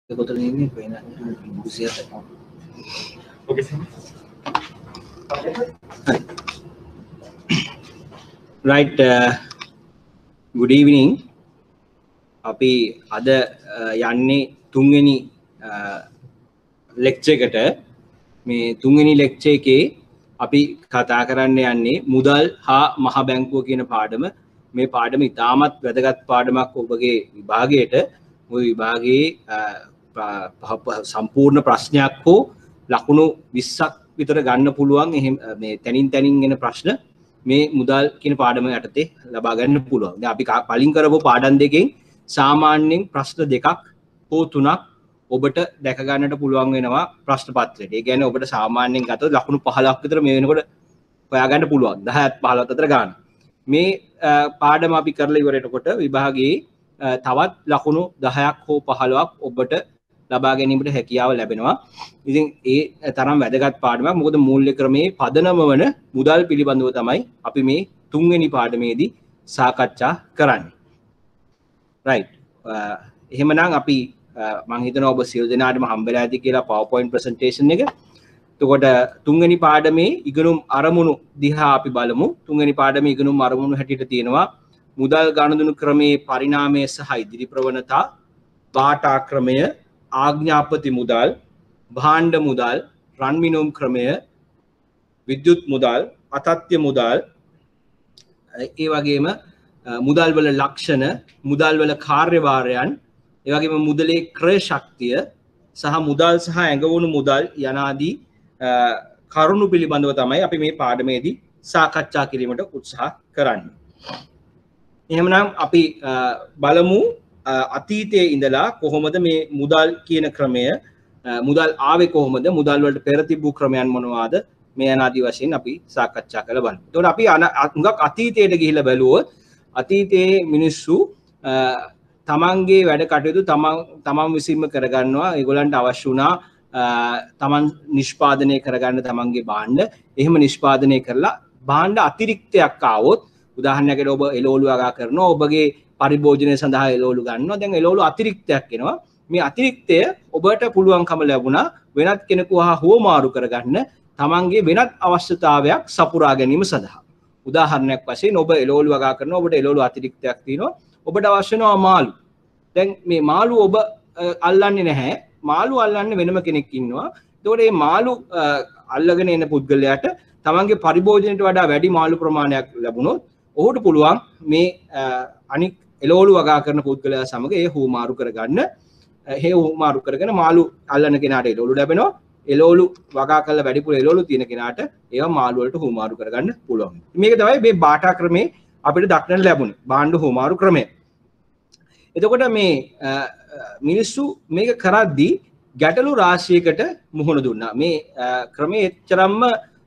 Right. Good evening. අපි අද යන්නේ තුන්වෙනි ලෙක්චර් එකට. මේ තුන්වෙනි ලෙක්චර් එකේ අපි කතා කරන්න යන්නේ මුදල් හා මහ බැංකුව කියන පාඩම. මේ පාඩම ඉතාමත් වැදගත් පාඩමක් ඔබගේ විභාගයට. ඔය විභාගයේ සම්පූර්ණ ප්‍රශ්නයක් හෝ ලකුණු 20ක් විතර ගන්න පුළුවන්. එහෙම මේ තනින් තනින් එන ප්‍රශ්න මේ මුදල් කියන පාඩම යටතේ ලබා ගන්න පුළුවන්. දැන් අපි කලින් කරපු පාඩම් දෙකෙන් සාමාන්‍යයෙන් ප්‍රශ්න දෙකක් හෝ තුනක් ඔබට දැක ගන්නට පුළුවන් වෙනවා ප්‍රශ්න පත්‍රයට. ඒ කියන්නේ ඔබට සාමාන්‍යයෙන් ගත්තොත් ලකුණු 15ක් විතර මේ වෙනකොට හොයා ගන්න පුළුවන්. 10ත් 15ත් අතර ගන්න. මේ පාඩම අපි කරලා ඉවරනකොට විභාගයේ තවත් ලකුණු 10ක් හෝ 15ක් ඔබට ලබා ගැනීමට හැකියාව ලැබෙනවා. ඉතින් ඒ තරම් වැදගත් පාඩමක්. මොකද මූල්‍ය ක්‍රමයේ පදනම වන මුදල් පිළිබඳව තමයි අපි මේ තුන්වෙනි පාඩමේදී සාකච්ඡා කරන්නේ. right. එහෙමනම් අපි මම හිතනවා ඔබ සියලු දෙනාටම හම්බෙලා ඇති කියලා PowerPoint presentation එක. එතකොට තුන්වෙනි පාඩමේ ඉගෙනුම් අරමුණු දිහා අපි බලමු. තුන්වෙනි පාඩමේ ඉගෙනුම් අරමුණු හැටියට තියෙනවා මුදල් ගනුදෙනු ක්‍රමයේ පරිණාමය සහ ඉදිරි ප්‍රවණතා, වාටා ක්‍රමය, ආඥාපති මුදල්, භාණ්ඩ මුදල්, රන් මිනුම් ක්‍රමය, විද්‍යුත් මුදල්, අතත්්‍ය මුදල්, ඒ වගේම මුදල් වල ලක්ෂණ, මුදල් වල කාර්යභාරයන්, ඒ වගේම මුදලේ ක්‍රය ශක්තිය සහ මුදල් සහ ඇඟවුණු මුදල් යනාදී කරුණු පිළිබඳව තමයි අපි මේ පාඩමේදී සාකච්ඡා කිරීමට උත්සාහ කරන්නේ. එහෙමනම් අපි බලමු අතීතයේ ඉඳලා කොහොමද මේ මුදල් කියන ක්‍රමය, මුදල් ආවේ කොහොමද, මුදල් වලට පෙර තිබූ ක්‍රමයන් මොනවාද, මේ අනාදී වශයෙන් අපි සාකච්ඡා කරලා බලමු. එතකොට අපි හුඟක් අතීතයට ගිහිල්ලා බැලුවොත් අතීතයේ මිනිස්සු තමන්ගේ වැඩ කටයුතු තමන් විසින්ම කරගන්නවා. ඒගොල්ලන්ට අවශ්‍ය වුණා තමන් නිෂ්පාදනය කරගන්න තමන්ගේ භාණ්ඩ. එහෙම නිෂ්පාදනය කරලා භාණ්ඩ අතිරික්තයක් ආවොත්, උදාහරණයකට ඔබ එළවලු වගා කරනවා, ඔබගේ පරිභෝජනය සඳහා එළවලු ගන්නවා. දැන් එළවලු අතිරික්තයක් එනවා. මේ අතිරික්තය ඔබට පුළුවන්කම ලැබුණා වෙනත් කෙනෙකු හා හුවමාරු කරගන්න තමන්ගේ වෙනත් අවශ්‍යතාවයක් සපුරා ගැනීම සඳහා. උදාහරණයක් වශයෙන් ඔබ එළවලු වගා කරනවා, ඔබට එළවලු අතිරික්තයක් තියෙනවා, ඔබට අවශ්‍ය වෙනවා මාළු. දැන් මේ මාළු ඔබ අල්ලන්නේ නැහැ. මාළු අල්ලන්න වෙනම කෙනෙක් ඉන්නවා. එතකොට මේ මාළු අල්ලගෙන එන පුද්ගලයාට තමන්ගේ පරිභෝජනයට වඩා වැඩි මාළු ප්‍රමාණයක් ලැබුණොත් ඔහුට පුළුවන් මේ අනික් එළවලු වගා කරන පුද්ගලයා සමග ඒ හුවමාරු කරගන්න. ඒ හුවමාරු කරගෙන මාළු අල්ලන කෙනාට එළවලු ලැබෙනවා. එළවලු වගා කරලා වැඩිපුර එළවලු තියෙන කෙනාට ඒවා මාළු වලට හුවමාරු කරගන්න පුළුවන්. මේක තමයි මේ බාටා ක්‍රමේ අපිට දක්නට ලැබුණේ. භාණ්ඩ හුවමාරු ක්‍රමය. එතකොට මේ මිනිස්සු මේක කරද්දී ගැටලු රාශියකට මුහුණ දුන්නා. මේ ක්‍රමයේ එච්චරම්ම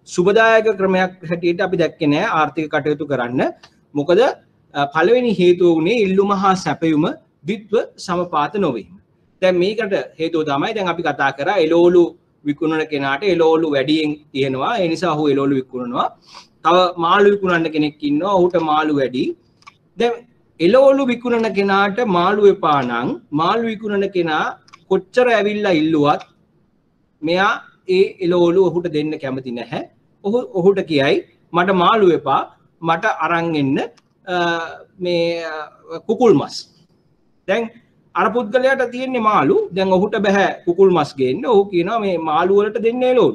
සුබදායක ක්‍රමයක් හැටියට අපි දැක්කේ නෑ ආර්ථික කටයුතු කරන්න. මොකද පළවෙනි හේතුව වුණේ ඉල්ලුම හා සැපයුම ද්විත්ව සමපාත නොවීම. දැන් මේකට හේතුව තමයි දැන් අපි කතා කරා එළවලු විකුණන කෙනාට එළවලු වැඩියෙන් තියෙනවා. ඒ නිසා ඔහු එළවලු විකුණනවා. තව මාළු විකුණන්න කෙනෙක් ඉන්නවා, ඔහුට මාළු වැඩි. දැන් එළවලු විකුණන කෙනාට මාළු එපා නම් මාළු විකුණන කෙනා කොච්චර ඇවිල්ලා ඉල්ලුවත් මෙයා ඒ එළවලු ඔහුට දෙන්න කැමති නැහැ. ඔහුට කියයි මට මාළු එපා, මට අරන් එන්න මේ කුකුල් මස්. දැන් අර පුද්ගලයාට තියෙන්නේ මාළු. දැන් ඔහුට බෑ කුකුල් මස් ගේන්න. ඔහු කියනවා මේ මාළු වලට දෙන්න එළවලු.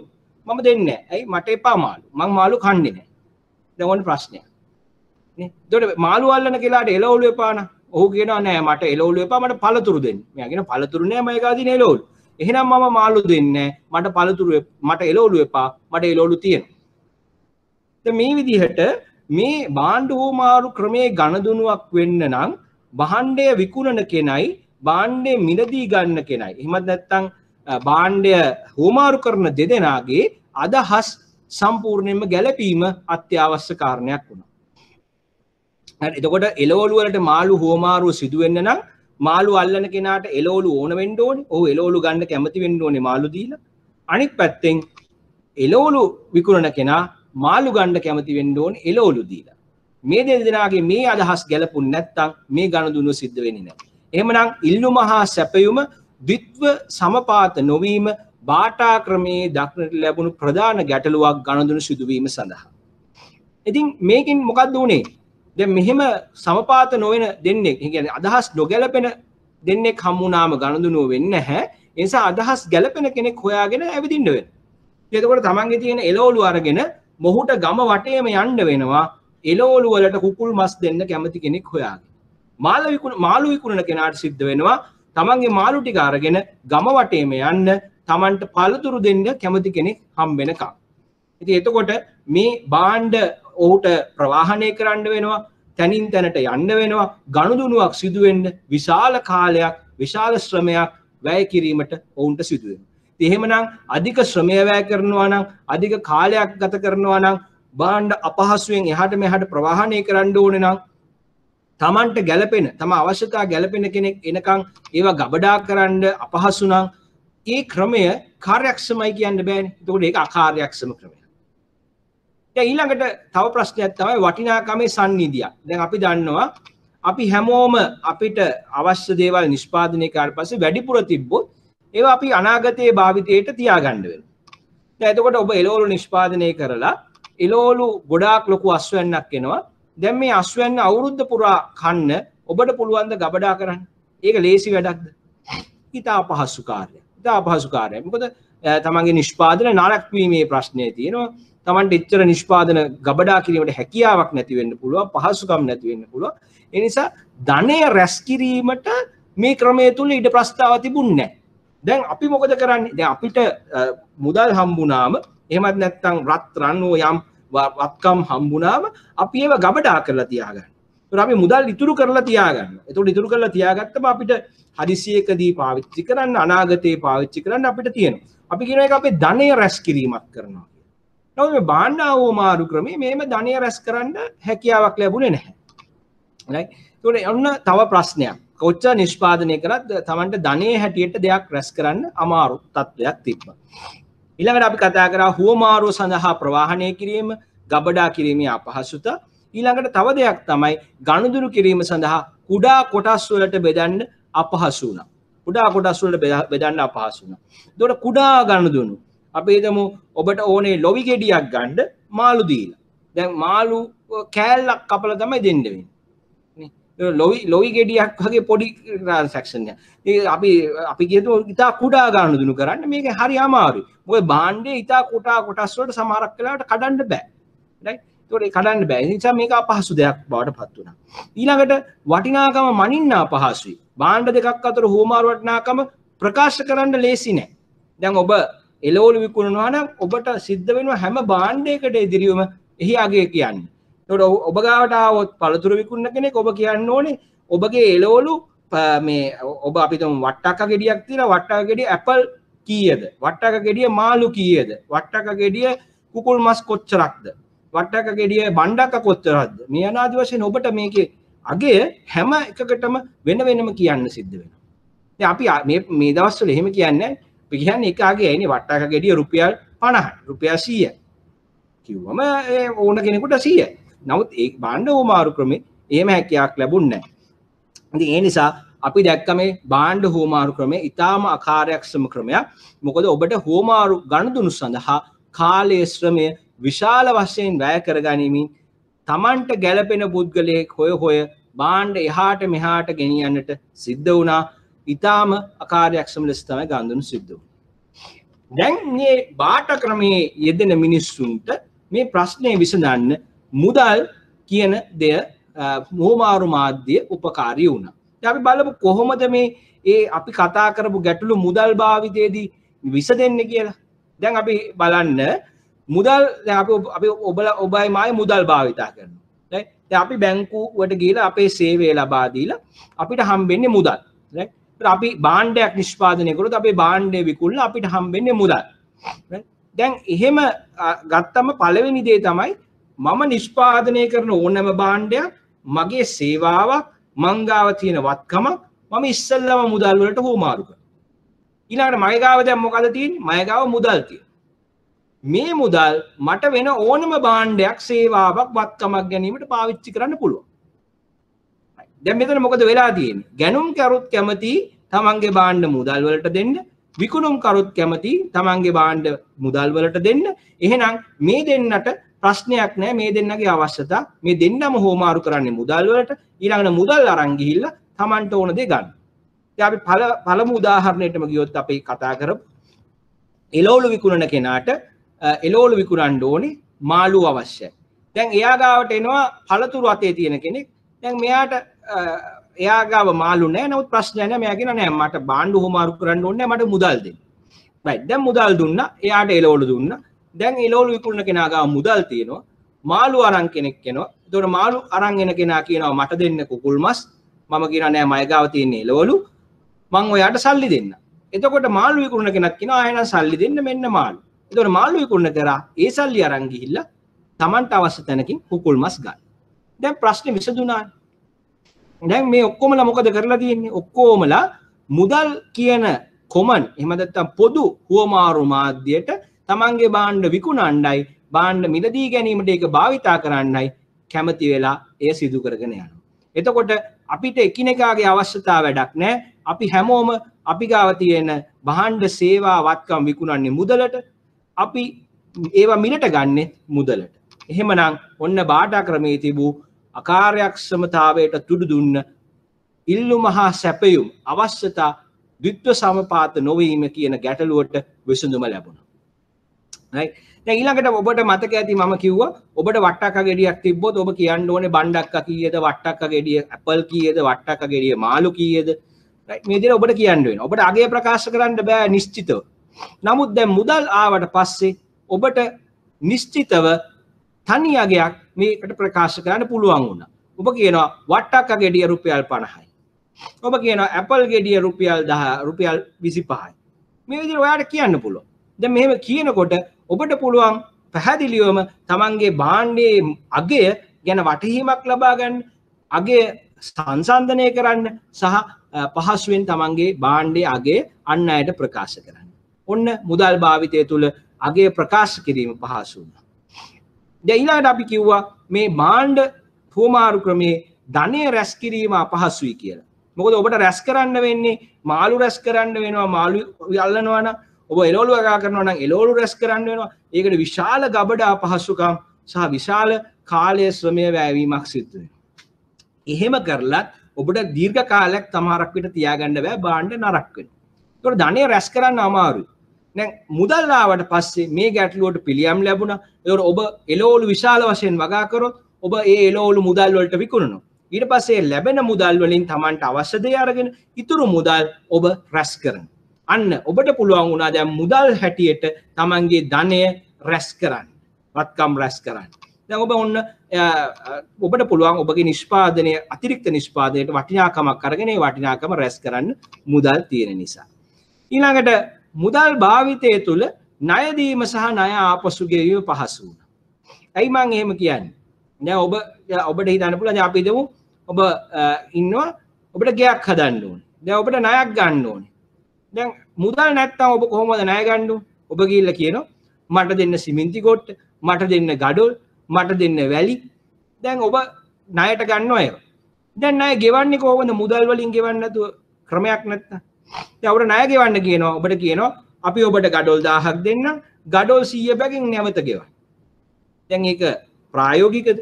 මම දෙන්නේ නැහැ. ඇයි? මට එපා මාළු. මං මාළු කන්නේ නැහැ. දැන් ඔන්න ප්‍රශ්නයක්. නේ? එතකොට මාළු අල්ලන කෙනාට එළවලු එපා නම් ඔහු කියනවා නෑ මට එළවලු එපා, මට පළතුරු දෙන්න. මෙයා කියනවා පළතුරු නෑ, මම ගාදින එළවලු. එහෙනම් මම මාළු දෙන්නේ නැහැ. මට එළවලු එපා, මට එළවලු තියෙනවා. දැන් මේ විදිහට මේ භාණ්ඩ හුවමාරු ක්‍රමයේ ගණදුනුවක් වෙන්න නම් භාණ්ඩය විකුණන කෙනයි භාණ්ඩය මිලදී ගන්න කෙනයි, එහෙමත් නැත්නම් භාණ්ඩය හුවමාරු කරන දෙදෙනාගේ අදහස් සම්පූර්ණයෙන්ම ගැළපීම අත්‍යවශ්‍ය කාරණයක් වුණා. හරි. එතකොට එළවලු වලට මාළු හුවමාරුව සිදු වෙන්න නම් මාළු අල්ලන කෙනාට එළවලු ඕන වෙන්න ඕනේ. ඔහු එළවලු ගන්න කැමති වෙන්න ඕනේ මාළු දීලා. අනිත් පැත්තෙන් එළවලු විකුණන කෙනා මාළු ගන්න කැමති වෙන්න ඕනේ එළවලු දීලා. මේ දෙදෙනාගේ මේ අදහස් ගැලපුණ නැත්නම් මේ ගනුදෙනුව සිද්ධ වෙන්නේ නැහැ. එහෙමනම් ඉල්ලුම හා සැපයුම ද්විත්ව සමපාත නොවීම බාටා ක්‍රමයේ දක්නට ලැබුණු ප්‍රධාන ගැටලුවක් ගනුදෙනු සිදුවීම සඳහා. ඉතින් මේකෙන් මොකක්ද වුනේ? දැන් මෙහෙම සමපාත නොවන දෙන්නේ, ඒ කියන්නේ අදහස් නොගැලපෙන දෙන්නෙක් හම්බුනාම ගනුදෙනුව වෙන්නේ නැහැ. ඒ නිසා අදහස් ගැලපෙන කෙනෙක් හොයාගෙන ඇවිදින්න වෙනවා. එතකොට තමන්ගේ තියෙන එළවලු අරගෙන මොහුට ගම වටේම යන්න වෙනවා. එළවලු වලට කුකුල් මස් දෙන්න කැමති කෙනෙක් හොයාගෙන. මාළු විකුණන කෙනාට සිද්ධ වෙනවා තමන්ගේ මාළු ටික අරගෙන ගම වටේම යන්න, තමන්ට පළතුරු දෙන්න කැමති කෙනෙක් හම්බ වෙනකම්. ඉතින් එතකොට මේ භාණ්ඩ ඔහුට ප්‍රවාහනය කරන්න වෙනවා, තනින් තැනට යන්න වෙනවා, ගනුදෙනුවක් සිදු වෙන්න විශාල කාලයක්, විශාල ශ්‍රමයක් වැය කිරීමට ඔවුන්ට සිදු වෙනවා. ඉතින් එහෙමනම් අධික ශ්‍රමය වැය කරනවා නම්, අධික කාලයක් ගත කරනවා නම්, භාණ්ඩ අපහසුයෙන් එහාට මෙහාට ප්‍රවාහනය කරන්න ඕනේ නම්, තමන්ට ගැළපෙන, තම අවශ්‍යතා ගැළපෙන කෙනෙක් එනකන් ඒවා ගබඩා කරන්න අපහසු නම් ඒ ක්‍රමය කාර්යක්ෂමයි කියන්න බෑනේ. එතකොට ඒක අකාර්යක්ෂම ක්‍රමයක්. දැන් ඊළඟට තව ප්‍රශ්නයක් තමයි වටිනාකමේ සංනිධිය. දැන් අපි දන්නවා අපි හැමෝම අපිට අවශ්‍ය දේවල් නිෂ්පාදනය කරලා පස්සේ වැඩිපුර තිබ්බොත් ඒවා අපි අනාගතයේ භාවිතයට තියාගන්න වෙනවා. දැන් එතකොට ඔබ එළවලු නිෂ්පාදනය කරලා එළවලු ගොඩාක් ලොකු අස්වැන්නක් එනවා. දැන් මේ අස්වැන්න අවුරුද්ද පුරා කන්න ඔබට පුළුවන් ද ගබඩා කරන්න? ඒක ලේසි වැඩක්ද? ඉතා අපහසු කාර්යයක්. ඉතා අපහසු කාර්යයක්. මොකද තමන්ගේ නිෂ්පාදන නරක වීමේ ප්‍රශ්නය තියෙනවා. තමන්ට එච්චර නිෂ්පාදන ගබඩා කිරීමට හැකියාවක් නැති වෙන්න පුළුවන්, පහසුකම් නැති වෙන්න පුළුවන්. ඒ නිසා ධනය රැස් කිරීමට මේ ක්‍රමය තුල ඉඩ ප්‍රස්තාව තිබුණේ නැහැ. දැන් අපි මොකද කරන්නේ? දැන් අපිට මුදල් හම්බුනාම, එහෙමත් නැත්නම් රත්රන් යම් වත්කම් හම්බුනාම අපි ඒව ගබඩා කරලා තියාගන්න. ඒතර අපි මුදල් ඉතුරු කරලා තියාගන්න. ඒතකොට ඉතුරු කරලා තියාගත්තම අපිට හදිසියකදී පාවිච්චි කරන්න, අනාගතේ පාවිච්චි කරන්න අපිට තියෙනවා. අපි කියන එක අපේ ධනය රැස් කිරීමක් කරනවා. නමුත් මේ භාණ්ඩාවෝ මාරු ක්‍රමේ මේම ධනය රැස් කරන්න හැකියාවක් ලැබුණේ නැහැ. right? ඒතකොට ඔන්න තව ප්‍රශ්නයක්. කොච්චර නිෂ්පාදනය කරත් Tamanට ධනයේ හැටියට දෙයක් රැස් කරන්න අමාරු තත්ත්වයක් තිබ්බා. ඊළඟට අපි කතා කරා හුවමාරුව සඳහා ප්‍රවාහනය කිරීම, ගබඩා කිරීමේ අපහසුතා. ඊළඟට තව දෙයක් තමයි ගනුදෙනු කිරීම සඳහා කුඩා කොටස් වලට බෙදන්න අපහසු වුණා. කුඩා කොටස් වලට බෙදන්න අපහසු වුණා. ඒතකොට කුඩා ගනුදෙනු අපි හිතමු ඔබට ඕනේ ලොවි ගෙඩියක් ගන්න මාළු දීලා. දැන් මාළු කෑල්ලක් කපලා තමයි දෙන්න වෙන්නේ. ලොවි ගෙඩියක් වගේ පොඩි ට්‍රාන්සැක්ෂන් එක. ඒ අපි කියමු ඉතා කුඩා ගනුදෙනු කරන්න මේක හරි අමාරුයි. මොකද භාණ්ඩේ ඉතා කුඩා කොටස් වලට සමහරක් වෙලාවට කඩන්න බෑ. right? ඒකට ඒ කඩන්න බෑ. ඒ නිසා මේක අපහසු දෙයක් බවට පත් වුණා. ඊළඟට වටිනාකම මනින්න අපහසුයි. භාණ්ඩ දෙකක් අතර හුවමාරු වටිනාකම ප්‍රකාශ කරන්න ලේසි නෑ. දැන් ඔබ එළවලු විකුණනවා නම් ඔබට සිද්ධ වෙනවා හැම භාණ්ඩයකට ඉදිරියම එහි අගය කියන්න. ඒකට ඔබ ගාවට ආවොත් පළතුරු විකුණන කෙනෙක් ඔබ කියන්න ඕනේ ඔබගේ එළවලු මේ ඔබ අපි තුමු වට්ටක්ක ගෙඩියක් තියලා වට්ටක්ක ගෙඩිය ඇපල් කීයද? වට්ටක්ක ගෙඩිය මාළු කීයද? වට්ටක්ක ගෙඩිය කුකුල් මස් කොච්චරක්ද? වට්ටක්ක ගෙඩිය බණ්ඩක්ක කොච්චරක්ද? මේ අනාදි වශයෙන් ඔබට මේකේ අගය හැම එකකටම වෙන වෙනම කියන්න සිද්ධ වෙනවා. දැන් අපි මේ දවස්වල එහෙම කියන්නේ අපි කියන්නේ එක අගයයිනේ වට්ටක්ක ගෙඩිය රුපියල් 50යි රුපියල් 100යි කිව්වම ඕන කෙනෙකුට 100යි. නමුත් ඒ භාණ්ඩ හුවමාරු ක්‍රමේ එහෙම හැකියාවක් ලැබුණේ නැහැ. ඉතින් ඒ නිසා අපි දැක්ක මේ භාණ්ඩ හුවමාරු ක්‍රමය ඊටාම අකාර්යක්ෂම ක්‍රමයක්. මොකද ඔබට හුවමාරු ගනුදෙනු සඳහා කාලයේ ශ්‍රමය විශාල වශයෙන් වැය කරගනිමින් Tamanට ගැළපෙන පුද්ගලයෙක් හොය භාණ්ඩ එහාට මෙහාට ගෙනියන්නට සිද්ධ වුණා. ඊටාම අකාර්යක්ෂම ලෙස තමයි ගනුදෙනු සිද්ධ වුණේ. දැන් මේ බාට ක්‍රමයේ යෙදෙන මිනිස්සුන්ට මේ ප්‍රශ්නේ විසඳන්න මුදල් කියන දෙය හුවමාරු මාධ්‍ය උපකාරී වුණා. දැන් අපි බලමු කොහොමද මේ අපි කතා කරපු ගැටලු මුදල් භාවිතයේදී විසඳෙන්නේ කියලා. දැන් අපි බලන්න මුදල් දැන් අපි ඔබයි මායි මුදල් භාවිතා කරනවා. right? දැන් අපි බැංකුවට ගිහලා අපේ සේවය ලබා දීලා අපිට හම්බෙන්නේ මුදල්. right? අපි භාණ්ඩයක් නිෂ්පාදනය කරොත් අපේ භාණ්ඩය විකුණලා අපිට හම්බෙන්නේ මුදල්. right? දැන් එහෙම ගත්තම පළවෙනි දේ තමයි මම නිෂ්පාදනය කරන ඕනෑම භාණ්ඩයක් මගේ සේවාවක් මං ගාව තියෙන වත්කමක් මම ඉස්සෙල්ලම මුදල් වලට හුවමාරු කරනවා. ඊළඟට මගේ ගාව දැන් මොකද තියෙන්නේ? මගේ ගාව මුදල් තියෙනවා. මේ මුදල් මට වෙන ඕනම භාණ්ඩයක් සේවාවක් වත්කමක් ගැනීමට පාවිච්චි කරන්න පුළුවන්. දැන් මෙතන මොකද වෙලා තියෙන්නේ? ගැනුම් කරුත් කැමති තමන්ගේ භාණ්ඩ මුදල් වලට දෙන්න. විකුණුම් කරුත් කැමති තමන්ගේ භාණ්ඩ මුදල් වලට දෙන්න. එහෙනම් මේ දෙන්නට ප්‍රශ්නයක් නැහැ. මේ දෙන්නගේ අවශ්‍යතා මේ දෙන්නම හෝමාරු කරන්නේ මුදල් වලට. ඊළඟට මුදල් අරන් ගිහිල්ලා තමන්ට ඕන දේ ගන්න. දැන් අපි පළමු උදාහරණයටම ගියොත් අපි කතා කරමු. එළවලු විකුණන කෙනාට එළවලු විකුණන්න ඕනේ මාළු අවශ්‍යයි. දැන් එයා ගාවට එනවා පළතුරු අතේ තියෙන කෙනෙක්. දැන් මෙයාට එයා ගාව මාළු නැහැ. නමුත් ප්‍රශ්නයක් නැහැ. මෙයා කියනවා නෑ මට භාණ්ඩ හොමාරු කරන්න ඕනේ මට මුදල් දෙන්න. right. දැන් මුදල් දුන්නා. එයාට එළවලු දුන්නා. දැන් එළවලු විකුණන කෙනා ගාව මුදල් තියෙනවා. මාළු අරන් කෙනෙක් එනවා. ඒතකොට මාළු අරන් එන කෙනා කියනවා මට දෙන්න කුකුල් මස්. මම කියනවා නෑ මගේ ගාව තියෙන එළවලු. මං ඔයාට සල්ලි දෙන්න. එතකොට මාළු විකුණන කෙනෙක් කියනවා ආයෙත් සල්ලි දෙන්න මෙන්න මාළු. එතකොට මාළු විකුණන කරා ඒ සල්ලි අරන් ගිහිල්ලා තමන්ට අවශ්‍ය තැනකින් කුකුල් මස් ගන්න. දැන් ප්‍රශ්නේ විසඳුණා. දැන් මේ ඔක්කොමලා මොකද කරලා තියෙන්නේ? ඔක්කොමලා මුදල් කියන කොමන් එහෙම නැත්නම් පොදු හුවමාරු මාධ්‍යයට තමන්ගේ භාණ්ඩ විකුණන්නයි භාණ්ඩ මිලදී ගැනීමට ඒක භාවිතා කරන්නයි කැමති වෙලා එය සිදු කරගෙන යනවා. එතකොට අපිට එකිනෙකාගේ අවශ්‍යතාව වැඩක් නැහැ. අපි හැමෝම අපි ගාව තියෙන භාණ්ඩ සේවා වත්කම් විකුණන්නේ මුදලට. අපි ඒවා මිලට ගන්නෙ මුදලට. එහෙමනම් ඔන්න බාටා ක්‍රමයේ තිබූ අකාර්යක්ෂමතාවයට තුඩු දුන්න ඉල්ලුම හා සැපයුම් අවශ්‍යතා ද්විත්ව සමපාත නොවීම කියන ගැටලුවට විසඳුම ලැබුණා. right. දැන් ඊළඟට ඔබට මතක ඇති මම කිව්වා ඔබට වට්ටක්ක ගෙඩියක් තිබ්බොත් ඔබ කියන්න ඕනේ බණ්ඩක්ක කීයද වට්ටක්ක ගෙඩිය ඇපල් කීයද වට්ටක්ක ගෙඩිය මාළු කීයද right. මේ විදිහට ඔබට කියන්න වෙනවා. ඔබට අගය ප්‍රකාශ කරන්න බෑ නිශ්චිතව. නමුත් දැන් මුදල් ආවට පස්සේ ඔබට නිශ්චිතව තනි අගයක් මේකට ප්‍රකාශ කරන්න පුළුවන් වුණා. ඔබ කියනවා වට්ටක්ක ගෙඩිය රුපියල් 50යි. ඔබ කියනවා ඇපල් ගෙඩිය රුපියල් 10 රුපියල් 25යි. මේ විදිහට ඔයාලට කියන්න පුළුවන්. දැන් මෙහෙම කියනකොට ඔබට පුළුවන් පැහැදිලිවම තමන්ගේ භාණ්ඩයේ අගය ගැන වටහීමක් ලබා ගන්න, අගය සංසන්දනය කරන්න සහ පහසුවෙන් තමන්ගේ භාණ්ඩයේ අගය අන් අයට ප්‍රකාශ කරන්න. ඔන්න මුදල් භාවිතය තුළ අගය ප්‍රකාශ කිරීම පහසු වුණා. දැන් ඊළඟට අපි කිව්වා මේ භාණ්ඩ හුවමාරු ක්‍රමේ ධනය රැස් කිරීම අපහසුයි කියලා. මොකද ඔබට රැස් කරන්න වෙන්නේ මාළු රැස් කරන්න වෙනවා මාළු යල්ලනවා නම් ඔබ එළවලු වගා කරනවා නම් එළවලු රැස් කරන්න වෙනවා. ඒකට විශාල ගබඩ අපහසුකම් සහ විශාල කාලය ශ්‍රමය වැයවීමක් සිද්ධ වෙනවා. එහෙම කරලත් ඔබට දීර්ඝ කාලයක් තමාරක් විතර තියාගන්න බෑ භාණ්ඩ නරක වෙනවා. ඒකට ධනය රැස් කරන්න අමාරුයි. දැන් මුදල් ආවට පස්සේ මේ ගැටලුවට පිළියම් ලැබුණා. ඒකට ඔබ එළවලු විශාල වශයෙන් වගා කරොත් ඔබ ඒ එළවලු මුදල් වලට විකුණනවා. ඊට පස්සේ ලැබෙන මුදල් වලින් Tamanට අවශ්‍ය දේ අරගෙන ඉතුරු මුදල් ඔබ රැස් කරනවා. අන්න ඔබට පුළුවන් වුණා දැන් මුදල් හැටියට Tamanගේ ධනය රැස් කරන්න. වත්කම් රැස් කරන්න. දැන් ඔබ ඔන්න ඔබට පුළුවන් ඔබගේ නිෂ්පාදනයේ අතිරික්ත නිෂ්පාදනයට වටිනාකමක් අරගෙන ඒ වටිනාකම රැස් කරන්න මුදල් තියෙන නිසා. ඊළඟට මුදල් භාවිතය තුළ ණය දීම සහ ණය ආපසු ගෙවීම පහසු වුණා. ඇයි මම එහෙම කියන්නේ? දැන් ඔබට හිතන්න පුළුවන් දැන් අපි හිතමු ඔබ ඉන්නවා ඔබට ගෙයක් හදන්න ඕනේ. දැන් ඔබට ණයක් ගන්න ඕනේ. දැන් මුදල් නැත්තම් ඔබ කොහොමද ණය ගන්න ඕනේ? ඔබ ගිහිල්ලා කියනවා මට දෙන්න සිමෙන්ති කොට්ට, මට දෙන්න ගඩොල්, මට දෙන්න වැලි. දැන් ඔබ ණයට ගන්නවා ඒවා. දැන් ණය ගෙවන්නේ කොහොමද? මුදල් වලින් ගෙවන්න නැතුව ක්‍රමයක් නැත්තම්. දැන් ඔබට ණය ගෙවන්න කියනවා. ඔබට කියනවා අපි ඔබට ගඩොල් 1000ක් දෙන්නම්. ගඩොල් 100 බැගින් නැවත ගෙවන්න. දැන් ඒක ප්‍රායෝගිකද?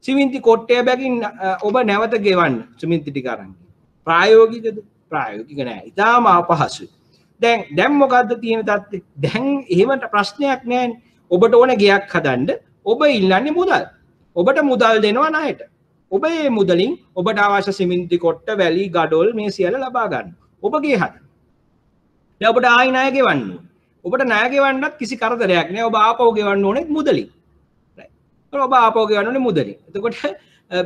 සිමෙන්ති කොට්ටය බැගින් ඔබ නැවත ගෙවන්න සිමෙන්ති ටික අරන්. ප්‍රායෝගිකද? ප්‍රායෝගික නෑ. ඉතාලම අපහසුයි. දැන් මොකද්ද තියෙන තත්ත්වය? දැන් එහෙමට ප්‍රශ්නයක් නෑනේ. ඔබට ඕන ගෙයක් හදන්න ඔබ ඉල්ලන්නේ මුදල්. ඔබට මුදල් දෙනවා ණයට. ඔබ මේ මුදලින් ඔබට අවශ්‍ය සිමෙන්ති කොට්ට, වැලි, ගඩොල් මේ සියල්ල ලබා ගන්න. ඔබ ගේ හදන්න. දැන් ඔබට ආයි ණය ගෙවන්න ඕනේ. ඔබට ණය ගෙවන්නත් කිසි කරදරයක් නෑ. ඔබ ආපහු ගෙවන්න ඕනේ මුදලින්. ඔබ ආපහු ගෙවන්න ඕනේ මුදලින්. එතකොට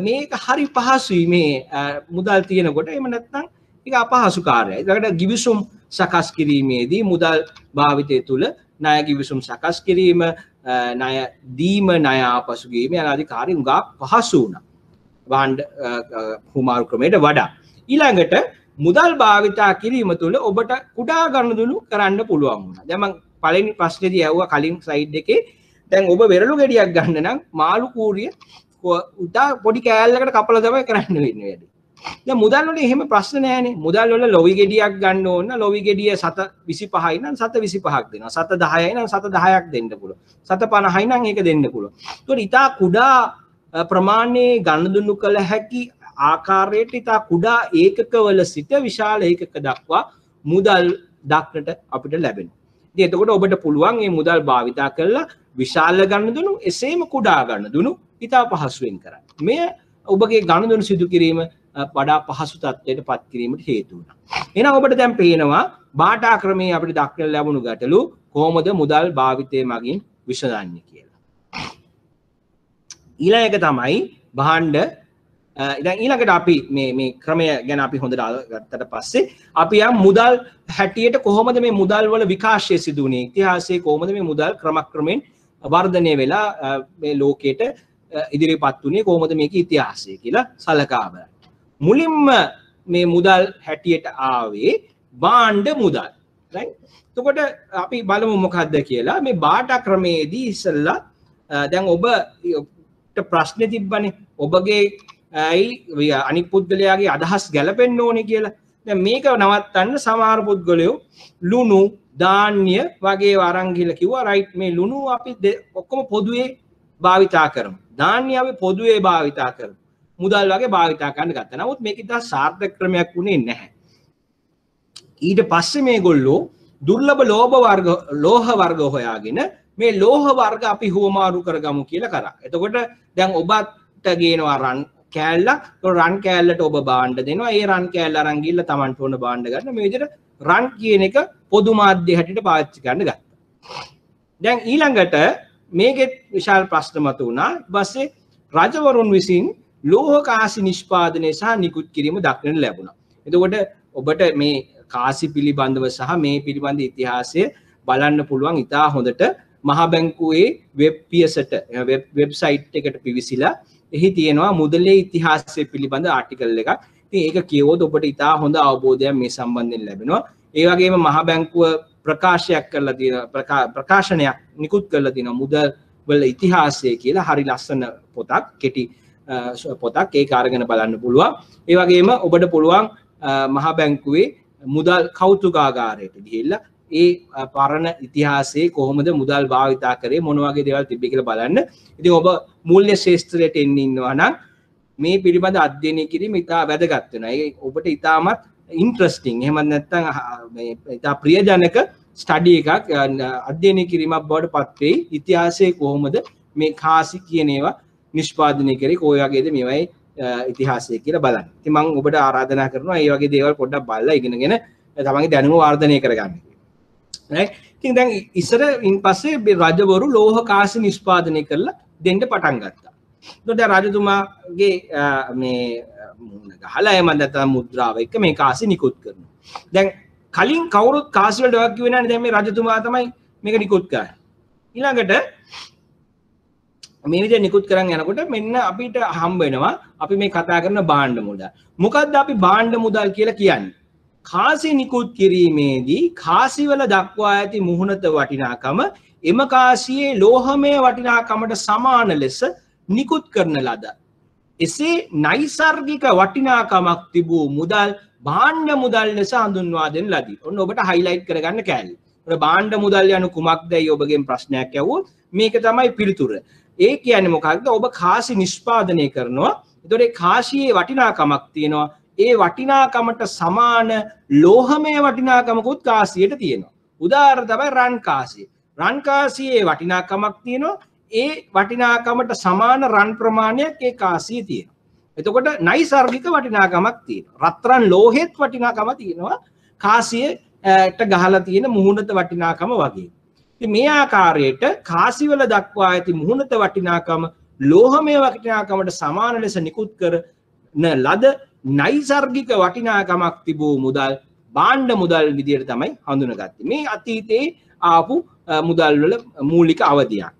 මේක හරි පහසුයි මේ මුදල් තියෙනකොට. එහෙම නැත්නම් ඒක අපහසු කාර්යයි. ඊළඟට ගිවිසුම් සකස් කිරීමේදී මුදල් භාවිතය තුළ ණය ගිවිසුම් සකස් කිරීම, ණය දීම, ණය ආපසු ගෙවීම යනාදී කාර්ය උගා පහසු වුණා. භාණ්ඩ හුවමාරු ක්‍රමයට වඩා. ඊළඟට මුදල් භාවිතා කිරීම තුළ ඔබට කුඩා ගනුදෙනු කරන්න පුළුවන් වුණා. දැන් මම පළවෙනි ප්‍රශ්නේදී ඇහුවා කලින් ස්ලයිඩ් එකේ දැන් ඔබ වෙරළු ගෙඩියක් ගන්න නම් මාළු කූරිය උදා පොඩි කෑල්ලකට කපලා තමයි කරන්න වෙන්නේ වැඩි. දැන් මුදල් වල එහෙම ප්‍රශ්න නැහැනේ. මුදල් වල ලොවි ගෙඩියක් ගන්න ඕන නම් ලොවි ගෙඩිය 7.25යි නම් 7.25ක් දෙනවා. 7.10යි නම් 7.10ක් දෙන්න පුළුවන්. 7.50යි නම් ඒක දෙන්න පුළුවන්. ඒකට ඊටා කුඩා ප්‍රමාණයේ ගනුදෙනු කළ හැකි ආකාරයට ඊටා කුඩා ඒකකවල සිට විශාල ඒකක දක්වා මුදල් දක්නට අපිට ලැබෙනවා. ඉතින් එතකොට ඔබට පුළුවන් මේ මුදල් භාවිතා කරලා විශාල ගනුදෙනු එසේම කුඩා ගනුදෙනු ඊටා පහසුවෙන් කරන්න. මෙය ඔබගේ ගනුදෙනු සිදු කිරීම වඩා පහසු තත්ත්වයට පත් කිරීමට හේතු වුණා. එහෙනම් ඔබට දැන් පේනවා බාටා ක්‍රමයේ අපිට දක්නට ලැබුණු ගැටලු කොහොමද මුදල් භාවිතය මගින් විසඳන්නේ කියලා. ඊළඟ එක තමයි භාණ්ඩ. දැන් ඊළඟට අපි මේ ක්‍රමය ගැන අපි හොඳට ගත්තට පස්සේ අපි යම් මුදල් හැටියට කොහොමද මේ මුදල් වල විකාශය සිදු වුණේ, ඉතිහාසයේ කොහොමද මේ මුදල් ක්‍රමක්‍රමයෙන් වර්ධනය වෙලා මේ ලෝකයට ඉදිරියපත් වුණේ, කොහොමද මේකේ ඉතිහාසය කියලා සලකා බලන්න. මුලින්ම මේ මුදල් හැටියට ආවේ භාණ්ඩ මුදල්. right? එතකොට අපි බලමු මොකක්ද කියලා. මේ බාටා ක්‍රමයේදී ඉස්සෙල්ලා දැන් ඔබට ප්‍රශ්නේ තිබ්බනේ ඔබගේ අනික් පුද්ගලයාගේ අදහස් ගැලපෙන්න ඕනේ කියලා. දැන් මේක නවත්තන්න සමහර පුද්ගලයෝ ලුණු ධාන්‍ය වගේ අරන් ගිහලා කිව්වා රයිට් මේ ලුණු අපි ඔක්කොම පොදුවේ භාවිතා කරමු. ධාන්‍ය අපි පොදුවේ භාවිතා කරමු. මුදල් වගේ භාවිතා කරන්න ගත්තා. නමුත් මේක ඉතින් සාර්ථක ක්‍රමයක් වුණේ නැහැ. ඊට පස්සේ මේගොල්ලෝ දුර්ලභ ලෝහ වර්ග හොයාගෙන මේ ලෝහ වර්ග අපි හුවමාරු කරගමු කියලා කරා. එතකොට දැන් ඔබට ගේනවා රන් කෑල්ලක්. ඒ රන් කෑල්ලට ඔබ භාණ්ඩ දෙනවා. ඒ රන් කෑල්ල අරන් ගිහලා Tamanට ඕන භාණ්ඩ ගන්න. මේ විදිහට රන් කියන එක පොදු මාධ්‍ය හැටියට පාවිච්චි කරන්න ගත්තා. දැන් ඊළඟට මේකෙත් විශාල ප්‍රශ්න මතුවුණා. ඊට පස්සේ රජවරුන් විසින් ලෝහ කාසි නිෂ්පාදනය සහ නිකුත් කිරීම දක්නට ලැබුණා. එතකොට ඔබට මේ කාසි පිළිබඳව සහ මේ පිළිබඳ ඉතිහාසය බලන්න පුළුවන් ඉතා හොඳට මහා බැංකුවේ වෙබ් පියසට වෙබ්සයිට් එකට පිවිසිලා එහි තියෙනවා මුදලේ ඉතිහාසය පිළිබඳ ආටිකල් එකක්. ඉතින් ඒක කියවුවොත් ඔබට ඉතා හොඳ අවබෝධයක් මේ සම්බන්ධයෙන් ලැබෙනවා. ඒ වගේම මහා බැංකුව ප්‍රකාශයක් කරලා තියෙන ප්‍රකාශනයක් නිකුත් කරලා තියෙනවා මුදල් වල ඉතිහාසය කියලා. හරි ලස්සන පොතක්, කෙටි පොතක්. ඒක අරගෙන බලන්න පුළුවන්. ඒ වගේම ඔබට පුළුවන් මහා බැංකුවේ මුදල් කෞතුකාගාරයට ගිහිල්ලා ඒ පරණ ඉතිහාසයේ කොහොමද මුදල් භාවිතා කරේ, මොන වගේ දේවල් තිබ්බේ කියලා බලන්න. ඉතින් ඔබ මූල්‍ය ශාස්ත්‍රයට එන්න ඉන්නවා නම් මේ පිළිබඳ අධ්‍යයනය කිරීම ඉතා වැදගත් වෙනවා. ඒ ඔබට ඉතාමත් ඉන්ට්‍රස්ටිං, එහෙම නැත්නම් මේ ඉතා ප්‍රියජනක ස්ටඩි එකක් අධ්‍යයනය කිරීමක් බවට පත් වෙයි. ඉතිහාසයේ කොහොමද මේ කාසි කියන ඒවා නිෂ්පාදනය කරේ, කොයි වගේද මේවයි ඉතිහාසය කියලා බලන්න. ඉතින් මම ඔබට ආරාධනා කරනවා මේ වගේ දේවල් පොඩ්ඩක් බලලා ඉගෙනගෙන තමන්ගේ දැනුම වර්ධනය කරගන්න. right? ඉතින් දැන් ඉස්සරින් පස්සේ රජවරු ලෝහ කාසි නිෂ්පාදනය කරලා දෙන්න පටන් ගත්තා. එතකොට රජතුමාගේ මේ ගහලා එහෙම නැත්නම් මුද්‍රාව එක මේ කාසි නිකුත් කරනවා. දැන් කලින් කවුරුත් කාසි වලට වක් කිව්වේ නැහැ. දැන් මේ රජතුමා තමයි මේක නිකුත් කරන්නේ. ඊළඟට මේ විදිහට නිකුත් කරන් යනකොට මෙන්න අපිට හම්බ වෙනවා අපි මේ කතා කරන භාණ්ඩ මුදල්. මොකද්ද අපි භාණ්ඩ මුදල් කියලා කියන්නේ? කාසි නිකුත් කිරීමේදී කාසි වල දක්වා ඇති මුහුණත වටිනාකම එම කාසියේ ලෝහමය වටිනාකමට සමාන ලෙස නිකුත් කරන ලද. එසේ නෛසර්ගික වටිනාකමක් තිබූ මුදල් භාණ්ඩ මුදල් ලෙස හඳුන්වා දෙන ලදී. ඔන්න ඔබට හයිලයිට් කරගන්න කැලේ. ඔබ භාණ්ඩ මුදල් යනු කුමක්දයි ඔබගෙන් ප්‍රශ්නයක් ඇහුවොත් මේක තමයි පිළිතුර. ඒ කියන්නේ මොකක්ද? ඔබ කාසි නිෂ්පාදනය කරනවා. එතකොට ඒ කාසියේ වටිනාකමක් තියෙනවා. ඒ වටිනාකමට සමාන ලෝහමය වටිනාකමකුත් කාසියට තියෙනවා. උදාහරණ තමයි රන් කාසිය. රන් කාසියේ වටිනාකමක් තියෙනවා. ඒ වටිනාකමට සමාන රන් ප්‍රමාණයක් ඒ කාසියේ තියෙනවා. එතකොට නෛසර්ගික වටිනාකමක් තියෙනවා. රත්රන් ලෝහෙත් වටිනාකම තියෙනවා. කාසියට ගහලා තියෙන මුහුණත වටිනාකම වගේ. ඉතින් මේ ආකාරයට කාසිවල දක්වා ඇති මුහුණත වටිනාකම ලෝහමය වටිනාකමට සමාන ලෙස නිකුත් කරන ලද නෛසර්ගික වටිනාකමක් තිබූ මුදල් භාණ්ඩ මුදල් විදියට තමයි හඳුනගත්තේ. මේ අතීතයේ ආපු මුදල් වල මූලික අවධියක්.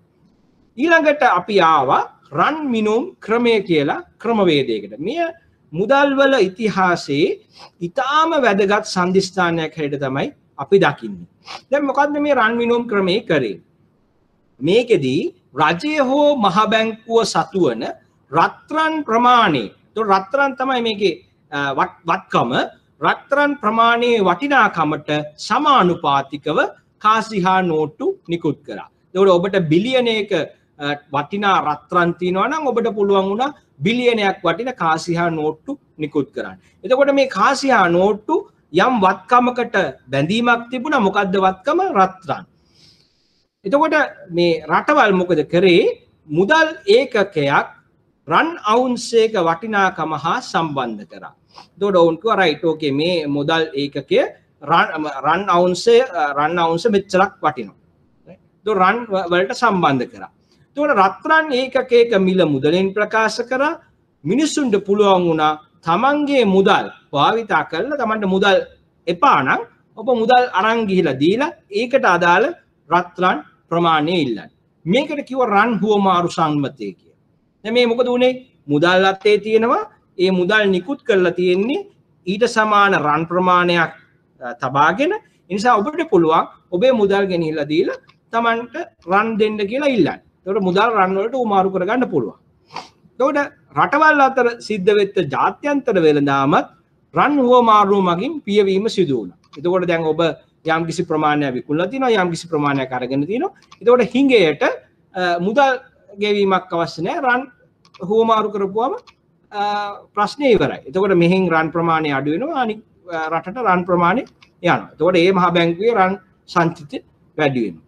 ඊළඟට අපි ආවා රන් මිනුම් ක්‍රමය කියලා ක්‍රමවේදයකට. මෙය මුදල් වල ඉතිහාසයේ ඊටාම වැදගත් සම්දිස්ථානයක් හැටියට තමයි අපි දකින්නේ. දැන් මොකද්ද මේ රන් මිනුම් ක්‍රමය කරේ? මේකෙදී රජය හෝ මහ බැංකුව සතුවන රත්රන් ප්‍රමාණය, රත්රන් තමයි මේකේ වත්කම රත්තරන් ප්‍රමාණයේ වටිනාකමට සමානුපාතිකව කාසිහා නෝට්ටු නිකුත් කරා. එතකොට ඔබට බිලියනයක වටිනා රත්රන් තියෙනවා නම් ඔබට පුළුවන් වුණා බිලියනයක් වටින කාසිහා නෝට්ටු නිකුත් කරන්න. එතකොට මේ කාසිහා නෝට්ටු යම් වත්කමකට බැඳීමක් තිබුණා. මොකද්ද වත්කම? රත්රන්. එතකොට මේ රටවල් මොකද කරේ? මුදල් ඒකකයක් රන් අවුන්සයක වටිනාකම හා සම්බන්ධ කරා. එතකොට ඔවුන් කිව්වා රයිට් ඕකේ මේ මුදල් ඒකකය රන් අවුන්ස මෙච්චරක් වටිනවා. එතකොට රන් වලට සම්බන්ධ කරා. එතකොට රත්රන් ඒකකයක මිල මුදලෙන් ප්‍රකාශ කරා. මිනිසුන්ට පුළුවන් වුණා තමන්ගේ මුදල් භාවිතා කරලා තමන්ට මුදල් එපා නම් ඔබ මුදල් අරන් ගිහිලා දීලා ඒකට අදාළ රත්රන් ප්‍රමාණය ඉල්ලන්න. මේකට කිව්ව රන් හුවමාරු සම්මතය කියලා. දැන් මේ මොකද උනේ? මුදල් අතේ තියෙනවා. ඒ මුදල් නිකුත් කරලා තියෙන්නේ ඊට සමාන රන් ප්‍රමාණයක් තබාගෙන. ඒ නිසා ඔබට පුළුවන් ඔබේ මුදල් ගෙනහිලා දීලා තමන්ට රන් දෙන්න කියලා ඉල්ලන්න. එතකොට මුදල් රන් වලට උමාරු කරගන්න පුළුවන්. එතකොට රටවල් අතර සිද්ධ වෙච්ච ජාත්‍යන්තර වෙළඳාමත් රන් හුවමාරු මගින් පියවීම සිදු වුණා. එතකොට දැන් ඔබ යම් කිසි ප්‍රමාණයක් විකුණලා තිනවා, යම් කිසි ප්‍රමාණයක් අරගෙන තිනවා. එතකොට හිඟයට මුදල් ගෙවීමක් අවශ්‍ය නැහැ. රන් හුවමාරු කරපුවම ප්‍රශ්නේ ඉවරයි. එතකොට මෙහෙන් රන් ප්‍රමාණය අඩු වෙනවා, අනිත් රටට රන් ප්‍රමාණය යනවා. එතකොට මේ මහ බැංකුවේ රන් සංචිතය වැඩි වෙනවා.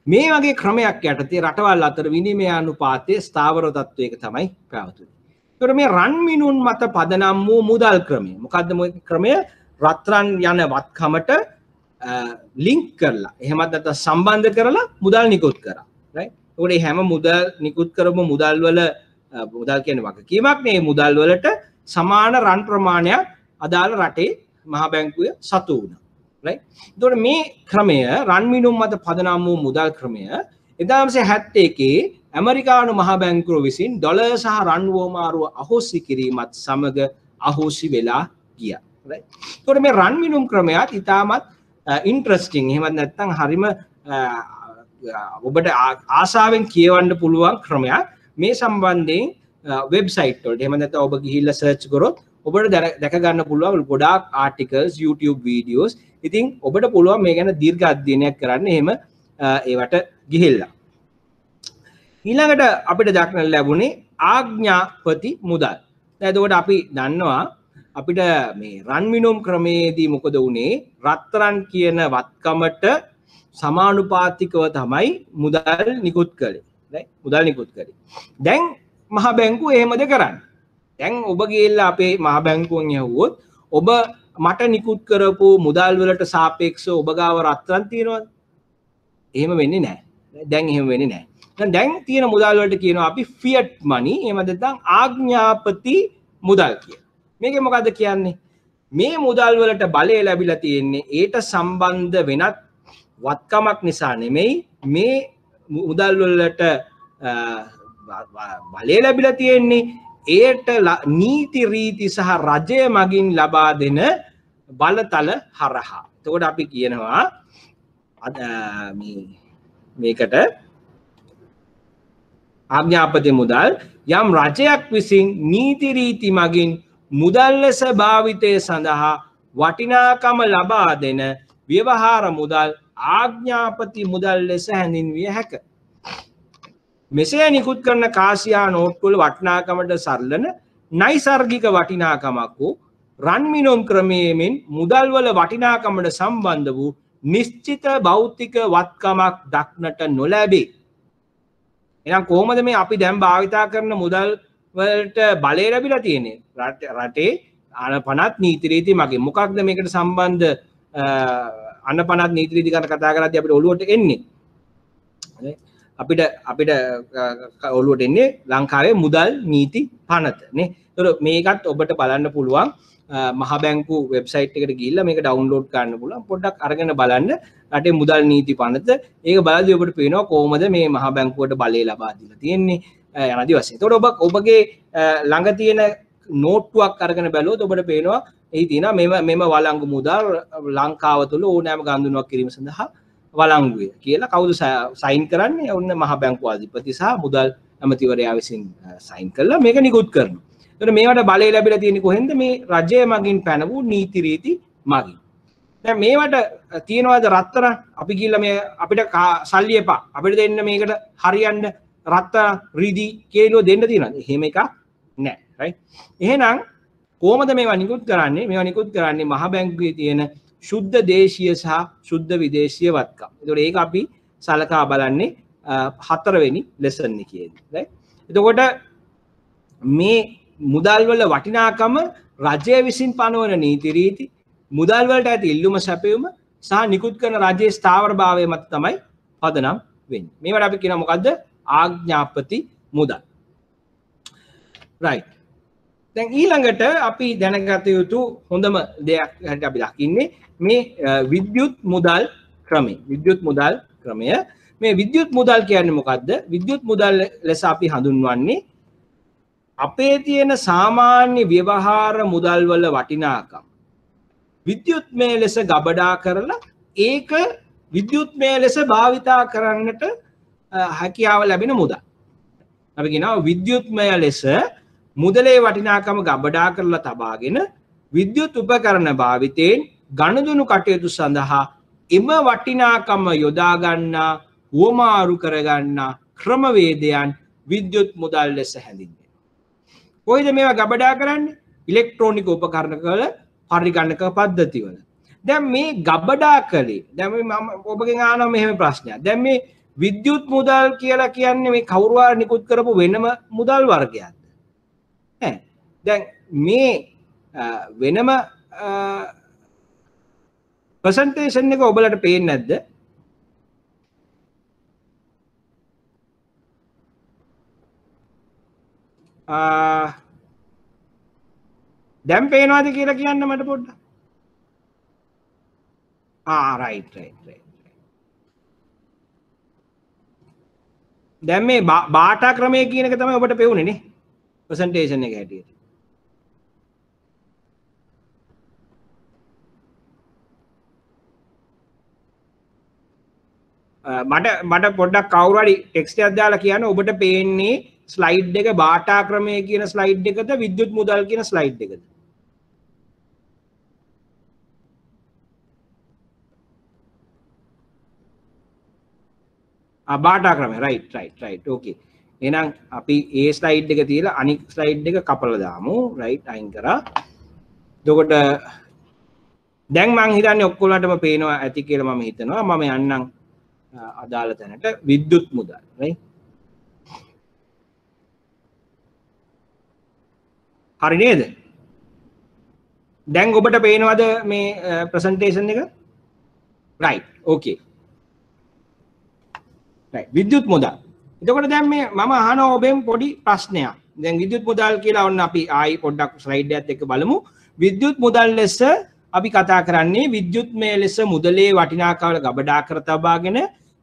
මේ වගේ ක්‍රමයක් යටතේ රටවල් අතර විනිමය අනුපාතයේ ස්ථාවර තත්වයක තමයි පැවතුනේ. එතකොට මේ රන් මිනුම් මත පදනම් වූ මුදල් ක්‍රමය. මොකද්ද මේ ක්‍රමය? රත්රන් යන වත්කමට ලින්ක් කරලා එහෙමත් නැත්නම් සම්බන්ධ කරලා මුදල් නිකුත් කරා. රයිට්. ඒකට මේ හැම මුදල් නිකුත් කරපු මුදල් වල මුදල් කියන්නේ වගකීමක් නේ. මුදල් වලට සමාන රන් ප්‍රමාණයක් අදාළ රටේ මහ බැංකුවේ සතු වුණා. රයිට්. ඒකට මේ ක්‍රමය රන් මිනුම් මත පදනම් වූ මුදල් ක්‍රමය 1971 ඇමරිකානු මහ බැංකුව විසින් ඩොලර් සහ රන් වුවමාරුව අහෝසි කිරීමත් සමග අහෝසි වෙලා ගියා. රයිට්. ඒකට මේ රන් මිනුම් ක්‍රමයත් ඉතාමත් ඉන්ට්‍රස්ටිං. එහෙමත් නැත්නම් හරිම ඔබට ආසාවෙන් කියවන්න පුළුවන් ක්‍රමයක්. මේ සම්බන්ධයෙන් වෙබ්සයිට් වලට එහෙම නැත්නම් ඔබ ගිහිල්ලා සර්ච් කරොත් ඔබට දැක ගන්න පුළුවන් ගොඩාක් ආටිකල්ස්, YouTube වීඩියෝස්. ඉතින් ඔබට පුළුවන් මේ ගැන දීර්ඝ අධ්‍යයනයක් කරන්න එහෙම ඒවට ගිහිල්ලා. ඊළඟට අපිට දක්නට ලැබුණේ ආඥාපති මුදල්. දැන් එතකොට අපි දන්නවා අපිට මේ රන් මිනුම් ක්‍රමයේදී මොකද වුනේ? රත්රන් කියන වත්කමට සමානුපාතිකව තමයි මුදල් නිකුත් කළේ. right? මුදල් නිකුත් කළේ. දැන් මහ බැංකුව එහෙමද කරන්නේ? දැන් ඔබ ගිහිල්ලා අපේ මහ බැංකුවෙන් යවුවොත් ඔබ මට නිකුත් කරපු මුදල් වලට සාපේක්ෂව ඔබ ගාව රත්රන් තියෙනවද? එහෙම වෙන්නේ නැහැ. දැන් එහෙම වෙන්නේ නැහැ. දැන් තියෙන මුදල් වලට කියනවා අපි ෆියට් මනි, එහෙම නැත්නම් ආඥාපති මුදල් කියලා. මේකේ මොකද්ද කියන්නේ? මේ මුදල් වලට බලය ලැබිලා තියෙන්නේ ඒට සම්බන්ධ වෙනත් වත්කමක් නිසා නෙමෙයි. මේ මුදල් වලට බලය ලැබිලා තියෙන්නේ ඒට නීති රීති සහ රජය මගින් ලබා දෙන බලතල හරහා. එතකොට අපි කියනවා මේකට ආඥාපති මුදල් යම් රජයක් විසින් නීති රීති මගින් මුදල් ලෙස භාවිතය සඳහා වටිනාකම ලබා දෙන ව්‍යවහාර මුදල් ආඥාපති මුදල් ලෙස හැඳින්විය හැක. මෙසේ නිකුත් කරන කාසියා නෝට්ටුවල වටිනාකමට සරලන නෛසර්ගික වටිනාකමක් වූ රන් මිනුම් ක්‍රමයෙන් මුදල් වල වටිනාකමට සම්බන්ධ වූ නිශ්චිත භෞතික වත්කමක් දක්නට නොලැබේ. එහෙනම් කොහොමද මේ අපි දැන් භාවිතා කරන මුදල් වලට බලය ලැබිලා තියෙන්නේ? රටේ අනපනත් නීති රීති මගින්. මොකක්ද මේකට සම්බන්ධ අනපනත් නීති රීති ගැන කතා කරද්දී අපිට ඔළුවට එන්නේ? අපිට ඔළුවට එන්නේ ලංකාවේ මුදල් නීති පනත නේ. ඒතර මේකත් ඔබට බලන්න පුළුවන් මහ බැංකු වෙබ්සයිට් එකට ගිහිල්ලා මේක ඩවුන්ලෝඩ් කරන්න පුළුවන්. පොඩ්ඩක් අරගෙන බලන්න රටේ මුදල් නීති පනත. ඒක බලද්දී ඔබට පේනවා කොහොමද මේ මහ බැංකුවට බලය ලබා දීලා තියෙන්නේ යනාදි වශයෙන්. ඒතකොට ඔබගේ ළඟ තියෙන නෝට්ටුවක් අරගෙන බැලුවොත් ඔබට පේනවා එහි තියෙනවා මෙම වළංගු මුදල් ලංකාව තුළ ඕනෑම ගනුදෙනුවක් කිරීම සඳහා වළංගුය කියලා. කවුද සයින් කරන්නේ? ඔන්න මහ බැංකුව අධිපති සහ මුදල් ඇමතිවරයා විසින් සයින් කළා මේක නිකුත් කරනවා. එතකොට මේවට බලය ලැබිලා තියෙන්නේ කොහෙන්ද? මේ රජය මගින් පැන වූ නීති රීති මගින්. දැන් මේවට තියනවාද රත්තරන්? අපි ගිහිල්ලා මේ අපිට සල්ලි එපා. අපිට දෙන්න මේකට හරියන්න රත්තරන් රීදි කේලුව දෙන්න තියනවාද? එහෙම එකක් නැහැ. රයිට්. එහෙනම් කොහොමද මේවා නිකුත් කරන්නේ? මේවා නිකුත් කරන්නේ මහ බැංකුවේ තියෙන ශුද්ධ දේශීය සහ ශුද්ධ විදේශීය වත්කම්. ඒතකොට ඒක අපි සලකා බලන්නේ 4 වෙනි ලෙසන් එකේදී. රයිට්. එතකොට මේ මුදල් වල වටිනාකම රජය විසින් පනවන නීති රීති, මුදල් වලට ඇති ඉල්ලුම සැපයුම සහ නිකුත් කරන රජයේ ස්ථාවරභාවය මත තමයි පදනම් වෙන්නේ. මේවට අපි කියනවා මොකද්ද? ආඥාපති මුදල්. රයිට්. දැන් ඊළඟට අපි දැනගත යුතු හොඳම දෙයක් හැටියට අපි දකින්නේ මේ විද්‍යුත් මුදල් ක්‍රමය. විද්‍යුත් මුදල් ක්‍රමය. මේ විද්‍යුත් මුදල් කියන්නේ මොකද්ද? විද්‍යුත් මුදල් ලෙස අපි හඳුන්වන්නේ අපේ තියෙන සාමාන්‍ය ව්‍යවහාර මුදල් වල වටිනාකම් විද්‍යුත්මය ලෙස ගබඩා කරලා ඒක විද්‍යුත්මය ලෙස භාවිතා කරන්නට හැකියාව ලැබෙන මුදල්. අපි කියනවා විද්‍යුත්මය ලෙස මුදලේ වටිනාකම ගබඩා කරලා තබාගෙන විද්‍යුත් උපකරණ භාවිතයෙන් ගනුදෙනු කටයුතු සඳහා එම වටිනාකම යොදා ගන්නා වුවමාරු කර ගන්නා ක්‍රමවේදයන් විද්‍යුත් මුදල් ලෙස හැඳින්වෙනවා. කොයිද මේවා ගබඩා කරන්නේ? ඉලෙක්ට්‍රොනික උපකරණ වල පරිගණක පද්ධති වල. දැන් මේ ගබඩා කලේ දැන් මම ඔබගෙන් අහනවා මෙහෙම ප්‍රශ්නයක්. දැන් මේ විද්‍යුත් මුදල් කියලා කියන්නේ මේ කවුරු හරි නිකුත් කරපු වෙනම මුදල් වර්ගයක්ද? දැන් මේ වෙනම ප්‍රසන්ටේෂන් එක ඔබලට පේන්නේ නැද්ද? දැන් පේනවාද කියලා කියන්න මට පොඩ්ඩක්. රයිට්. දැන් මේ බාටා ක්‍රමය කියන එක තමයි ඔබට පෙවුනේ නේ ප්‍රසන්ටේෂන් එක හැටියට. මට පොඩ්ඩක් කවුරු හරි ටෙක්ස්ට් එකක් දාලා කියන්න ඔබට පේන්නේ ස්ලයිඩ් එක බාටා ක්‍රමය කියන ස්ලයිඩ් එකද විද්‍යුත් මුදල් කියන ස්ලයිඩ් එකද? බාටා ක්‍රමය රයිට් ඕකේ. එහෙනම් අපි ඒ ස්ලයිඩ් එක තියලා අනිත් ස්ලයිඩ් එක කපලා දාමු. රයිට් අයින් කරා. එතකොට දැන් මම හිතන්නේ ඔක්කොලටම පේනවා ඇති කියලා මම හිතනවා. මම යන්නම් අදාළ තැනට විද්‍යුත් මුදල්. රයිට්. හරි නේද? දැන් ඔබට පේනවද මේ ප්‍රසන්ටේෂන් එක? රයිට් ඕකේ. රයිට් විද්‍යුත් මුදල්. එතකොට දැන් මේ මම අහනවා ඔබෙන් පොඩි ප්‍රශ්නයක්. දැන් විද්‍යුත් මුදල් කියලා ඔන්න අපි ආයි පොඩ්ඩක් ස්ලයිඩ් එකත් එක්ක බලමු. විද්‍යුත් මුදල් ලෙස අපි කතා කරන්නේ විද්‍යුත්මය ලෙස මුදලේ වටිනාකම ගබඩා කර තබාගෙන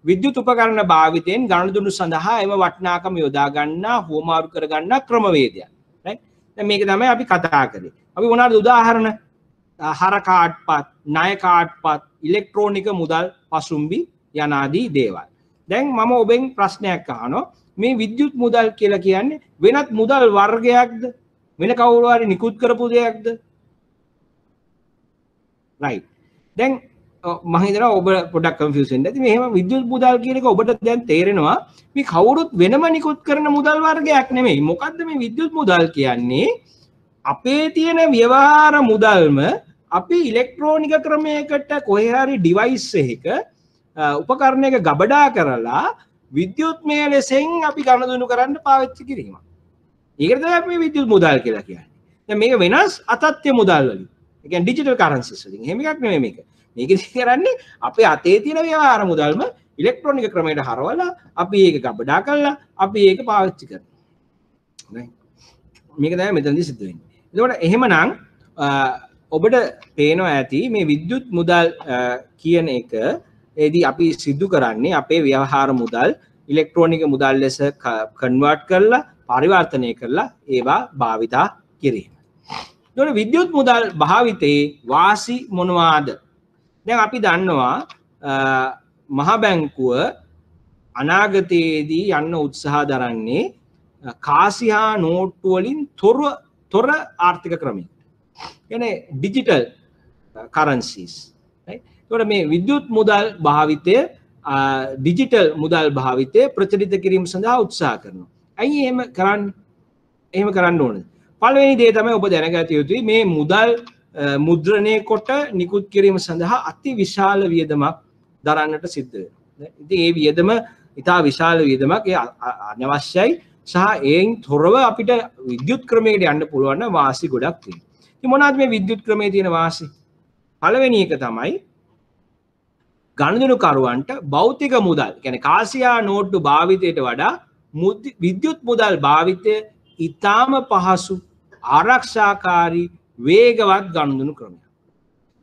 විද්‍යුත් උපකරණ භාවිතයෙන් ගනුදෙනු සඳහා එම වටිනාකම යොදා ගන්නා හුවමාරු කර ගන්නා ක්‍රමවේදයක්. රයිට්. දැන් මේක තමයි අපි කතා කරේ. අපි මොනවාද උදාහරණ? හර කාඩ්පත්, ණය කාඩ්පත්, ඉලෙක්ට්‍රොනික මුදල් පසුම්බි යනාදී දේවල්. දැන් මම ඔබෙන් ප්‍රශ්නයක් අහනවා. මේ විද්‍යුත් මුදල් කියලා කියන්නේ වෙනත් මුදල් වර්ගයක්ද? වෙන කවුරු හරි නිකුත් කරපු දෙයක්ද? රයිට්. දැන් මම හිතනවා ඔබ පොඩ්ඩක් කන්ෆියුස් වෙන්න ඇති. මේ එහෙම විද්‍යුත් මුදල් කියන එක ඔබට දැන් තේරෙනවා මේ කවුරුත් වෙනම නිකුත් කරන මුදල් වර්ගයක් නෙමෙයි. මොකද්ද මේ විද්‍යුත් මුදල් කියන්නේ? අපේ තියෙන ව්‍යවහාර මුදල්ම අපි ඉලෙක්ට්‍රොනික ක්‍රමයකට කොහේ හරි ඩිවයිස් එකක උපකරණයක ගබඩා කරලා විද්‍යුත්මය ලෙසෙන් අපි ගනුදෙනු කරන්න පාවිච්චි කිරීම. ඒකට තමයි අපි විද්‍යුත් මුදල් කියලා කියන්නේ. දැන් මේක වෙනස් අතත්්‍ය මුදල් වලින්. ඒ කියන්නේ ඩිජිටල් කරන්සිස් වලින්. එහෙම එකක් නෙමෙයි මේක. මේකදී කරන්නේ අපේ අතේ තියෙන ව්‍යවහාර මුදල්ම ඉලෙක්ට්‍රොනික ක්‍රමයට හරවලා අපි ඒක ගබඩා කරලා අපි ඒක පාවිච්චි කරනවා. මේක තමයි මෙතනදී සිද්ධ වෙන්නේ. එතකොට එහෙමනම් ඔබට පේනවා ඇති මේ විද්‍යුත් මුදල් කියන එක එදී අපි සිදු කරන්නේ අපේ ව්‍යවහාර මුදල් ඉලෙක්ට්‍රොනික මුදල් ලෙස කන්වර්ට් කරලා පරිවර්තනය කරලා ඒවා භාවිතා කිරීම. එතකොට විද්‍යුත් මුදල් භාවිතයේ වාසි මොනවාද? දැන් අපි දන්නවා මහ බැංකුව අනාගතයේදී යන්න උත්සාහ දරන්නේ කාසිහා නෝට්ටු වලින් තොරව තොර ආර්ථික ක්‍රමයකට. කියන්නේ ඩිජිටල් currencies. right? ඒකට මේ විද්‍යුත් මුදල් භාවිතය ඩිජිටල් මුදල් භාවිතය ප්‍රචලිත කිරීම සඳහා උත්සාහ කරනවා. ඇයි එහෙම කරන්නේ? එහෙම කරන්න ඕනේ. පළවෙනි දේ තමයි ඔබ දැනගත යුතුයි මේ මුදල් මුද්‍රණය කොට නිකුත් කිරීම සඳහා අති විශාල වියදමක් දරන්නට සිද්ධ වෙනවා. ඉතින් මේ වියදම ඉතා විශාල වියදමක් ඒ අනවශ්‍යයි සහ එයින් තොරව අපිට විද්‍යුත් ක්‍රමයකට යන්න පුළුවන් නම් වාසි ගොඩක් තියෙනවා. ඉතින් මොනවද මේ විද්‍යුත් ක්‍රමයේ තියෙන වාසි? පළවෙනි එක තමයි ගණනකරුවන්ට භෞතික මුදල් කියන්නේ කාසියා නෝට්ටු භාවිතයට වඩා විද්‍යුත් මුදල් භාවිතය ඉතාම පහසු ආරක්ෂාකාරී වේගවත් ගනුදෙනු ක්‍රමයක්.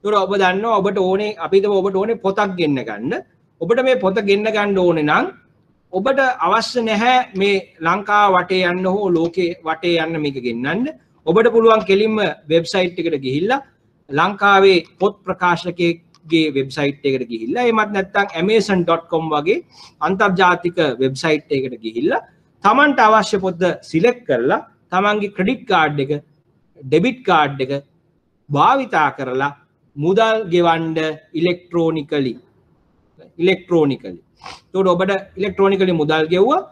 ඒතර ඔබ දන්නවා ඔබට ඕනේ අපිට ඔබට ඕනේ පොතක් ගෙන්න ගන්න. ඔබට මේ පොත ගෙන්න ගන්න ඕනේ නම් ඔබට අවශ්‍ය නැහැ මේ ලංකාව වටේ යන්න හෝ ලෝකේ වටේ යන්න මේක ගෙන්නන්න. ඔබට පුළුවන් කෙලින්ම වෙබ්සයිට් එකට ගිහිල්ලා ලංකාවේ පොත් ප්‍රකාශකයෙක්ගේ වෙබ්සයිට් එකට ගිහිල්ලා එහෙමත් නැත්නම් amazon.com වගේ අන්තර්ජාතික වෙබ්සයිට් එකකට ගිහිල්ලා තමන්ට අවශ්‍ය පොත සිලෙක්ට් කරලා තමන්ගේ ක්‍රෙඩිට් කාඩ් එක ඩෙබිට් කාඩ් එක භාවිතා කරලා මුදල් ගෙවන්න ඉලෙක්ට්‍රොනිකලි. එතකොට ඔබට ඉලෙක්ට්‍රොනිකලි මුදල් ගෙවුවා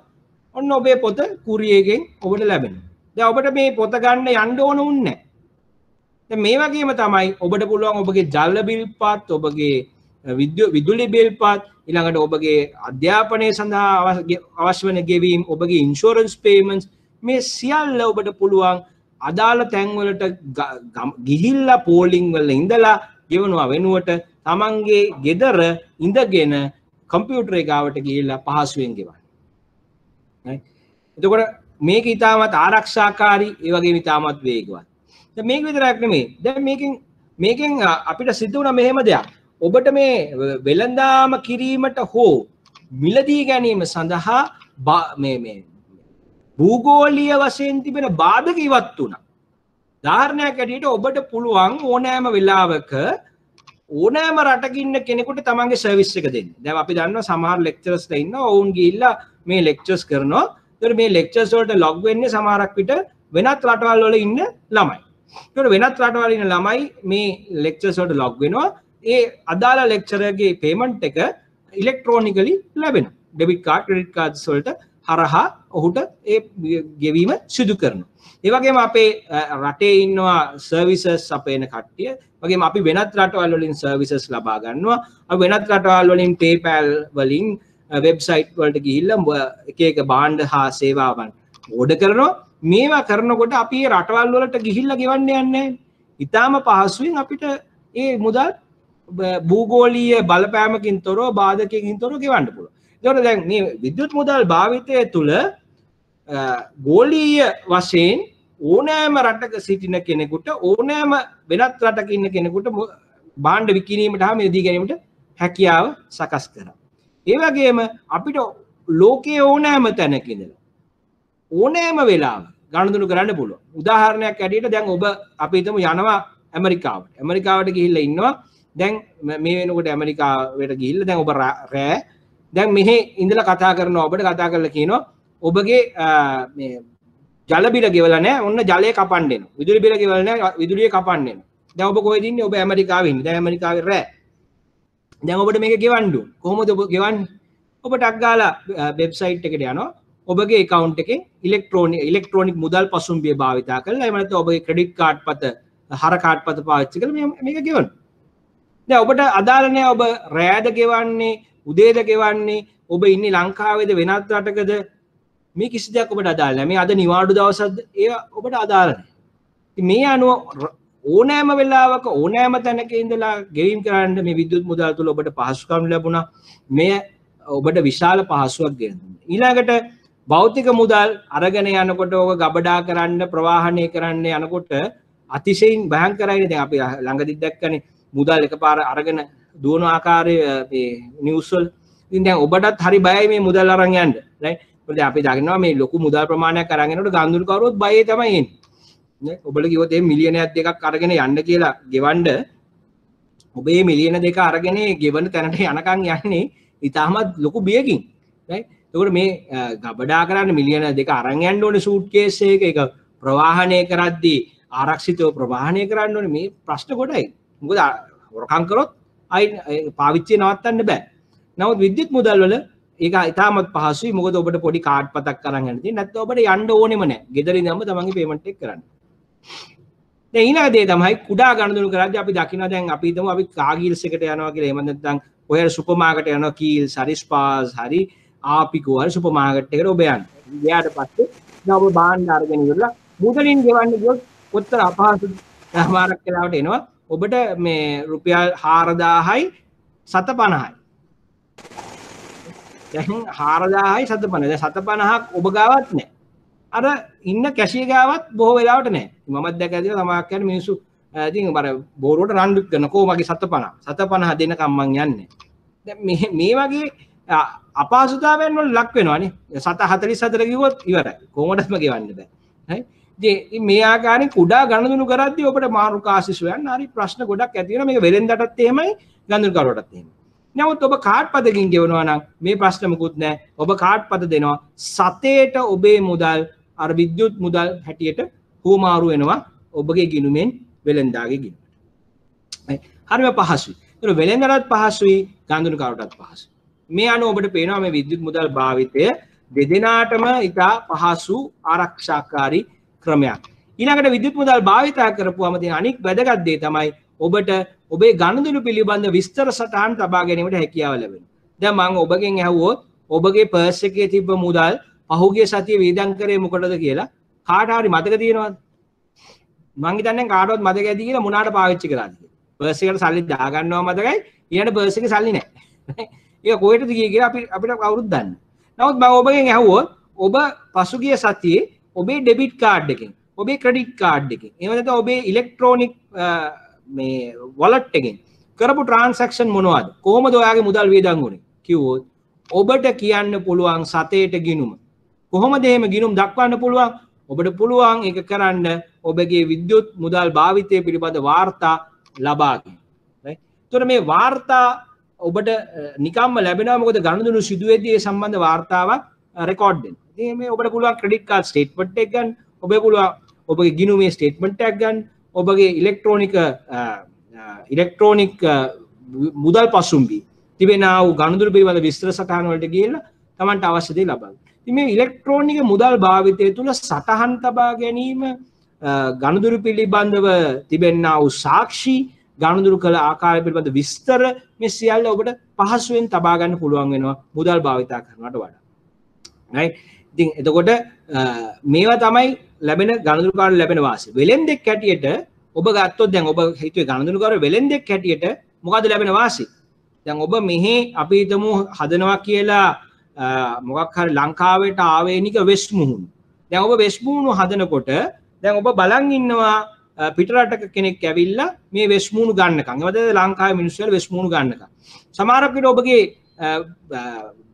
ඔන්න ඔබේ පොත කුරියරයෙන් ඔබට ලැබෙනවා. දැන් ඔබට මේ පොත ගන්න යන්න ඕන උන්නේ නැහැ. දැන් මේ වගේම තමයි ඔබට පුළුවන් ඔබගේ ජල බිල් පාත් ඔබගේ විදුලි බිල් පාත් ඊළඟට ඔබගේ අධ්‍යාපනය සඳහා අවශ්‍ය වෙන ගෙවීම් ඔබගේ ඉන්ෂුරන්ස් පේමන්ට්ස් මේ සියල්ල ඔබට පුළුවන් අදාළ තැන්වලට ගිහිල්ලා පෝලිං වල ඉඳලා ගෙවනවා වෙනුවට තමන්ගේ ගෙදර ඉඳගෙන කම්පියුටර් එක ගාවට ගිහිල්ලා පහසුවෙන් ගෙවන්න. right? එතකොට මේක ඉතාමත් ආරක්ෂාකාරී ඒ වගේම ඉතාමත් වේගවත්. දැන් මේක විතරක් නෙමෙයි. දැන් මේකෙන් අපිට සිද්ධ වුණා මෙහෙම දෙයක්. ඔබට මේ වෙළඳාම කිරීමට හෝ මිලදී ගැනීම සඳහා මේ භූගෝලීය වශයෙන් තිබෙන බාධක ඉවත් වුණා. උදාහරණයක් ඇටියට ඔබට පුළුවන් ඕනෑම වෙලාවක ඕනෑම රටක ඉන්න කෙනෙකුට තමන්ගේ සර්විස් එක දෙන්න. දැන් අපි දන්නවා සමහර ලෙක්චරර්ස්ලා ඉන්නවා ඔවුන් ගිහිල්ලා මේ ලෙක්චර්ස් කරනවා. ඒතර මේ ලෙක්චර්ස් වලට ලොග් වෙන්නේ සමහරක් විට වෙනත් රටවල් වල ඉන්න ළමයි. ඒතර වෙනත් රටවල් ඉන්න ළමයි මේ ලෙක්චර්ස් වලට ලොග් වෙනවා. ඒ අදාළ ලෙක්චරර්ගේ පේමන්ට් එක ඉලෙක්ට්‍රොනිකලි ලැබෙනවා. ඩෙබිට් කාඩ් ක්‍රෙඩිට් කාඩ්ස් වලට හරහා ඔහුට ඒ ගෙවීම සිදු කරනවා. ඒ වගේම අපේ රටේ ඉන්නවා සර්විසස් අපේන කට්ටිය. වගේම අපි වෙනත් රටවල් වලින් සර්විසස් ලබා ගන්නවා. අපි වෙනත් රටවල් වලින් PayPal වලින් වෙබ්සයිට් වලට ගිහිල්ලා එක එක භාණ්ඩ හා සේවාවන් ඕඩර් කරනවා. මේවා කරනකොට අපි මේ රටවල් වලට ගිහිල්ලා ගෙවන්න යන්නේ නැහැ. ඊටාම පහසුවෙන් අපිට ඒ මුදල් භූගෝලීය බලපෑමකින් තොරව බාධකයකින් තොරව ගෙවන්න පුළුවන්. ඒකට දැන් මේ විද්‍යුත් මුදල් භාවිතය තුළ ගෝලීය වශයෙන් ඕනෑම රටක සිටින කෙනෙකුට ඕනෑම වෙනත් රටක ඉන්න කෙනෙකුට භාණ්ඩ විකිණීමට හා මිලදී ගැනීමට හැකියාව සකස් කරනවා. ඒ වගේම අපිට ලෝකයේ ඕනෑම තැනක ඉඳලා ඕනෑම වෙලාවක ගනුදෙනු කරන්න පුළුවන්. උදාහරණයක් ඇටියට දැන් ඔබ අපි හිතමු යනවා ඇමරිකාවට. ඇමරිකාවට ගිහිල්ලා ඉන්නවා. දැන් මේ වෙනකොට ඇමරිකාවට ගිහිල්ලා දැන් ඔබ රෑ දැන් මෙහි ඉඳලා කතා කරනවා ඔබට කතා කරලා කියනවා ඔබගේ මේ ජල බිල ගෙවලා නැහැ ඔන්න ජලය කපන්න එනවා. විදුලි බිල ගෙවලා නැහැ විදුලිය කපන්න එනවා. දැන් ඔබ කොහෙද ඉන්නේ? ඔබ ඇමරිකාවේ ඉන්නේ. දැන් ඇමරිකාවේ රෑ. දැන් ඔබට මේක ගෙවන්න ඕන. කොහොමද ඔබ ගෙවන්නේ? ඔබ ටක් ගාලා වෙබ්සයිට් එකට යනවා. ඔබගේ account එකෙන් ඉලෙක්ට්‍රොනික මුදල් පසුම්බිය භාවිතා කරලා එහෙම නැත්නම් ඔබගේ ක්‍රෙඩිට් කාඩ් පත හර කාඩ් පත පාවිච්චි කරලා මේක ගෙවන්න. දැන් ඔබට අදාළ නැහැ ඔබ රෑද ගෙවන්නේ උදේද ගෙවන්නේ ඔබ ඉන්නේ ලංකාවේද වෙනත් රටකද මේ කිසි දෙයක් ඔබට අදාළ නැහැ. මේ අද නිවාඩු දවසක්ද ඒවා ඔබට අදාළ නැහැ. ඉතින් මේ අනුව ඕනෑම වෙලාවක ඕනෑම තැනක ඉඳලා ගෙවීම් කරන්න මේ විද්‍යුත් මුදල් තුළ ඔබට පහසුකම් ලැබුණා. මෙය ඔබට විශාල පහසුවක් ගෙන දුන්නා. ඊළඟට භෞතික මුදල් අරගෙන යනකොට ඔබ ගබඩා කරන්න ප්‍රවාහනය කරන්න යනකොට අතිශයින් භයංකරයිනේ. දැන් අපි ළඟදිත් දැක්කනේ මුදල් එකපාර අරගෙන දුවන ආකාරයේ මේ නිවුස් වල. ඉතින් දැන් ඔබටත් හරි බයයි මේ මුදල් අරන් යන්න. right? මොකද අපි දකිනවා මේ ලොකු මුදල් ප්‍රමාණයක් අරන් යනකොට ගාන්දුරු කවුරුත් බයේ තමයි එන්නේ. නේ? ඔබලා කිව්වොත් මේ මිලියනයක් දෙකක් අරගෙන යන්න කියලා ගෙවන්න ඔබ මේ මිලියන දෙක අරගෙන ගෙවන තැනට යනකම් යන්නේ ඉතාමත් ලොකු බියකින්. right? එතකොට මේ ගබඩා කරන්න මිලියන දෙක අරන් යන්න ඕනේ සූට්කේස් එක ප්‍රවාහනය කරද්දී ආරක්ෂිතව ප්‍රවාහනය කරන්න ඕනේ. මේ ප්‍රශ්න කොටයි. මොකද හොරකම් කරොත් පාවිච්චිය නවත්තන්න බෑ. නමුත් විද්‍යුත් මුදල් වල ඒක ඉතාමත් පහසුයි. මොකද ඔබට පොඩි කාඩ් පතක් අරන් යන්න තියෙන්නේ. නැත්නම් ඔබට යන්න ඕනෙම නැහැ. ගෙදර ඉඳන්ම තමන්ගේ පේමන්ට් එක කරන්න. දැන් ඊළඟ දේ තමයි කුඩා ගනුදෙනු කරද්දී අපි දකිනවා දැන් අපි හිතමු අපි කාගීල්ස් එකට යනවා කියලා. එහෙම නැත්නම් ඔය සුපර් මාකට් යනවා කීල්ස් හරි ස්පාස් හරි ආපිකෝ හරි සුපර් මාකට් එකට ඔබ යන්න. ගියාට පස්සේ දැන් ඔබ භාණ්ඩ අරගෙන ඉවරලා මුදලින් ගෙවන්න ගියොත් කොතර අපහසු සමහරක් වෙලාවට එනවා. ඔබට මේ රුපියල් 4000යි 750යි. දැන් 4000යි 750. දැන් 750ක් ඔබ ගාවත් නැහැ. අර ඉන්න කැෂිය ගාවත් බොහෝ වෙලාවට නැහැ. මමත් දැකලා තියෙනවා සමහරක් කියන්නේ මිනිස්සු ඉතින් අර බෝරුවට රණ්ඩු කරනකෝ මගේ 750 දෙනකම් මං යන්නේ. දැන් මේ වගේ අපහසුතාවයන් වල ලක් වෙනවානේ. 744 කිව්වොත් ඉවරයි. කොහොමදත්ම ගෙවන්න බෑ. හරි. ඉතින් මේ ආකාරයෙන් කුඩා ගනුදෙනු කරද්දී ඔබට මාරු කාසිස් හොයන්න හරි ප්‍රශ්න ගොඩක් ඇති වෙනවා. මේක වෙලෙන්දටත් එහෙමයි ගනුදෙනුකරුවටත් එහෙමයි. නමුත් ඔබ කාඩ් පදකින් ගෙවනවා නම් මේ ප්‍රශ්න මුකුත් නැහැ. ඔබ කාඩ් පද දෙනවා. සතේට ඔබේ මුදල් අර විද්‍යුත් මුදල් හැටියට හුවමාරු වෙනවා ඔබගේ ගිණුමෙන් වෙලෙන්දාගේ ගිණුමට. හරිම පහසුයි. ඒක වෙලෙන්දටත් පහසුයි ගනුදෙනුකරුවටත් පහසුයි. මේ අනුව ඔබට පේනවා මේ විද්‍යුත් මුදල් භාවිතය දෙදෙනාටම ඉතා පහසු ආරක්ෂාකාරී ක්‍රමයක්. ඊළඟට විද්‍යුත් මුදල් භාවිතා කරපුවම තියෙන අනික් වැදගත් දේ තමයි ඔබට ඔබේ ගනුදෙනු පිළිබඳ විස්තර සටහන් තබා ගැනීමට හැකියාව ලැබෙනවා. දැන් මම ඔබගෙන් ඇහුවොත් ඔබගේ පර්ස් එකේ තිබ්බ මුදල් පහුගිය සතියේ වේදම් කරේ මොකටද කියලා කාට හරි මතක තියෙනවද? මං හිතන්නේ කාටවත් මතක ඇති කියලා මොනාට පාවිච්චි කරාද කියලා. පර්ස් එකට සල්ලි දා ගන්නවා මතකයි. ඊළඟ පර්ස් එකේ සල්ලි නැහැ. ඒක කොහෙටද ගියේ කියලා අපිට කවුරුත් දන්නේ. නමුත් මම ඔබගෙන් ඇහුවොත් ඔබ පසුගිය සතියේ ඔබේ ඩෙබිට් කාඩ් එකෙන් ඔබේ ක්‍රෙඩිට් කාඩ් එකෙන් එහෙම නැත්නම් ඔබේ ඉලෙක්ට්‍රොනික මේ වොලට් එකෙන් කරපු ට්‍රාන්සැක්ෂන් මොනවද? කොහොමද ඔයාගේ මුදල් වියදම් වුනේ කිව්වොත් ඔබට කියන්න පුළුවන් සතේට ගිණුම. කොහොමද එහෙම ගිණුම් දක්වන්න පුළුවන්? ඔබට පුළුවන් ඒක කරන්න ඔබගේ විද්‍යුත් මුදල් භාවිතය පිළිබඳ වාර්තා ලබාගෙන. right? ඒතර මේ වාර්තා ඔබට නිකම්ම ලැබෙනවා මොකද ගනුදෙනු සිදුවේදී ඒ සම්බන්ධ වාර්තාවක් රෙකෝඩ් වෙනවා. ඉතින් මේ ඔබට පුළුවන් ක්‍රෙඩිට් කාඩ් ස්ටේට්මන්ට් එක ගන්න, ඔබේ පුළුවන් ඔබගේ ගිණුමේ ස්ටේට්මන්ට් එකක් ගන්න, ඔබගේ ඉලෙක්ට්‍රොනික මුදල් පසුම්බිය තිබෙනා වූ ගනුදෙනු පිළිබඳ විස්තර සටහන් වලට ගිහිල්ලා Tamanට අවශ්‍ය දේ ලබා ගන්න. ඉතින් මේ ඉලෙක්ට්‍රොනික මුදල් භාවිතය තුළ සටහන් තබා ගැනීම ගනුදෙනු පිළිබඳව තිබෙනා වූ සාක්ෂි ගනුදෙනු කළ ආකාරය පිළිබඳ විස්තර මේ සියල්ල ඔබට පහසුවෙන් තබා ගන්න පුළුවන් වෙනවා මුදල් භාවිතා කරනවට වඩා. right? ඉතින් එතකොට මේවා තමයි ලැබෙන ගනුදෙනුකාරට ලැබෙන වාසිය. වෙලෙන්දෙක් හැටියට ඔබ ගත්තොත් දැන් ඔබ හිතුවේ ගනුදෙනුකාරට වෙලෙන්දෙක් හැටියට මොකද ලැබෙන වාසිය? දැන් ඔබ මෙහි අපි හිතමු හදනවා කියලා මොකක් හරි ලංකාවට ආවේනික වෙස් මුහුණු. දැන් ඔබ වෙස් මුහුණු හදනකොට දැන් ඔබ බලන් ඉන්නවා පිටරටක කෙනෙක් ඇවිල්ලා මේ වෙස් මුහුණු ගන්නකම්. ඒවද ලංකාවේ මිනිස්සු වෙස් මුහුණු ගන්නකම්. සමහරක් විට ඔබගේ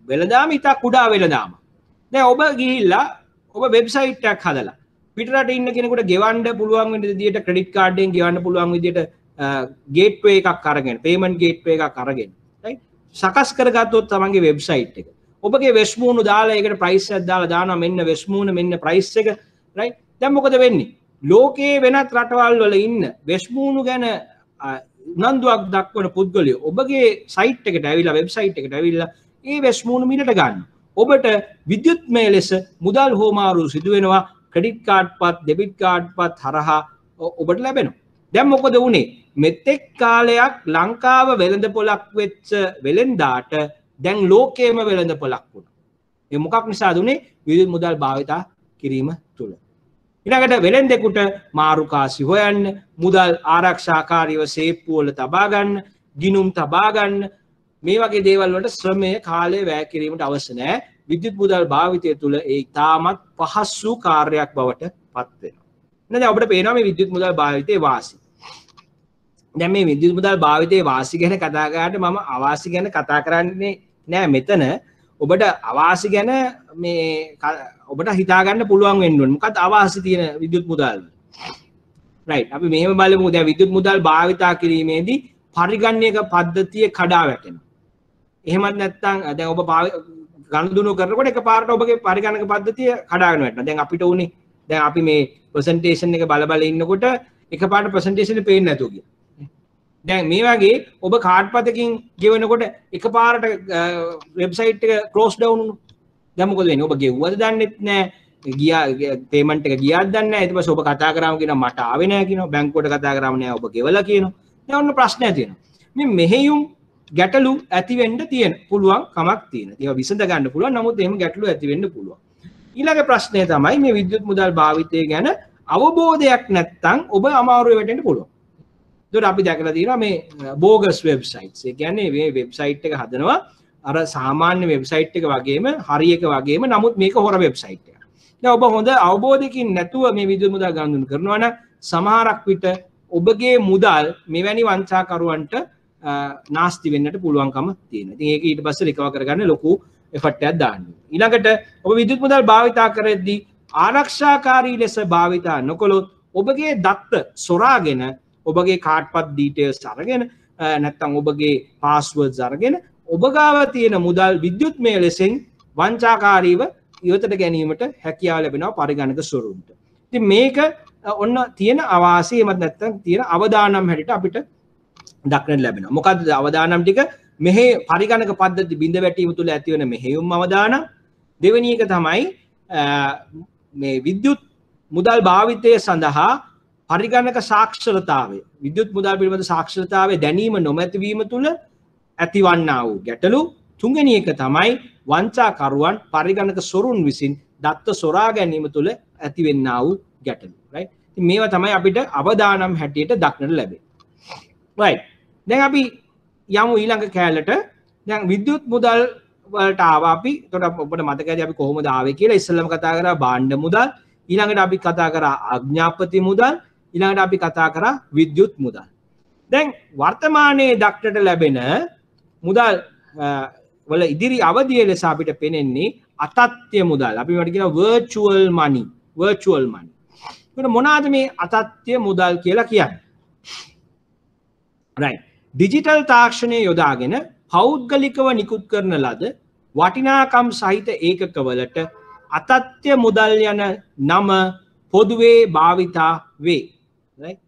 වෙළඳාම ඉතා කුඩා වෙළඳාම. දැන් ඔබ ගිහිල්ලා ඔබ වෙබ්සයිට් එකක් හදලා පිටරට ඉන්න කෙනෙකුට ගෙවන්න පුළුවන් වෙන විදිහට ක්‍රෙඩිට් කාඩ් එකෙන් ගෙවන්න පුළුවන් විදිහට ගේට්වේ එකක් අරගෙන පේමන්ට් ගේට්වේ එකක් අරගෙන right සකස් කරගත්තොත් තමන්ගේ වෙබ්සයිට් එක ඔබගේ වෙස් මුහුණු දාලා ඒකට ප්‍රයිස් එකක් දාලා දානවා මෙන්න වෙස් මුහුණ මෙන්න ප්‍රයිස් එක right දැන් මොකද වෙන්නේ ලෝකයේ වෙනත් රටවල් වල ඉන්න වෙස් මුහුණු ගැන උනන්දුවක් දක්වන පුද්ගලයෝ ඔබගේ සයිට් එකට ඇවිල්ලා වෙබ්සයිට් එකට ඇවිල්ලා ඒ වෙස් මුහුණු මිලට ගන්න ඔබට විද්‍යුත්මය ලෙස මුදල් හෝමාරු සිදු වෙනවා ක්‍රෙඩිට් කාඩ් පත් ඩෙබිට් කාඩ් පත් හරහා ඔබට ලැබෙනවා දැන් මොකද වුනේ මෙතෙක් කාලයක් ලංකාව වෙළඳපොළක් වෙච්ච වෙළෙන්දාට දැන් ලෝකයේම වෙළඳපොළක් වුණා ඒ මොකක් නිසාද උනේ විද්‍යුත් මුදල් භාවිතා කිරීම තුල ඊළඟට වෙළෙන්දෙකුට මාරු කාසි හොයන්න මුදල් ආරක්ෂාකාරීව සේප්පු වල තබා ගන්න ගිණුම් තබා ගන්න මේ වගේ දේවල් වලට ශ්‍රමය කාලය වැය කිරීමට අවශ්‍ය නැහැ විද්‍යුත් මුදල් භාවිතය තුළ ඒ ඉතාමත් පහසු කාර්යයක් බවට පත් වෙනවා. එහෙනම් ඔබට පේනවා මේ විද්‍යුත් මුදල් භාවිතයේ වාසි. දැන් මේ විද්‍යුත් මුදල් භාවිතයේ වාසි ගැන කතා කරාට මම අවාසි ගැන කතා කරන්නේ නෑ මෙතන. ඔබට අවාසි ගැන මේ ඔබට හිතා ගන්න පුළුවන් වෙන්න ඕනේ. මොකක්ද අවාසි තියෙන විද්‍යුත් මුදල්? right. අපි මෙහෙම බලමු. දැන් විද්‍යුත් මුදල් භාවිතා කිරීමේදී පරිගණක පද්ධතිය කඩා වැටෙනවා. එහෙමත් නැත්නම් දැන් ඔබ ගනුදෙනු කරනකොට එකපාරට ඔබගේ පරිගණක පද්ධතිය කඩාගෙන වැටෙනවා. දැන් අපිට උනේ දැන් අපි මේ ප්‍රසන්ටේෂන් එක බල බල ඉන්නකොට එකපාරට ප්‍රසන්ටේෂන් එක පේන්නේ නැතුව ගියා. දැන් මේ වගේ ඔබ කාඩ් පතකින් ගෙවනකොට එකපාරට වෙබ්සයිට් එක ක්ලෝස් ඩවුන් වුණා. දැන් මොකද වෙන්නේ? ඔබ ගෙවුවද දන්නෙත් නැහැ. ගියා පේමන්ට් එක ගියාද දන්නේ නැහැ. ඊට පස්සේ ඔබ කතා කරාම කියනවා මට ආවේ නැහැ කියනවා. බැංකුවට කතා කරාම නෑ ඔබ ගෙවලා කියනවා. දැන් ඔන්න ප්‍රශ්නයක් තියෙනවා. මේ මෙහෙයුම් ගැටලු ඇති වෙන්න තියෙන පුළුවන් කමක් තියෙනවා. ඒවා විසඳ ගන්න පුළුවන්. නමුත් එහෙම ගැටලු ඇති වෙන්න පුළුවන්. ඊළඟ ප්‍රශ්නය තමයි මේ විද්‍යුත් මුදල් භාවිතය ගැන අවබෝධයක් නැත්නම් ඔබ අමාරුවේ වැටෙන්න පුළුවන්. ඒකට අපි දැකලා තියෙනවා මේ බෝගස් වෙබ්සයිට්ස්. ඒ කියන්නේ මේ වෙබ්සයිට් එක හදනවා අර සාමාන්‍ය වෙබ්සයිට් එක වගේම හරි එක වගේම නමුත් මේක හොර වෙබ්සයිට් එකක්. දැන් ඔබ හොඳ අවබෝධයකින් නැතුව මේ විද්‍යුත් මුදල් ගනුදෙනු කරනවා නම් සමහරක් විට ඔබගේ මුදල් මෙවැනි වංචාකරුවන්ට නාස්ති වෙන්නට පුළුවන්කම තියෙනවා. ඉතින් ඒක ඊට පස්සේ රිකවර් කරගන්න ලොකු එෆර්ට් එකක් දාන්න ඕනේ. ඊළඟට ඔබ විද්‍යුත් මුදල් භාවිතා කරද්දී ආරක්ෂාකාරී ලෙස භාවිතා නොකළොත් ඔබගේ දත්ත සොරාගෙන ඔබගේ කාඩ්පත් ඩීටේල්ස් අරගෙන නැත්නම් ඔබගේ පාස්වර්ඩ්ස් අරගෙන ඔබ ගාව තියෙන මුදල් විද්‍යුත්මය ලෙසින් වංචාකාරීව ඉවතට ගැනීමට හැකියාව ලැබෙනවා පරිගණක ස්වරූපයට. ඉතින් මේක ඔන්න තියෙන අවාසි එමත් නැත්නම් තියෙන අවදානම් හැටියට අපිට දක්නට ලැබෙනවා. මොකද්ද අවදානම් ටික? මෙහි පරිගණක පද්ධති බිඳ වැටීම තුළ ඇති වෙන මෙහෙයුම් අවදානම්. දෙවෙනි එක තමයි මේ විද්‍යුත් මුදල් භාවිතය සඳහා පරිගණක සාක්ෂරතාවය. විද්‍යුත් මුදල් පිළිබඳ සාක්ෂරතාවය දැනීම නොමැතිවීම තුළ ඇතිවන්නා වූ ගැටලු. තුන්වෙනි එක තමයි වංචාකරුවන් පරිගණක සොරුන් විසින් දත්ත සොරා ගැනීම තුළ ඇතිවෙන්නා වූ ගැටලු. right? ඉතින් මේවා තමයි අපිට අවදානම් හැටියට දක්නට ලැබෙන්නේ. right. දැන් අපි යමු ඊළඟ කෑල්ලට. දැන් විද්‍යුත් මුදල් වලට ආවා අපි. එතකොට ඔබට මතකයි අපි කොහොමද ආවේ කියලා ඉස්සෙල්ලාම කතා කරා භාණ්ඩ මුදල්. ඊළඟට අපි කතා කරා ආඥාපති මුදල්. ඊළඟට අපි කතා කරා විද්‍යුත් මුදල්. දැන් වර්තමානයේ දක්නට ලැබෙන මුදල් වල ඉදිරි අවධිය ලෙස අපිට පෙනෙන්නේ අතත්්‍ය මුදල්. අපි මේකට කියනවා virtual money. virtual money. එතකොට මොනවාද මේ අතත්්‍ය මුදල් කියලා කියන්නේ? right. ඩිජිටල් තාක්ෂණය යොදාගෙන පෞද්ගලිකව නිකුත් කරන ලද වටිනාකම් සහිත ඒකකවලට අතත්්‍ය මුදල් යන නම පොදුවේ භාවිතා වේ. right.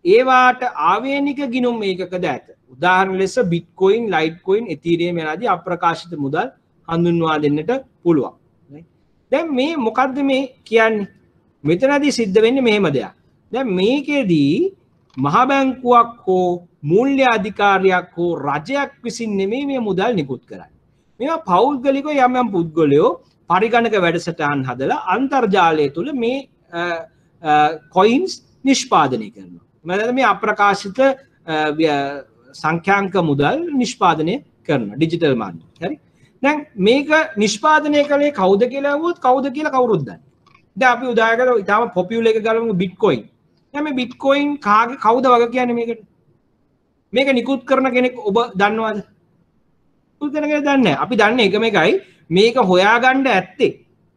ඒවාට ආවේනික ගිණුම් ඒකකද ඇත. උදාහරණ ලෙස බිට්කොයින්, ලයිට්කොයින්, එතීරියම් යනාදී අප්‍රකාශිත මුදල් හඳුන්වා දෙන්නට පුළුවන්. දැන් මේ මොකද්ද මේ කියන්නේ? මෙතනදී සිද්ධ වෙන්නේ මෙහෙම දෙයක්. දැන් මේකෙදී මහ බැංකුවක් හෝ මූල්‍ය අධිකාරියක් හෝ රජයක් විසින් නෙමෙයි මේ මුදල් නිකුත් කරන්නේ. මේවා පෞද්ගලිකව යම් යම් පුද්ගලයෝ පරිගණක වැඩසටහන් හදලා අන්තර්ජාලය තුල මේ කොයින්ස් නිෂ්පාදනය කරනවා. මම මේ අප්‍රකාශිත සංඛ්‍යාංක මුදල් නිෂ්පාදනය කරනවා ඩිජිටල් මානි. හරි. දැන් මේක නිෂ්පාදනය කළේ කවුද කියලා අහුවොත් කවුද කියලා කවුරුත් දන්නේ. දැන් අපි උදාහරණයක් ඉතාලම පොපියුලර් එක ගලමු බිට්කොයින්. දැන් මේ බිට්කොයින් කවුද වග කියන්නේ මේකට? මේක නිකුත් කරන කෙනෙක් ඔබ දන්නවද? නිකුත් කරන කෙනෙක් දන්නේ නැහැ. අපි දන්නේ එකම එකයි මේක හොයාගන්න ඇත්තේ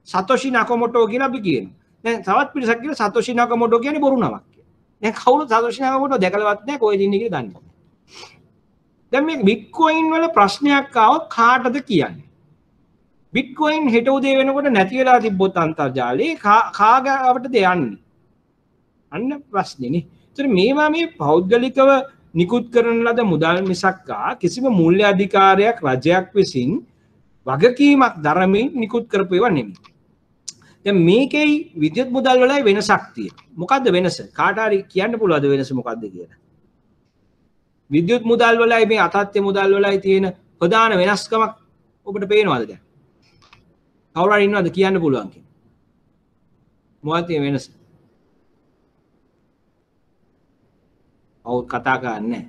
සතෝෂි නකමොටෝ කියලා අපි කියනවා. දැන් තවත් පිරිසක් කියලා සතෝෂි නකමොටෝ කියන්නේ බොරු නමක් කියලා. දැන් කවුරුත් සතෝෂි නකමොටෝ දැකලවත් නැහැ කොහෙද ඉන්නේ කියලා දන්නේ නැහැ. දැන් මේ බිට්කොයින් වල ප්‍රශ්නයක් ආවොත් කාටද කියන්නේ? බිට්කොයින් හෙට උදේ වෙනකොට නැති වෙලා තිබ්බොත් අන්තර්ජාලේ කාගාවටද යන්නේ? අන්න ප්‍රශ්නේ නේ. ඒතර මේවා මේ පෞද්ගලිකව නිකුත් කරන ලද මුදල් මිසක්කා කිසිම මූල්‍ය අධිකාරියක් රජයක් විසින් වගකීමක් දරමින් නිකුත් කරපු ඒවා නෙමෙයි. දැන් මේකේ විද්‍යුත් මුදල් වලයි වෙනසක් තියෙනවා. මොකද්ද වෙනස? කාට හරි කියන්න පුළුවන්ද වෙනස මොකද්ද කියලා? විද්‍යුත් මුදල් වලයි මේ අතත්්‍ය මුදල් වලයි තියෙන ප්‍රධාන වෙනස්කමක් ඔබට පේනවද දැන්? කවුරු හරි ඉන්නවද කියන්න පුළුවන් කෙනෙක්? මොකක්ද මේ වෙනස? ඔව් කතා කරන්නේ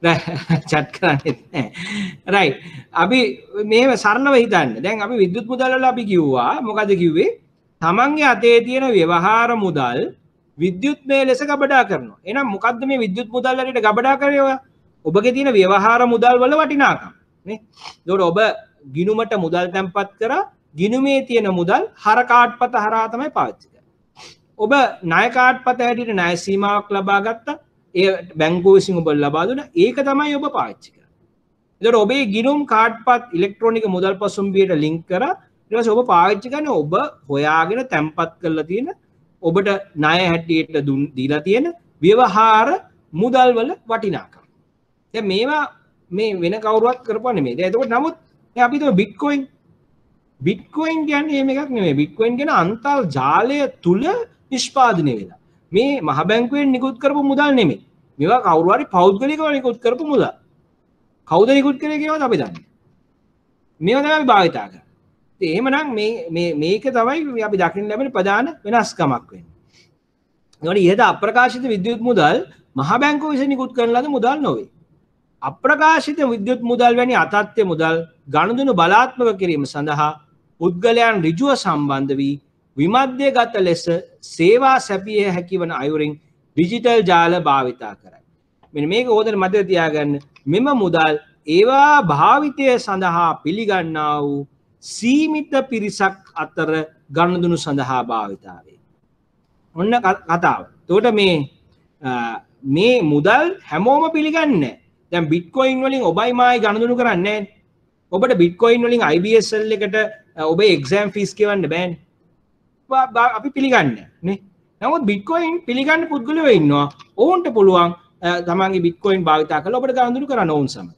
නැහැ. chat කරන්නේ නැහැ. right. අපි මේව සරලව හිතන්න. දැන් අපි විද්‍යුත් මුදල් වල අපි කිව්වා මොකද කිව්වේ? තමන්ගේ අතේ තියෙන ව්‍යවහාර මුදල් විද්‍යුත්මය ලෙස ගබඩා කරනවා. එහෙනම් මොකද්ද මේ විද්‍යුත් මුදල් වලට ගබඩා කරේ ඔය? ඔබගේ තියෙන ව්‍යවහාර මුදල් වල වටිනාකම් නේ. ඒකට ඔබ ගිණුමට මුදල් තැන්පත් කරා ගිණුමේ තියෙන මුදල් හර කාඩ්පත හරහා තමයි පාවිච්චි කරන්නේ. ඔබ ණය කාඩ්පත හැටියට ණය සීමාවක් ලබා ගත්තා. ඒ බැංකුව විසින් ඔබ ලබා දුන්නා. ඒක තමයි ඔබ පාවිච්චි කරන්නේ. ඒකට ඔබේ ගිණුම් කාඩ්පත් ඉලෙක්ට්‍රොනික මුදල් පසුම්බියට ලින්ක් කරා ඊට පස්සේ ඔබ පාවිච්චි කරන්නේ ඔබ හොයාගෙන තැන්පත් කරලා තියෙන ඔබට ණය හැටියට දීලා තියෙන ව්‍යවහාර මුදල් වල වටිනාකම. දැන් මේවා මේ වෙන කවුරුවත් කරපුවා නෙමෙයි. දැන් එතකොට නමුත් දැන් අපි හිතමු බිට්කොයින් කියන්නේ එහෙම එකක් නෙමෙයි. බිට්කොයින් කියන්නේ අන්තර්ජාලය තුල නිෂ්පාදනය වෙලා. මේ මහ බැංකුවෙන් නිකුත් කරපු මුදල් නෙමෙයි. මේවා කවුරු හරි පෞද්ගලිකව නිකුත් කරපු මුදල්. කවුද නිකුත් කරේ කියලාද අපි දන්නේ. මේවා තමයි අපි භාවිතා කරන්නේ. ඉතින් එහෙමනම් මේක තමයි අපි දකින්න ලැබෙන ප්‍රධාන වෙනස්කමක් වෙන්නේ. ඒකට ඉහත අප්‍රකාශිත විද්‍යුත් මුදල් මහ බැංකුව විසින් නිකුත් කරන ලද මුදල් නොවේ. අප්‍රකාශිත විද්‍යුත් මුදල් වැනි අතත්්‍ය මුදල් ගනුදෙනු බලාත්මක කිරීම සඳහා පුද්ගලයන් ඍජුව සම්බන්ධ වී විමධ්‍යගත ලෙස සේවා සැපිය හැකි වන අයුරින් ඩිජිටල් ජාල භාවිතා කරයි. මෙන්න මේක හොඳට මතක තියාගන්න. මෙම මුදල් ඒවා භාවිතය සඳහා පිළිගන්නා වූ සීමිත පිරිසක් අතර ගනුදෙනු සඳහා භාවිතා වේ. ඔන්න කතාව. එතකොට මේ මුදල් හැමෝම පිළිගන්නේ නැහැ. දැන් බිට්කොයින් වලින් ඔබයි මායි ගනුදෙනු කරන්නේ නැහැ. ඔබට බිට්කොයින් වලින් IBSL එකට ඔබේ එක්සෑම් ෆීස් ගෙවන්න බෑනේ. අපි පිළිගන්නේ නේ. නමුත් බිට්කොයින් පිළිගන්න පුද්ගලයෝ ඉන්නවා. ඔවුන්ට පුළුවන් තමන්ගේ බිට්කොයින් භාවිතා කරලා ඔබට ගනුදෙනු කරන්න ඕන සමග.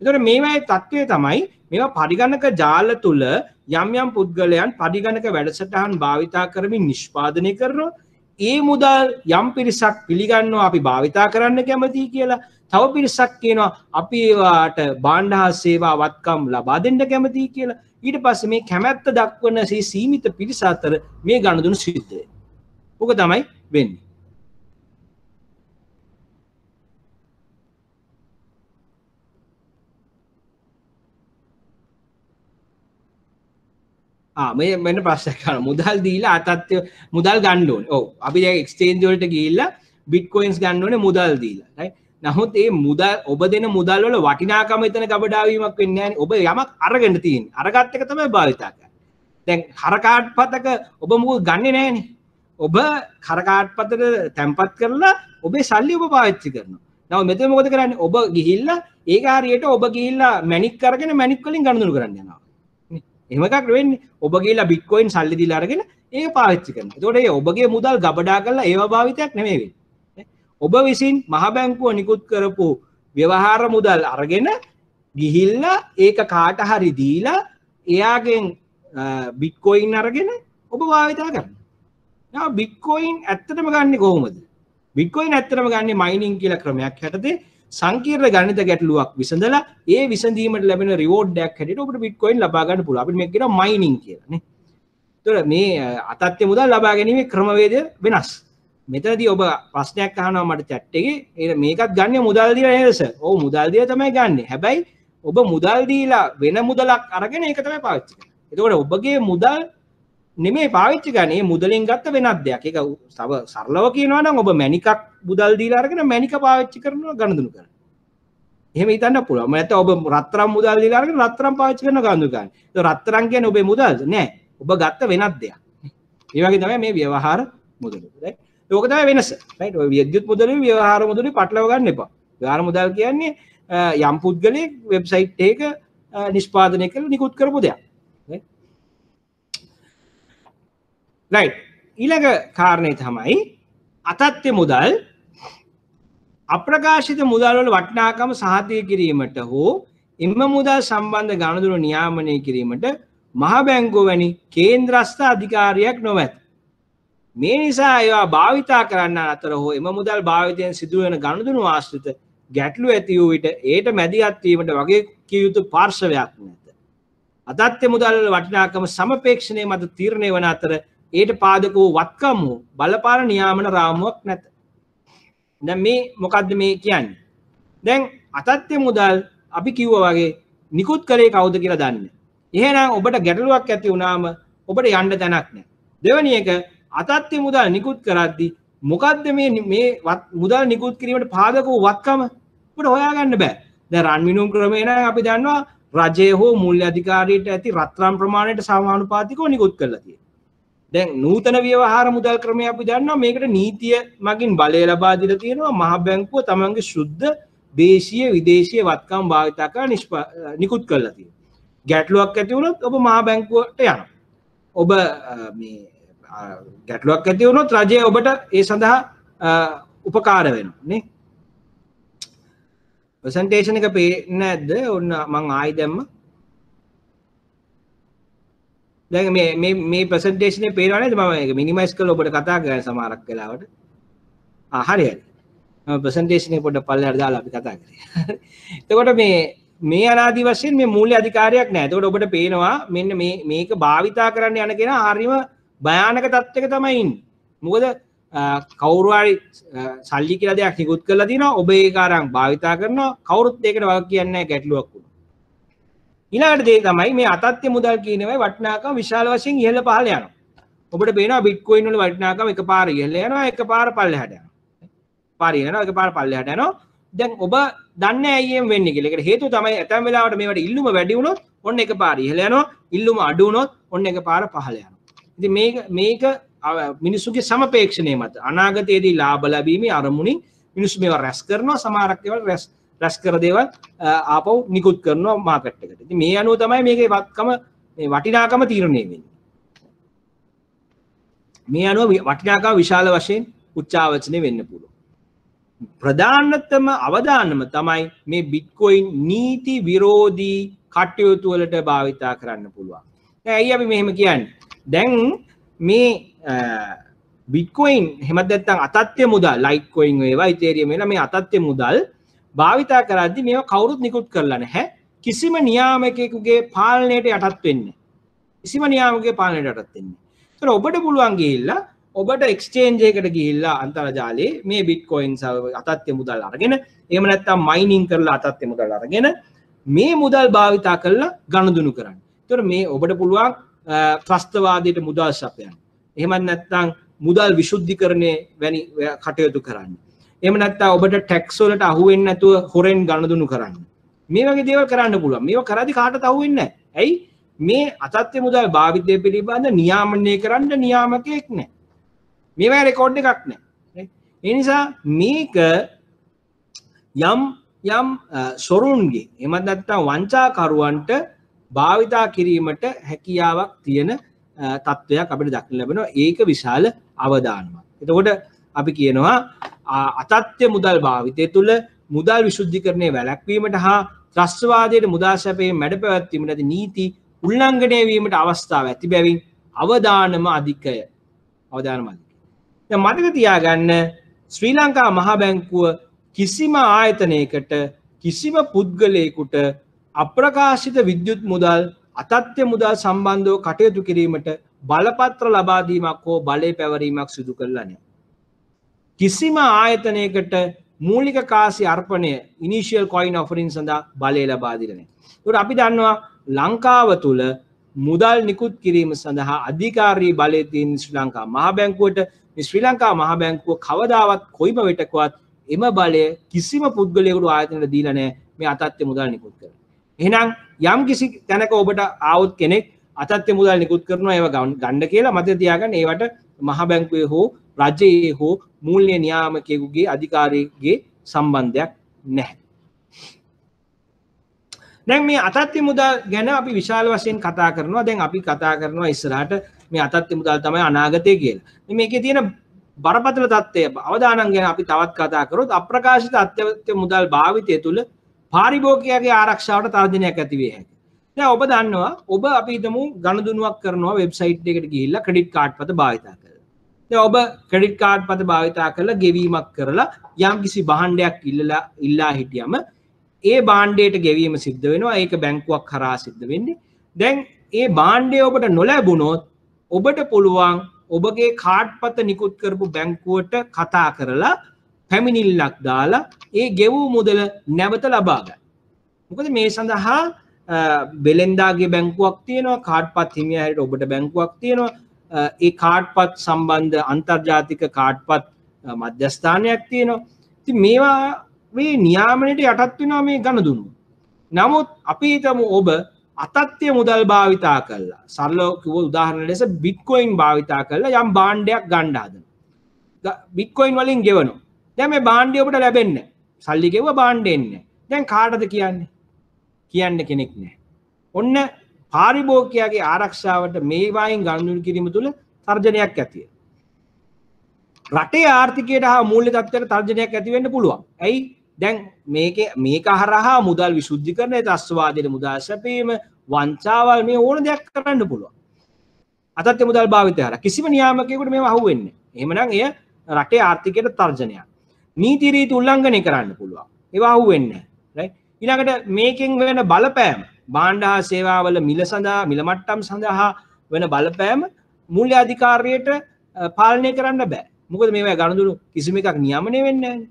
එතකොට මේවායේ තත්ත්වය තමයි මේවා පරිගණක ජාල තුල යම් පුද්ගලයන් පරිගණක වැඩසටහන් භාවිතා කරමින් නිෂ්පාදනය කරනවා. ඒ මුදල් යම් පිරිසක් පිළිගන්නවා අපි භාවිතා කරන්න කැමතියි කියලා. තව පිරිසක් කියනවා අපි ඒවට භාණ්ඩ හා සේවා වත්කම් ලබා දෙන්න කැමතියි කියලා. ඊට පස්සේ මේ කැමැත්ත දක්වන සීමිත පිරිස අතර මේ ගනුදෙනු සිද්ධ වෙනවා. ඔක තමයි වෙන්නේ. මේ මෙන්න ප්‍රශ්නයක් අහනවා. මුදල් දීලා අතත්්‍ය මුදල් ගන්න ඕනේ. ඔව්. අපි දැන් එක්ස්චේන්ජ් වලට ගිහිල්ලා බිට්කොයින්ස් ගන්න ඕනේ මුදල් දීලා. right? නමුත් මේ මුදල් ඔබ දෙන මුදල් වල වටිනාකම එතන ගබඩා වීමක් වෙන්නේ නැහැ නේ. ඔබ යමක් අරගෙන තියෙන්නේ. අරගත් එක තමයි භාවිතා කරන්නේ. දැන් හර කාඩ් පතක ඔබ මොකද ගන්නෙ නැහනේ. ඔබ හර කාඩ් පතට තැම්පත් කරලා ඔබේ සල්ලි ඔබ පාවිච්චි කරනවා. නමුත් මෙතන මොකද කරන්නේ? ඔබ ගිහිල්ලා ඒක හරියට ඔබ ගිහිල්ලා මැනික් අරගෙන මැනික් වලින් ගනුදෙනු කරන්න යනවා. එහෙම එකක් වෙන්නේ. ඔබ ගිහිල්ලා බිට්කොයින් සල්ලි දීලා අරගෙන ඒක පාවිච්චි කරනවා. ඒතකොට ඒ ඔබගේ මුදල් ගබඩා කරලා ඒව භාවිතයක් නෙමෙයි වෙන්නේ. ඔබ විසින් මහ බැංකුව නිකුත් කරපු ව්‍යවහාර මුදල් අරගෙන ගිහිල්ලා ඒක කාට හරි දීලා එයාගෙන් බිට්කොයින් අරගෙන ඔබ භාවිතා කරනවා. now බිට්කොයින් ඇත්තටම ගන්නෙ කොහොමද? බිට්කොයින් ඇත්තටම ගන්නෙ මයිනින් කියලා ක්‍රමයක් යටතේ සංකීර්ණ ගණිත ගැටලුවක් විසඳලා ඒ විසඳීමට ලැබෙන රිවෝඩ් එකක් හැටියට ඔබට බිට්කොයින් ලබා ගන්න පුළුවන්. අපිට මේක කියනවා මයිනින් කියලා නේ. ඒතකොට මේ අතත්්‍ය මුදල් ලබා ගැනීමේ ක්‍රමවේදය වෙනස්. මෙතනදී ඔබ ප්‍රශ්නයක් අහනවා මට chat එකේ. මේකත් ගන්න මුදල් දීලා නේද සර්? ඔව් මුදල් දීලා තමයි ගන්නෙ. හැබැයි ඔබ මුදල් දීලා වෙන මුදලක් අරගෙන ඒක තමයි පාවිච්චි කරන්නේ. එතකොට ඔබගේ මුදල් නෙමෙයි පාවිච්චි කරන්නේ. මේ මුදලෙන් ගත්ත වෙනත් දෙයක්. ඒක තව සරලව කියනවා නම් ඔබ මැනිකක් මුදල් දීලා අරගෙන මැනික පාවිච්චි කරනවා ගනුදෙනු කරනවා. එහෙම හිතන්න පුළුවන්. නැත්නම් ඔබ රත්තරන් මුදල් දීලා අරගෙන රත්තරන් පාවිච්චි කරනවා ගනුදෙනු කරන්නේ. ඒක රත්තරන් කියන්නේ ඔබේ මුදල්ද? නෑ. ඔබ ගත්ත වෙනත් දෙයක්. ඒ වගේ තමයි මේ ව්‍යවහාර මුදල. right? ඒක තමයි වෙනස. right? ඔය විද්‍යුත් මුදලේ ව්‍යවහාර මුදලේ පටලව ගන්න එපා. ව්‍යවහාර මුදල් කියන්නේ යම් පුද්ගලයෙක් වෙබ්සයිට් එකක නිෂ්පාදනය කරලා නිකුත් කරපු දෙයක්. right? ඊළඟ කාරණේ තමයි අතත්්‍ය මුදල් අප්‍රකාශිත මුදල් වල වටිනාකම සහතික කිරීමට හෝ එම මුදල් සම්බන්ධ ගනුදෙනු නියාමනය කිරීමට මහ බැංකුව වැනි කේන්ද්‍රස්ථ අධිකාරියක් නොමැත. මේ නිසා ඒවා භාවිතා කරන්න අතර හෝ එම මුදල් භාවිතයෙන් සිදුවන ගනුදෙනු ආශ්‍රිත ගැටලු ඇති වූ විට ඒට මැදිහත් වීමට වගේ කිය යුතු පාර්ශවයක් නැත. අතත්්‍ය මුදල් වල වටිනාකම සමපේක්ෂණය මත තීරණය වන අතර ඒට පාදක වූ වත්කම් වූ බලපාන නියාමන රාමුවක් නැත. දැන් මේ මොකද්ද මේ කියන්නේ? දැන් අතත්්‍ය මුදල් අපි කිව්වා වගේ නිකුත් කරේ කවුද කියලා දන්නේ. එහෙනම් ඔබට ගැටලුවක් ඇති වුණාම ඔබට යන්න තැනක් නැහැ. දෙවෙනි එක අතත්්‍ය මුදල් නිකුත් කරද්දී මොකද්ද මේ මුදල් නිකුත් කිරීමට පාදක වූ වත්කම ඔබට හොයාගන්න බෑ. දැන් රන් මිනුම් ක්‍රමේ නම් අපි දන්නවා රජය හෝ මූල්‍ය අධිකාරියට ඇති රත්රන් ප්‍රමාණයට සමානුපාතිකව නිකුත් කරලා තියෙනවා. දැන් නූතන ව්‍යවහාර මුදල් ක්‍රමය අපි දන්නවා මේකට නීතිය මගින් බලය ලබා දීලා තියෙනවා. මහ බැංකුව තමන්ගේ සුද්ධ දේශීය විදේශීය වත්කම් භාවිතා කරලා නිකුත් කරලා තියෙනවා. ගැටලුවක් ඇති වුණොත් ඔබ මහ බැංකුවට යනවා. ඔබ මේ ගැටලුවක් ඇති වුණොත් රජය ඔබට ඒ සඳහා උපකාර වෙනවා නේ. ප්‍රසන්ටේෂන් එක පේන්නේ නැද්ද? ඔන්න මම ආයි දැම්ම. දැන් මේ ප්‍රසන්ටේෂන් එක පේනව නේද? මම ඒක මිනිමයිස් කරලා ඔබට කතා කරගෙන සමහරක් වෙලාවට. හරි හරි. මම ප්‍රසන්ටේෂන් එක පොඩ්ඩක් පල්ලෙහාට දාලා අපි කතා කරේ. එතකොට මේ අනාදි වශයෙන් මේ මූල්‍ය අධිකාරියක් නැහැ. එතකොට ඔබට පේනවා මෙන්න මේක භාවිතා කරන්න යන කෙනා හරිම භයානක තත්ත්වයක තමයි ඉන්නේ. මොකද කවුරු හරි සල්ලි කියලා දෙයක් නිකුත් කරලා දිනවා ඔබ ඒක අරන් භාවිතා කරනවා කවුරුත් ඒකට වග කියන්නේ නැහැ ගැටලුවක් වුණා. ඊළඟට දේ තමයි මේ අතත්්‍ය මුදල් කියනවායි වටිනාකම විශාල වශයෙන් ඉහළ පහළ යනවා. ඔබට පේනවා බිට්කොයින් වල වටිනාකම එකපාර ඉහළ යනවා එකපාර පල්ලෙහාට යනවා. පාර යනවා එකපාර පල්ලෙහාට යනවා. දැන් ඔබ දන්නේ ඇයි එහෙම වෙන්නේ කියලා. ඒකට හේතුව තමයි ඇතැම් වෙලාවට මේවට ඉල්ලුම වැඩි වුණොත් ඔන්න එකපාර ඉහළ යනවා. ඉල්ලුම අඩු වුණොත් ඔන්න එකපාර පහළ යනවා. ඉතින් මේක මිනිස්සුගේ සමපේක්ෂණය මත අනාගතයේදී ලාභ ලැබීමේ අරමුණින් මිනිස්සු මේවා රැස් කරනවා. සමහරක් ඒවා රැස් කර දේවල් ආපහු නිකුත් කරනවා මාකට් එකට. ඉතින් මේ අනුව තමයි මේකේ මේ වටිනාකම තීරණය වෙන්නේ. මේ අනුව වටිනාකම විශාල වශයෙන් උච්චාවචනය වෙන්න පුළුවන්. ප්‍රධානතම අවදානම තමයි මේ බිට්කොයින් නීති විරෝධී කටයුතු වලට භාවිතා කරන්න පුළුවන්. දැන් ඇයි අපි මෙහෙම කියන්නේ? දැන් මේ බිට්කොයින් එහෙම නැත්නම් අතත්්‍ය මුදල් ලයිට්කොයින් වේවා ඉතේරියම් වේලා මේ අතත්්‍ය මුදල් භාවිතා කරද්දී මේවා කවුරුත් නිකුත් කරලා නැහැ. කිසිම නියාමකයෙකුගේ පාලනයට යටත් වෙන්නේ. කිසිම නියාමකයෙකුගේ පාලනයට යටත් වෙන්නේ. ඒතර ඔබට පුළුවන් ගිහිල්ලා ඔබට එක්ස්චේන්ජ් එකකට ගිහිල්ලා අන්තර්ජාලයේ මේ බිට්කොයින්ස් අතත්්‍ය මුදල් අරගෙන එහෙම නැත්නම් මයිනින් කරලා අතත්්‍ය මුදල් අරගෙන මේ මුදල් භාවිතා කරලා ගනුදෙනු කරන්න. ඒතර මේ ඔබට පුළුවන් ත්‍රස්තවාදයට මුදල් සපයන්න. එහෙම නැත්නම් මුදල් විශුද්ධිකරණය වැනි කටයුතු කරන්න. එහෙම නැත්නම් ඔබට ටැක්ස් වලට අහු වෙන්නේ නැතුව හොරෙන් ගනුදෙනු කරන්න. මේ වගේ දේවල් කරන්න පුළුවන්. මේවා කරද්දී කාටවත් අහු වෙන්නේ නැහැ. ඇයි? මේ අතත්්‍ය මුදල් භාවිතය පිළිබඳ නියාමනය කරන්න නියාමකයෙක් නැහැ. මේවා රෙකෝඩ් එකක් නැහැ. ඒ නිසා මේක යම් සොරුන්ගේ එහෙම නැත්නම් වංචාකරුවන්ට භාවිතා කිරීමට හැකියාවක් තියෙන තත්ත්වයක් අපිට දක්න ලැබෙනවා. ඒක විශාල අවදානමක්. එතකොට අපි කියනවා අතත්්‍ය මුදල් භාවිතය තුළ මුදල් විශුද්ධිකරණය වැළැක්වීමට හා ත්‍රස්තවාදයට මුදල් සැපයීම මැඩ පැවැත්වීමට ඇති නීති උල්ලංඝනය වීමට අවස්ථාව ඇති බැවින් අවදානම අධිකය. දැන් මතක තියාගන්න ශ්‍රී ලංකා මහා බැංකුව කිසිම ආයතනයකට කිසිම පුද්ගලයෙකුට අප්‍රකාශිත විද්‍යුත් මුදල් අතත්්‍ය මුදල් සම්බන්ධව කටයුතු කිරීමට බලපත්‍ර ලබා දීමක් හෝ බලය පැවරීමක් සිදු කළා නැහැ. කිසිම ආයතනයකට මූලික කාසි අර්පණය ඉනිෂියල් කොයින් ඔෆරින් සඳහා බලය ලබා දීලා නැහැ. ඒකට අපි දන්නවා ලංකාව තුල මුදල් නිකුත් කිරීම සඳහා අධිකාරී බලය තියෙන ශ්‍රී ලංකා මහා බැංකුවට මේ ශ්‍රී ලංකා මහා බැංකුව කවදාවත් කොයිම විටකවත් එම බලය කිසිම පුද්ගලයෙකුට ආයතනයට දීලා නැහැ මේ අතත්්‍ය මුදල් නිකුත් කරන්න. එහෙනම් යම් කිසි තැනක ඔබට ආවොත් කෙනෙක් අතත්්‍ය මුදල් නිකුත් කරනවා ඒව ගන්න කියලා මතක තියාගන්න. ඒවට මහා බැංකුවේ හෝ රජයේ හෝ මූල්‍ය නියාමකයෙකුගේ අධිකාරියෙකුගේ සම්බන්ධයක් නැහැ. දැන් මේ අතත්්‍ය මුදල් ගැන අපි විශාල වශයෙන් කතා කරනවා. දැන් අපි කතා කරනවා ඉස්සරහට මේ අතත්්‍ය මුදල් තමයි අනාගතය කියලා. මේකේ තියෙන බරපතල තත්ත්වය අවදානම් ගැන අපි තවත් කතා කරොත් අප්‍රකාශිත අතත්්‍ය මුදල් භාවිතය තුළ පාරිභෝගිකයාගේ ආරක්ෂාවට තර්ජනයක් ඇති වේ හැකියි. දැන් ඔබ දන්නවා ඔබ අපි හිතමු ගනුදෙනුවක් කරනවා වෙබ්සයිට් එකකට ගිහිල්ලා ක්‍රෙඩිට් කාඩ් පත භාවිතා කරලා. දැන් ඔබ ක්‍රෙඩිට් කාඩ් පත භාවිතා කරලා ගෙවීමක් කරලා යම්කිසි භාණ්ඩයක් ඉල්ලා හිටියම ඒ භාණ්ඩයට ගෙවීම සිද්ධ වෙනවා. ඒක බැංකුවක් කරා සිද්ධ වෙන්නේ. දැන් ඒ භාණ්ඩය ඔබට නොලැබුණොත් ඔබට පුළුවන් ඔබගේ කාඩ් පත නිකුත් කරපු බැංකුවට කතා කරලා පැමිණිල්ලක් දාලා ඒ ගෙවූ මුදල නැවත ලබා ගන්න. මොකද මේ සඳහා බෙලෙන්දාගේ බැංකුවක් තියෙනවා, කාඩ්පත් හිමියා හැටියට ඔබට බැංකුවක් තියෙනවා. ඒ කාඩ්පත් සම්බන්ධ අන්තර්ජාතික කාඩ්පත් මධ්‍යස්ථානයක් තියෙනවා. ඉතින් මේවා මේ නියාමනයට යටත් වෙනවා මේ ගනුදෙනු. නමුත් අපි හිතමු ඔබ අතත්්‍ය මුදල් භාවිතා කළා. සරලව කිව්ව උදාහරණ ලෙස බිට්කොයින් භාවිතා කළා යම් භාණ්ඩයක් ගන්න හදනවා. බිට්කොයින් වලින් ගෙවනවා. දැන් මේ භාණ්ඩය ඔබට ලැබෙන්නේ නැහැ. සල්ලි ගෙවුවා භාණ්ඩෙ එන්නේ. දැන් කාටද කියන්නේ? කියන්න කෙනෙක් නැහැ. ඔන්න පාරිභෝගිකයාගේ ආරක්ෂාවට මේ වයින් ගනුදෙනු කිරීම තුළ තර්ජනයක් ඇති වෙනවා. රටේ ආර්ථිකයට හා මූල්‍ය තත්ත්වයට තර්ජනයක් ඇති වෙන්න පුළුවන්. ඇයි? දැන් මේක හරහා මුදල් විශුද්ධිකරණය, ත්‍රස්තවාදයට මුදල් සැපීම, වංචාවල් මේ ඕන දෙයක් කරන්න පුළුවන්. අතත්්‍ය මුදල් භාවිතය හරහා කිසිම නියාමකයෙකුට මේව අහුවෙන්නේ නැහැ. එහෙමනම් එය රටේ ආර්ථිකයට තර්ජනයක්. නීති රීති උල්ලංඝනය කරන්න පුළුවන්. ඒවා අහුවෙන්නේ නැහැ. රයිට්. ඊළඟට මේකෙන් වෙන බලපෑම භාණ්ඩ හා සේවාවල මිල සඳහා මිල මට්ටම් සඳහා වෙන බලපෑම මූල්‍ය අධිකාරියට පාලනය කරන්න බෑ. මොකද මේවා ගනුදෙනු කිසිම එකක් නියමනය වෙන්නේ නැහැ.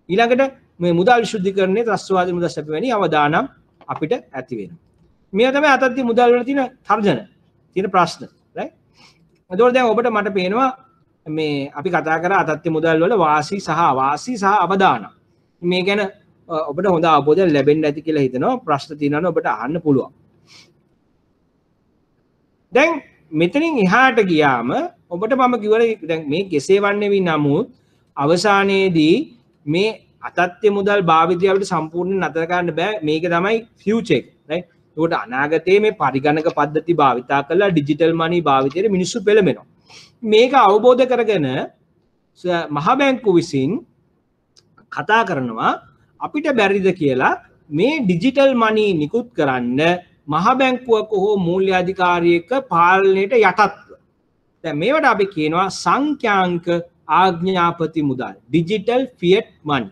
ඊළඟට මේ මුදල් විශුද්ධිකරණයේ ත්‍රස්තවාදී මුදල් සැප වැනි අවදානම් අපිට ඇති වෙනවා. මේ තමයි අතත්්‍ය මුදල් වල තියෙන තර්ජන, තියෙන ප්‍රශ්න. රයිට්. එතකොට දැන් ඔබට මට පේනවා මේ අපි කතා කරා අතත්්‍ය මුදල් වල වාසි සහ අවාසි සහ අවදානම්. මේ ගැන ඔබට හොඳ අවබෝධයක් ලැබෙන්න ඇති කියලා හිතනවා. ප්‍රශ්න තියෙනවා නම් ඔබට අහන්න පුළුවන්. දැන් මෙතනින් එහාට ගියාම ඔබට මම කිව්වා දැන් මේ කෙසේ වන්නේ වී නමුත් අවසානයේදී මේ අතත්්‍ය මුදල් භාවිතය අපිට සම්පූර්ණයෙන් නතර කරන්න බෑ. මේක තමයි ෆියුචර් එක. රයිට්. ඒකට අනාගතයේ මේ පරිගණක පද්ධති භාවිතා කරලා ඩිජිටල් මනි භාවිතයට මිනිස්සු පෙළඹෙනවා. මේක අවබෝධ කරගෙන මහ බැංකුව විසින් කතා කරනවා අපිට බැරිද කියලා මේ ඩිජිටල් මනි නිකුත් කරන්න මහ බැංකුවක හෝ මූල්‍ය අධිකාරියක පාලනයට යටත්ව. දැන් මේවට අපි කියනවා සංඛ්‍යාංක ආඥාපති මුදල්, ඩිජිටල් ෆියට් මනි.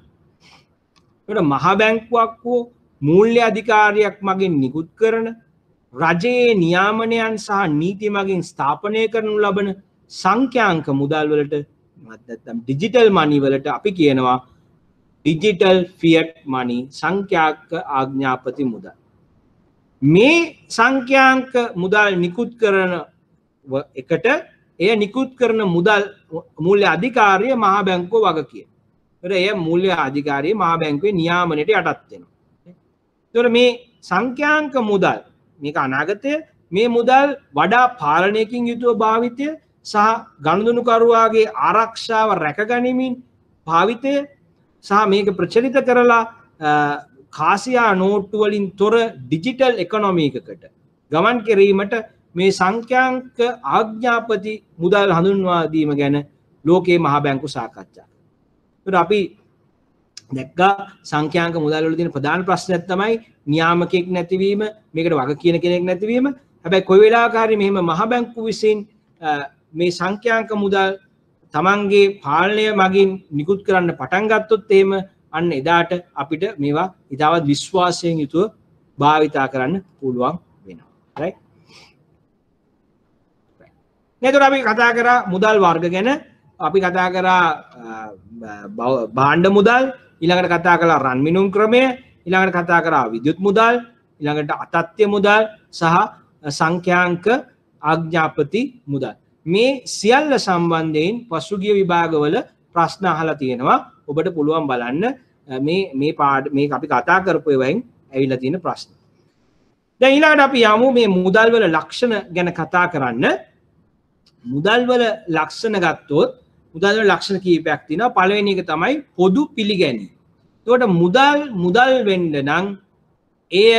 ඒකට මහ බැංකුවක් හෝ මූල්‍ය අධිකාරියක් මගින් නිකුත් කරන රජයේ නියාමනයන් සහ නීති මගින් ස්ථාපනය කරනු ලබන සංඛ්‍යාංක මුදල් වලට නැත්නම් ඩිජිටල් මනි වලට අපි කියනවා ඩිජිටල් ෆියට් මනි, සංඛ්‍යාංක ආඥාපති මුදල්. මේ සංඛ්‍යාංක මුදල් නිකුත් කරන එකට එය නිකුත් කරන මුදල් මූල්‍ය අධිකාරිය මහා බැංකුව වගකිය. එය මූල්‍ය අධිකාරිය මහා බැංකුවේ නියාමනයට යටත් වෙනවා. එතකොට මේ සංඛ්‍යාංක මුදල් මේක අනාගතයේ මේ මුදල් වඩා පාලනයකින් යුතුව භාවිතය සහ ගනුදෙනුකරුවාගේ ආරක්ෂාව රැකගැනීමෙන් භාවිතය සහ මේක ප්‍රචලිත කරලා කාසියා නෝට්ටු වලින් තොර ඩිජිටල් ඉකොනොමියකට ගමන් කිරීමට මේ සංඛ්‍යාංක ආඥාපති මුදල් හඳුන්වා දීම ගැන ලෝකයේ මහා බැංකු සාකච්ඡා කරනවා. අපි දැක්කා සංඛ්‍යාංක මුදල් වල තියෙන ප්‍රධාන ප්‍රශ්නයක් තමයි නියාමකයෙක් නැතිවීම, මේකට වග කියන කෙනෙක් නැතිවීම. හැබැයි කොයි වෙලාවක හරි මෙහෙම මහා බැංකු විසින් මේ සංඛ්‍යාංක මුදල් තමන්ගේ පාලනය මගින් නිකුත් කරන්න පටන් ගත්තොත් එහෙම අන්න එදාට අපිට මේවා ඉතාමත් විශ්වාසයෙන් යුතුව භාවිතා කරන්න පුළුවන් වෙනවා. රයිට්. නේද? අපි කතා කරා මුදල් වර්ග ගැන, අපි කතා කරා භාණ්ඩ මුදල්, ඊළඟට කතා කළා රන් මිනුම් ක්‍රමය, ඊළඟට කතා කරා විද්‍යුත් මුදල්, ඊළඟට අතත්්‍ය මුදල් සහ සංඛ්‍යාංක ආඥාපති මුදල්. මේ සියල්ල සම්බන්ධයෙන් පසුගිය විභාගවල ප්‍රශ්න අහලා තියෙනවා. ඔබට පුළුවන් බලන්න මේ අපි කතා කරපු ඒවායින් ඇවිල්ලා තියෙන ප්‍රශ්න. දැන් ඊළඟට අපි යමු මේ මුදල් වල ලක්ෂණ ගැන කතා කරන්න. මුදල් වල ලක්ෂණ ගත්තොත් මුදල් වල ලක්ෂණ කීපයක් තියෙනවා. පළවෙනි එක තමයි පොදු පිළිගැනීම. එතකොට මුදල් වෙන්න නම් එය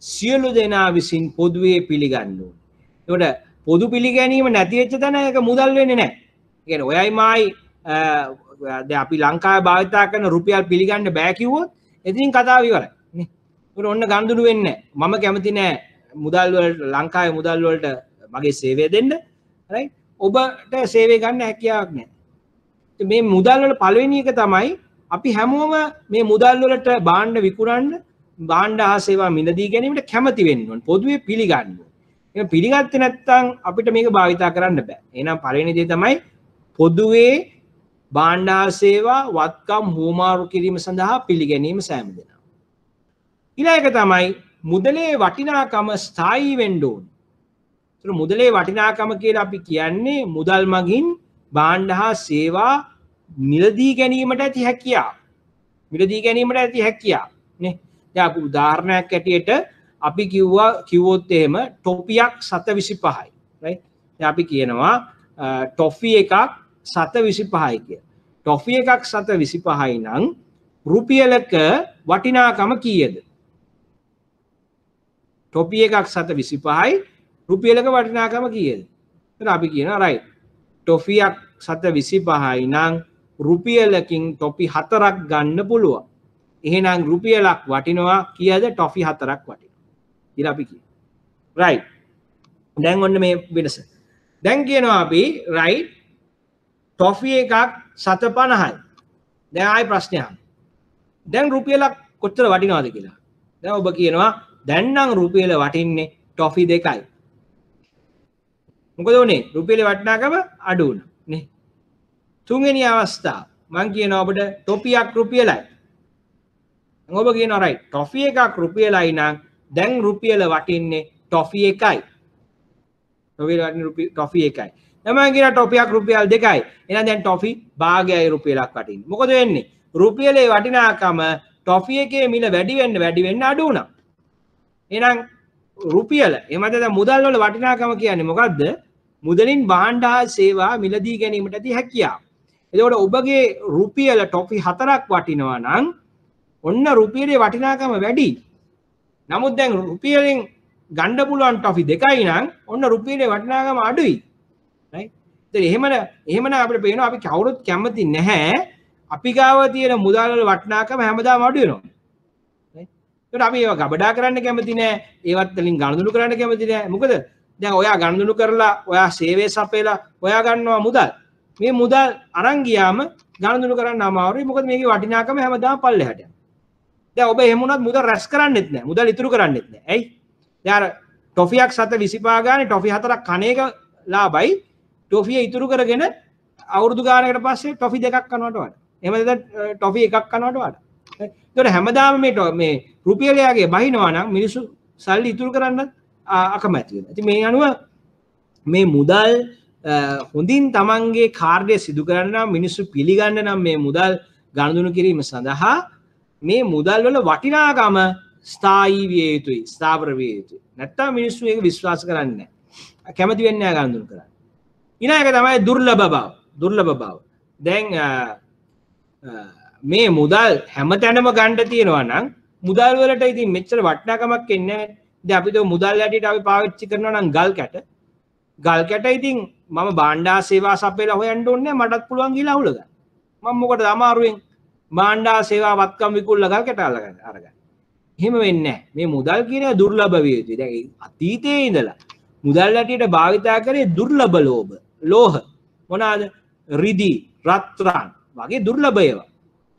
සියලු දෙනා විසින් පොදුවේ පිළිගන්න ඕනේ. එතකොට පොදු පිළිගැනීම නැති වෙච්ච තැන ඒක මුදල් වෙන්නේ නැහැ. ඒ කියන්නේ ඔයයි මායි දැන් අපි ලංකාවේ භාවිතා කරන රුපියල් පිළිගන්න බෑ කිව්වොත් එතනින් කතාව ඉවරයි නේ. ඒකට ඔන්න ගනුදෙනු වෙන්නේ නැහැ. මම කැමති නෑ මුදල් වලට ලංකාවේ මුදල් වලට මගේ සේවය දෙන්න. රයිට්. ඔබට සේවය ගන්න හැකියාවක් නැහැ. මේ මුදල් වල පළවෙනි එක තමයි අපි හැමෝම මේ මුදල් වලට භාණ්ඩ විකුණන්න, භාණ්ඩ හා සේවා මිලදී ගැනීමට කැමති වෙන්න ඕනේ. පොදුවේ පිළිගන්න ඕනේ. ඒක පිළිගත්තේ නැත්නම් අපිට මේක භාවිතා කරන්න බෑ. එහෙනම් පළවෙනි දේ තමයි පොදුවේ භාණ්ඩ හා සේවා වත්කම් හුවමාරු කිරීම සඳහා පිළිගැනීම සෑම දෙනා. ඊළඟ එක තමයි මුදලේ වටිනාකම ස්ථායී වෙන්න ඕනේ. ඒතර මුදලේ වටිනාකම කියලා අපි කියන්නේ මුදල් මගින් භාණ්ඩ හා සේවා මිලදී ගැනීමට ඇති හැකියාව. මිලදී ගැනීමට ඇති හැකියාව නේ. දැන් අපි උදාහරණයක් ඇටියට අපි කිව්වොත් එහෙම ටොපියක් 725යි. රයිට්. දැන් අපි කියනවා ටොෆි එකක් 725යි කියලා. ටොෆි එකක් 725යි නම් රුපියලක වටිනාකම කීයද? ටොපි එකක් 725යි රුපියලක වටිනාකම කීයද? එතන අපි කියනවා රයිට් ටොෆියක් 725යි නම් රුපියලකින් ටොපි 4ක් ගන්න පුළුවන්. එහෙනම් රුපියලක් වටිනවා කීයද? ටොෆි 4ක් වටිනවා කියලා අපි කියනවා. right. දැන් ඔන්න මේ වෙනස. දැන් කියනවා අපි right ටොෆි එකක් 750යි. දැන් ආයි ප්‍රශ්නයක්. දැන් රුපියලක් කොච්චර වටිනවද කියලා. දැන් ඔබ කියනවා දැන් නම් රුපියල වටින්නේ ටොෆි 2යි. මොකද උනේ? රුපියලේ වටිනාකම අඩු වුණා නේ. තුන්වෙනි අවස්ථාව මම කියනවා ඔබට ටොපියක් රුපියලයි. ඔබ කියනවා right ටොෆි එකක් රුපියලයි නම් දැන් රුපියල වටින්නේ ටොෆි 1යි. රුපියල වටින්නේ ටොෆි 1යි. දැන් මම කියනවා ටොපියක් රුපියල් 2යි. එහෙනම් දැන් ටොෆි භාගයයි රුපියලක් වටින්නේ. මොකද වෙන්නේ? රුපියලේ වටිනාකම ටොෆි එකේ මිල වැඩි වෙන්න අඩු වුණා. එහෙනම් රුපියල එහෙමද දැන් මුදල් වල වටිනාකම කියන්නේ මොකද්ද? මුදලින් භාණ්ඩ හා සේවා මිලදී ගැනීමට ඇති හැකියාව. එතකොට ඔබගේ රුපියල ටොපි 4ක් වටිනවා නම් ඔන්න රුපියලේ වටිනාකම වැඩි. නමුත් දැන් රුපියලෙන් ගන්න පුළුවන් ටොෆි 2යි නම් ඔන්න රුපියලේ වටිනාකම අඩුයි. right? ඉතින් එහෙමනම් අපිට පේනවා අපි කවුරුත් කැමති නැහැ අපි ගාව තියෙන මුදල් වල වටිනාකම හැමදාම අඩු වෙනවා. right? අපි ඒවා ගබඩා කරන්න කැමති නැහැ. ඒවත් වලින් ගනුදෙනු කරන්න කැමති නැහැ. මොකද දැන් ඔයා ගනුදෙනු කරලා ඔයා සේවය සපයලා ඔයා ගන්නවා මුදල්. මේ මුදල් අරන් ගියාම ගනුදෙනු කරන්න අමාරුයි. මොකද මේකේ වටිනාකම හැමදාම පල්ලෙහාට යනවා. දැන් ඔබ එහෙම වුණත් මුදල් රැස් කරන්නෙත් නැහැ. මුදල් ඉතුරු කරන්නෙත් නැහැ. ඇයි? දැන් අර ටොෆියක් 725 ගානේ ටොෆි 4ක් කණ එක ලාභයි. ටොෆිය ඉතුරු කරගෙන අවුරුදු ගානකට පස්සේ ටොෆි 2ක් කනවට වඩා. එහෙම නැත්නම් ටොෆි 1ක් කනවට වඩා. ඒතකොට හැමදාම මේ රුපියලයාගේ බහිනවා නම් මිනිස්සු සල්ලි ඉතුරු කරන්න අකමැති වෙනවා. ඉතින් මේ අනුව මේ මුදල් හොඳින් තමන්ගේ කාර්යය සිදු කරන්න නම් මිනිස්සු පිළිගන්න නම් මේ මුදල් ගනුදෙනු කිරීම සඳහා මේ මුදල් වල වටිනාකම ස්ථායී විය යුතුයි, ස්ථාවර විය යුතුයි. නැත්තම් මිනිස්සු ඒක විශ්වාස කරන්නේ නැහැ. කැමති වෙන්නේ නැහැ ගනුදෙනු කරන්න. ඊළඟ එක තමයි දුර්ලභ බව. දුර්ලභ බව. දැන් මේ මුදල් හැමතැනම ගන්න තියෙනවා නම් මුදල් වලට ඉතින් මෙච්චර වටිනාකමක් එන්නේ නැහැ. දැන් අපි તો මුදල් යටියට අපි පාවිච්චි කරනවා නම් ගල් කැට. ගල් කැට ඉතින් මම භාණ්ඩා සේවා සපයලා හොයන්න ඕනේ නැහැ. මටත් පුළුවන් ගිහලා අවුල ගන්න. මම මොකටද අමාරුවෙන් භාණ්ඩා සේවා වත්කම් විකුණලා ගල් කැට අරගන්න. එහෙම වෙන්නේ නැහැ. මේ මුදල් කියන දුර්ලභ විය යුතුයි. දැන් අතීතයේ ඉඳලා මුදල් යටියට භාවිතා කරේ දුර්ලභ ලෝහ. මොනවාද? රිදී, රත්රන් වගේ දුර්ලභ ඒවා.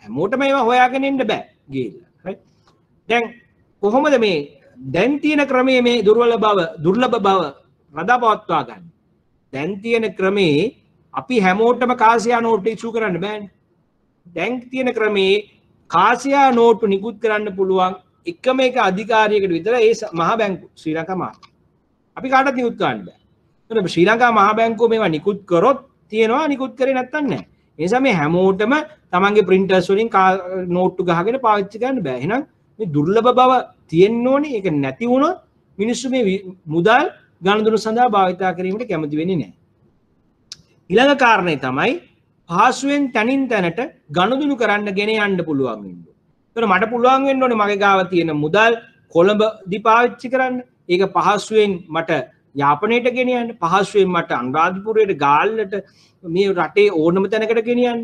හැමෝටම ඒවා හොයාගෙන ඉන්න බෑ ගිහිල්ලා. right? දැන් කොහොමද මේ දැන් තියෙන ක්‍රමයේ මේ දුර්ලභ බව රඳාපවත්වා ගන්න? දැන් තියෙන ක්‍රමේ අපි හැමෝටම කාසියා නෝට්ටු ඉෂු කරන්න බෑනේ. දැන් තියෙන ක්‍රමේ කාසියා නෝට්ටු නිකුත් කරන්න පුළුවන් එකම එක අධිකාරියකට විතර ඒ මහා බැංකුව ශ්‍රී ලංකා මහා. අපි කාටවත් නිකුත් කරන්න බෑ. එතකොට ශ්‍රී ලංකා මහා බැංකුව මේවා නිකුත් කරොත් තියෙනවා, නිකුත් කරේ නැත්තම් නැහැ. ඒ නිසා මේ හැමෝටම තමන්ගේ printers වලින් නෝට්ටු ගහගෙන පාවිච්චි කරන්න බෑ. එහෙනම් මේ දුර්ලභ බව තියෙන්න ඕනේ. ඒක නැති වුණොත් මිනිස්සු මේ මුදල් ගනුදෙනු සඳහා භාවිතා කිරීමට කැමති වෙන්නේ නැහැ. ඊළඟ කාරණේ තමයි පහසුවෙන් තනින් තැනට ගනුදෙනු කරන්න ගෙන යන්න පුළුවන් වෙන්න. ඒතර මට පුළුවන් වෙන්න ඕනේ මගේ ගාව තියෙන මුදල් කොළඹදී පාවිච්චි කරන්න. ඒක පහසුවෙන් මට යාපනයට ගෙනියන්න, පහසුවෙන් මට අනුරාධපුරයට ගාල්ලට මේ රටේ ඕනම තැනකට ගෙනියන්න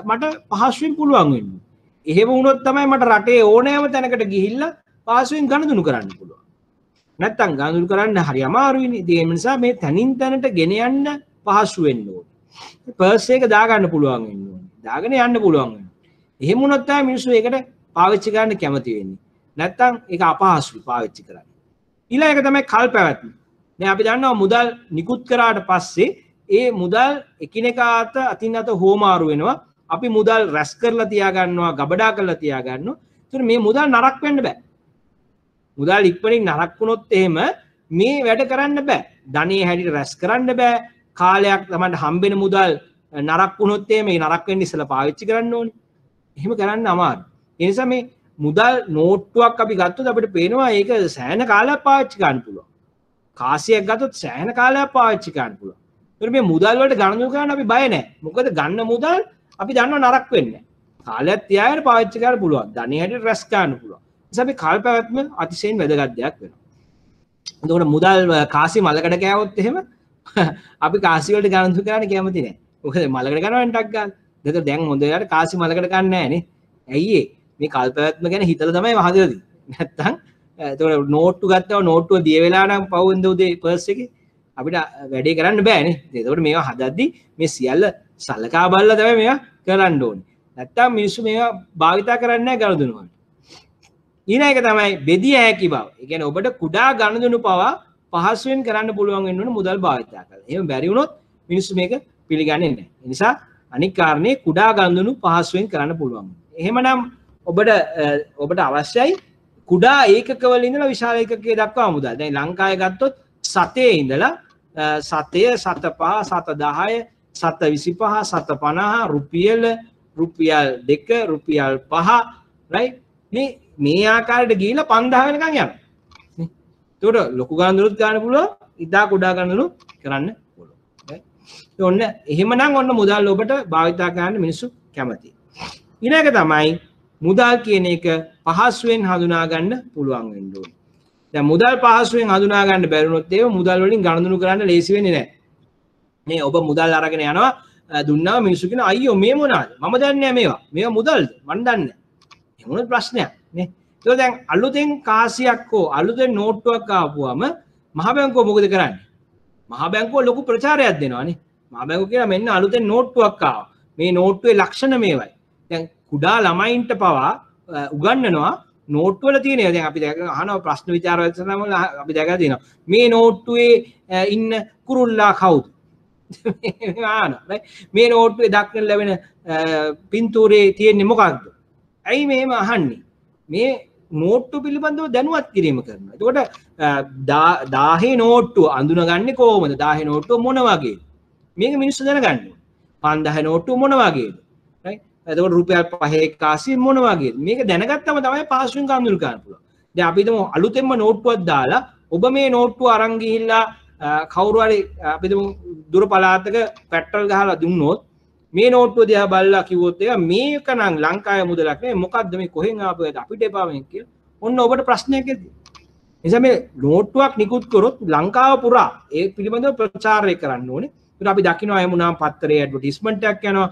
මට පහසුවෙන් පුළුවන් වෙන්නේ. එහෙම වුණොත් තමයි මට රටේ ඕනෑම තැනකට ගිහිල්ලා පහසුවෙන් ගනුදෙනු කරන්න පුළුවන්. නැත්තම් ගනුදෙනු කරන්න හරි අමාරුයිනේ. ඒ නිසා මේ තනින් තැනට ගෙන යන්න පහසු වෙන්න ඕනේ. පර්ස් එක දාගන්න පුළුවන් වෙන්න ඕනේ. දාගෙන යන්න පුළුවන් වෙන්න. එහෙම වුණොත් තමයි මිනිස්සු ඒකට පාවිච්චි කරන්න කැමති වෙන්නේ. නැත්තම් ඒක අපහසුයි පාවිච්චි කරන්න. ඊළඟ එක තමයි කල් පැවැත්ම. දැන් අපි දන්නවා මුදල් නිකුත් කරාට පස්සේ ඒ මුදල් එකිනෙකා අතින් අත හෝමාරු වෙනවා. අපි මුදල් රැස් කරලා තියා ගන්නවා, ගබඩා කරලා තියා ගන්නවා. ඒතර මේ මුදල් නරක වෙන්න බෑ. මුදල් ඉක්මනින් නරක වුණොත් එහෙම මේ වැඩ කරන්න බෑ. ධනෙ හැටියට රැස් කරන්න බෑ. කාලයක් තමයි හම්බෙන මුදල් නරක වුණොත් එහෙම මේ නරක වෙන්න ඉස්සලා පාවිච්චි කරන්න ඕනේ. එහෙම කරන්න අමාරුයි. ඒ නිසා මේ මුදල් නෝට්ටුවක් අපි ගත්තොත් අපිට පේනවා ඒක සෑහෙන කාලයක් පාවිච්චි කරන්න පුළුවන්. කාසියක් ගත්තොත් සෑහෙන කාලයක් පාවිච්චි කරන්න පුළුවන්. ඒතර මේ මුදල් වලට ගණන් කරන්න අපි බය නැහැ. මොකද ගන්න මුදල් අපි දන්නවා නරක වෙන්නේ නැහැ. කාලයක් තියාගෙන පාවිච්චි කරන්න පුළුවන්. ධනෙ හැටියට රැස් ගන්න පුළුවන්. ඒ නිසා මේ කාල පැවැත්ම අතිශයින් වැදගත් දෙයක් වෙනවා. එතකොට මුදල් කාසි මලකඩ කෑවොත් එහෙම අපි කාසි වලට ගණන් දුක කරන්න කැමති නැහැ. මොකද මලකට ගන්නවනේ ටක් ගන්න. එතකොට දැන් හොඳ යාට කාසි මලකට ගන්න නැහැ නේ. ඇයි ඒ? මේ කල්පවත්ම ගැන හිතලා තමයි හදලා තියෙන්නේ. නැත්තම් එතකොට නෝට්ටු ගත්තම නෝට්ටුව දිය වෙලා නම් පවුන්ද උදේ පර්ස් එකේ අපිට වැඩේ කරන්න බෑනේ. එතකොට මේවා හදද්දි මේ සියල්ල සලකා බලලා තමයි මේවා කරන්න ඕනේ. නැත්තම් මිනිස්සු මේවා භාවිතා කරන්නේ නැහැ ගනුදෙනු වලට. ඊළඟ එක තමයි බෙදිය හැකි බව. ඒ කියන්නේ ඔබට කුඩා ගනුදෙනු පවා පහසුවෙන් කරන්න පුළුවන් වෙන්න ඕන මුදල් භාවිතා කරලා. එහෙම බැරි වුණොත් මිනිස්සු මේක පිළිගන්නේ නැහැ. ඒ නිසා අනික් කාරණේ කුඩා ගනුදෙනු පහසුවෙන් කරන්න පුළුවන්. එහෙමනම් ඔබට අවශ්‍යයි කුඩා ඒකකවල ඉඳලා විශාල ඒකකයේ දක්වා මුදල්. දැන් ලංකාවේ ගත්තොත් සතේ ඉඳලා සතය 7.5 7.10 7.25 7.50 රුපියල් 2 රුපියල් 5 right මේ ආකාරයට ගිහිලා 5000 වෙනකන් යනවා. ඒකට ලොකු ගණනුත් ගන්න පුළුවන්, ඉතා කුඩා ගණනුත් කරන්න පුළුවන්. right ඔන්න එහෙමනම් ඔන්න මුදල් ඔබට භාවිතා කරන්න මිනිස්සු කැමතියි. ඊළඟ තමයි මුදල් කියන එක පහසුවෙන් හඳුනා ගන්න පුළුවන් වෙන්න ඕනේ. දැන් මුදල් පහසුවෙන් හඳුනා ගන්න බැරි වුණොත් ඒක මුදල් වලින් ගණනුණු කරන්න ලේසි වෙන්නේ නැහැ. මේ ඔබ මුදල් අරගෙන යනවා දුන්නා මිනිස්සු කියන අයියෝ මේ මොනවාද? මම දන්නේ නැහැ මේවා. මේවා මුදල්ද? මම දන්නේ නැහැ. එහෙම වුණොත් ප්‍රශ්නයක් නේ. ඒක දැන් අලුතෙන් කාසියක් හෝ අලුතෙන් නෝට්ටුවක් ආපුවම මහ බැංකුව මොකද කරන්නේ? මහ බැංකුව ලොකු ප්‍රචාරයක් දෙනවානේ. මහ බැංකුව කියනවා මෙන්න අලුතෙන් නෝට්ටුවක් ආවා. මේ නෝට්ටුවේ ලක්ෂණ මේවයි. දැන් කුඩා ළමයින්ට පවා උගන්වනවා නෝට්ටු වල තියෙනවා. දැන් අපි අහනවා ප්‍රශ්න විචාර වැඩසටහන වල අපි දැකලා තියෙනවා. මේ නෝට්ටුවේ ඉන්න කුරුල්ලා කවුද? මේ නෝට්ටුවේ දක්නට ලැබෙන පින්තූරේ තියෙන්නේ මොකක්ද? ඇයි මෙහෙම අහන්නේ? මේ නෝට්ටු පිළිබඳව දැනුවත් කිරීම කරනවා. එතකොට 1000 නෝට්ටුව අඳුනගන්නේ කොහොමද? 1000 නෝට්ටුව මොන වගේද? මේක මිනිස්සු දැනගන්න ඕනේ. 5000 නෝට්ටුව මොන වගේද? right? එතකොට රුපියල් 5 කාසිය මොන වගේද? මේක දැනගත්තම තමයි පහසුවෙන් ගණන් කරන්න පුළුවන්. දැන් අපි හිතමු අලුතෙන්ම නෝට්ටුවක් දාලා ඔබ මේ නෝට්ටුව අරන් ගිහිල්ලා කවුරු හරි අපි හිතමු දුර පළාතක පෙට්‍රල් ගහලා දුන්නොත් මේ නෝට්ටුව දිහා බලලා කිව්වොත් ඒක මේක නම් ලංකාවේ මුදලක් නෙවෙයි මොකද්ද මේ කොහෙන් ආපුවද අපිට එපා මේක කියලා. ඔන්න ඔබට ප්‍රශ්නයක් ඇති. එනිසා මේ නෝට්ටුවක් නිකුත් කරොත් ලංකාව පුරා ඒ පිළිබඳව ප්‍රචාරය කරන්න ඕනේ. ඒක අපි දකිනවා එහෙම නම් පත්තරේ ඇඩ්වර්ටයිස්මන්ට් එකක් යනවා,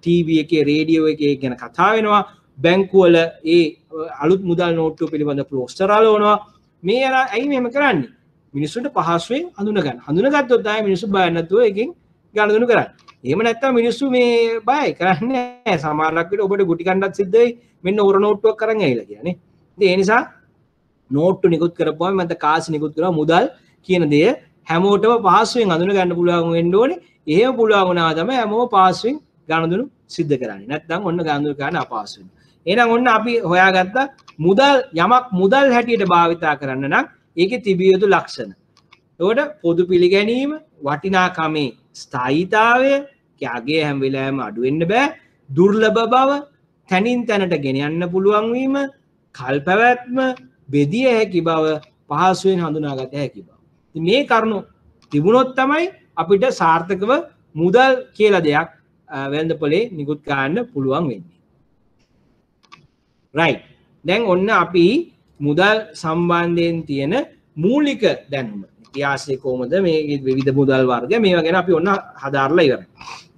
ටීවී එකේ රේඩියෝ එකේ ගැන කතා වෙනවා, බැංකුව වල ඒ අලුත් මුදල් නෝට්ටුව පිළිබඳව පෝස්ටර් අලවනවා. මේ අර ඇයි මෙහෙම කරන්නේ? මිනිස්සුන්ට පහසුවෙන් හඳුන ගන්න. හඳුනගත්තොත් තමයි මිනිස්සු බය නැතුව එකකින් ගණන් කරන්නේ. එහෙම නැත්තම් මිනිස්සු මේ බයයි කරන්නේ නැහැ. සමහරක් විට ඔබට ගුටි කණ්ඩක් සිද්ධ වෙයි. මෙන්න ඔර නෝට්ටුවක් කරන් ඇවිල්ලා කියන්නේ. ඉතින් ඒ නිසා නෝට්ටු නිකුත් කරපුවම මන්ට කාසි නිකුත් කරා මුදල් කියන දේ හැමෝටම පහසුවෙන් හඳුන ගන්න පුළුවන් වෙන්න ඕනේ. එහෙම පුළුවන් වුණා තමයි හැමෝම පහසුවෙන් ගණනුණු සිද්ධ කරන්නේ. නැත්නම් ඔන්න ගණනුණු කරන්න අපහසු වෙනවා. එහෙනම් ඔන්න අපි හොයාගත්ත මුදල් යමක් මුදල් හැටියට භාවිතා කරන්න නම් ඒකේ තිබිය යුතු ලක්ෂණ. ඒකට පොදු පිළිගැනීම, වටිනාකමේ ස්ථායීතාවය, ත්‍යාගය හැම වෙලාවෙම අඩු වෙන්න බෑ, දුර්ලභ බව, තනින් තැනට ගෙන යන්න පුළුවන් වීම, කල්පැවැත්ම, බෙදිය හැකි බව, පහසුවෙන් හඳුනාගත හැකි බව. ඉතින් මේ කරුණු තිබුණොත් තමයි අපිට සාර්ථකව මුදල් කියලා දෙයක් වෙළඳපොලේ නිකුත් කරන්න පුළුවන් වෙන්නේ. right. දැන් ඔන්න අපි මුදල් සම්බන්ධයෙන් තියෙන මූලික දැනුම ඉතිහාසයේ කොහොමද මේ විවිධ මුදල් වර්ග මේවා ගැන අපි ඔන්න හදාarලා ඉවරයි.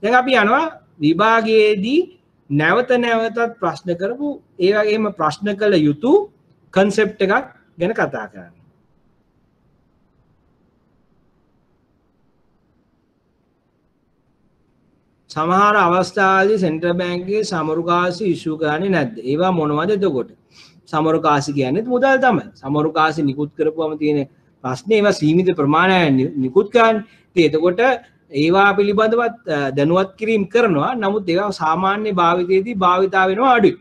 දැන් අපි යනවා විභාගයේදී නැවත නැවතත් ප්‍රශ්න කරපු ඒ වගේම ප්‍රශ්න කළ යුතු concept එකක් ගැන කතා කරන්න. සමහර අවස්ථාවලදී සෙන්ට්‍රල් බැංකුවේ සමරු කාසි ඉෂුව කරන්නේ නැද්ද? ඒවා මොනවද එතකොට? සමරු කාසි කියන්නේ මුදල් තමයි. සමරු කාසි නිකුත් කරපුවම තියෙන ප්‍රශ්නේ ඒවා සීමිත ප්‍රමාණයක් නිකුත් කරන්නේ. ඉතින් එතකොට ඒවා පිළිබඳව දැනුවත් කිරීම කරනවා. නමුත් ඒවා සාමාන්‍ය භාවිතයේදී භාවිතා වෙනවා අඩුයි.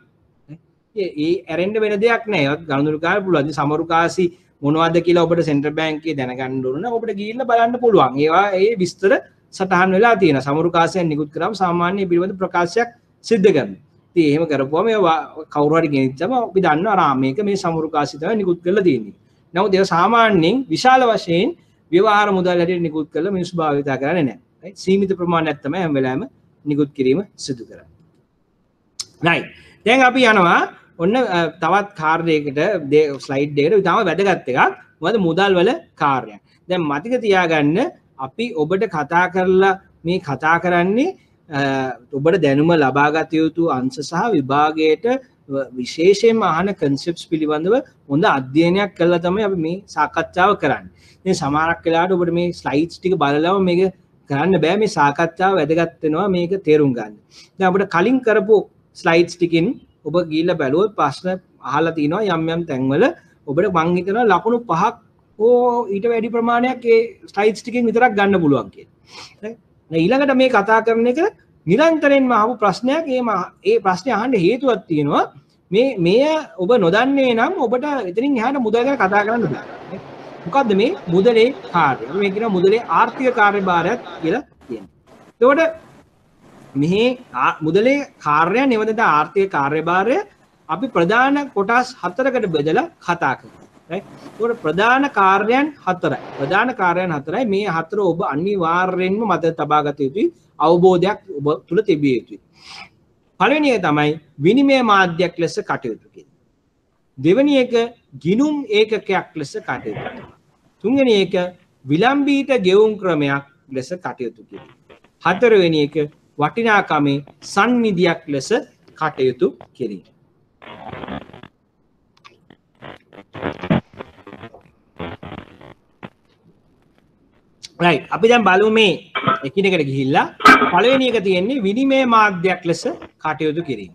ඒ ඇරෙන්න වෙන දෙයක් නෑ. ඒවත් ගණනුරු කරන්න පුළුවන්. ඉතින් සමරු කාසි මොනවද කියලා ඔබට සෙන්ට්‍රල් බැංකුවේ දැනගන්න ඕන නම් ඔබට ගිහිල්ලා බලන්න පුළුවන්. ඒවා ඒ විස්තර සටහන් වෙලා තියෙනවා. සමරු කාසියෙන් නිකුත් කරාම සාමාන්‍ය පිළිබඳ ප්‍රකාශයක් සිද්ධ කරනවා. ඉතින් එහෙම කරපුවම ඒවා කවුරු හරි ගෙනිච්චම අපි දන්නවා මේක මේ සමරු කාසිය තමයි නිකුත් කරලා තියෙන්නේ. නමුත් ඒක සාමාන්‍යයෙන් විශාල වශයෙන් ව්‍යවහාර මුදල් හැටියට නිකුත් කරලා මිනිස්සු භාවිතා කරන්නේ නැහැ. right? සීමිත ප්‍රමාණයක් තමයි හැම වෙලාවෙම නිකුත් කිරීම සිදු කරන්නේ. right. දැන් අපි යනවා ඔන්න තවත් කාර්යයකට ස්ලයිඩ් එකකට තව වැදගත් එකක්. මොකද මුදල් වල කාර්යයක්. දැන් මතක තියාගන්න අපි ඔබට කතා කරලා මේ කතා කරන්නේ ඔබට දැනුම ලබා ගත යුතු අංශ සහ විභාගයට විශේෂයෙන්ම අහන concepts පිළිබඳව හොඳ අධ්‍යයනයක් කළා තමයි අපි මේ සාකච්ඡාව කරන්නේ. දැන් සමහරක් වෙලාවට ඔබට මේ slides ටික බලලම මේක කරන්න බෑ. මේ සාකච්ඡාව වැදගත් වෙනවා මේක තේරුම් ගන්න. දැන් අපිට කලින් කරපු slides ටිකෙන් ඔබ ගිහිල්ලා බැලුවොත් ප්‍රශ්න අහලා තිනවා යම් යම් තැන්වල ඔබට මං හිතනවා ලකුණු 5ක් ඕ ඊට වැඩි ප්‍රමාණයක් ඒ slides ටිකෙන් විතරක් ගන්න පුළුවන් කියලා. ඊළඟට මේ කතා කරන එක නිරන්තරයෙන්ම අහපු ප්‍රශ්නයක්. ඒ ප්‍රශ්නේ අහන්න හේතුවක් තියෙනවා. මේ ඔබ නොදන්නේ නම් ඔබට එතනින් එහාට මුදල් ගැන කතා කරන්න බෑ. මොකද්ද මේ මුදලේ කාර්යය? මේ කියන මුදලේ ආර්ථික කාර්යභාරයක් කියලා කියනවා. එතකොට මේ මුදලේ කාර්යය නෙවෙයි ආර්ථික කාර්යභාරය අපි ප්‍රධාන කොටස් 4කට බෙදලා කතා කරනවා. right? ඒකට ප්‍රධාන කාර්යයන් 4යි. ප්‍රධාන කාර්යයන් 4යි. මේ 4 ඔබ අනිවාර්යෙන්ම මතක තබා ගත යුතුයි. අවබෝධයක් ඔබ තුල තිබිය යුතුයි. පළවෙනි එක තමයි විනිමය මාධ්‍යයක් ලෙස කටයුතු කිරීම. දෙවෙනි එක ගිණුම් ඒකකයක් ලෙස කටයුතු කිරීම. තුන්වෙනි එක විලම්භීත ගෙවුම් ක්‍රමයක් ලෙස කටයුතු කිරීම. හතරවෙනි එක වටිනාකමේ සංනිධියක් ලෙස කටයුතු කිරීම. right අපි දැන් බලමු මේ එකිනෙකට ගිහිල්ලා පළවෙනි එක තියෙන්නේ විනිමය මාධ්‍යයක් ලෙස කටයුතු කිරීම.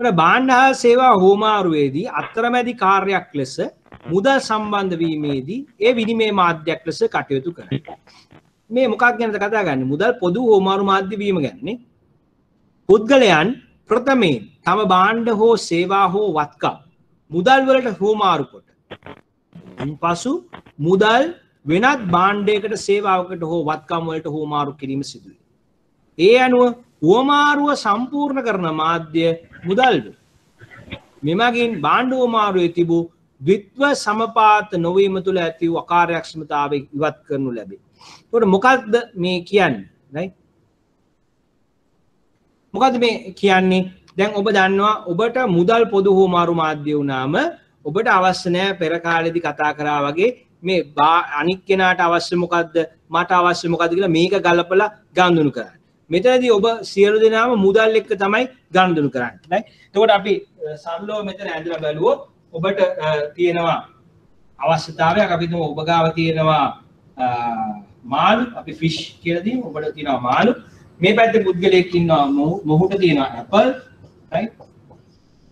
ඒකට භාණ්ඩ හා සේවා හෝමාරුවේදී අතරමැදි කාර්යයක් ලෙස මුදල් සම්බන්ධ වීමේදී ඒ විනිමය මාධ්‍යයක් ලෙස කටයුතු කරනවා. මේ මොකක් ගැනද කතා කරන්නේ? මුදල් පොදු හෝමාරු මාධ්‍ය වීම ගැන නේ. පුද්ගලයන් ප්‍රථමයෙන් තම භාණ්ඩ හෝ සේවා හෝ වත්කම් මුදල් වලට හෝමාරු කොට ඉන්පසු මුදල් වෙනත් භාණ්ඩයකට සේවාවකට හෝ වත්කම් වලට හෝමාරු කිරීම සිදු වේ. ඒ අනුව හෝමාරුව සම්පූර්ණ කරන මාධ්‍ය මුදල් වේ. මෙමගින් භාණ්ඩ හෝමාරුවේ තිබූ ද්විත්ව සමපාත නොවීම තුළ ඇති වූ අකාර්යක්ෂමතාවය ඉවත් කරනු ලැබේ. ඒකට මොකක්ද මේ කියන්නේ? right? මොකද්ද මේ කියන්නේ? දැන් ඔබ දන්නවා ඔබට මුදල් පොදු හෝමාරු මාධ්‍ය වුණාම ඔබට අවශ්‍ය නැහැ පෙර කාලෙදි කතා කරා වගේ මේ අනික් කෙනාට අවශ්‍ය මොකද්ද මට අවශ්‍ය මොකද්ද කියලා මේක ගලපලා ගනුදෙනු කරන්න. මෙතනදී ඔබ සියලු දෙනාම මුදල් එක්ක තමයි ගනුදෙනු කරන්නේ. right? එතකොට අපි සරලව මෙතන ඇඳලා බලුවොත් ඔබට තියෙනවා අවශ්‍යතාවයක්. අපි තුමු ඔබ ගාව තියෙනවා මාළු, අපි ෆිෂ් කියලා දීමු. ඔබට තියෙනවා මාළු. මේ පැත්තේ පුද්ගලයෙක් ඉන්නවා මොහුට තියෙනවා ඇපල්. right?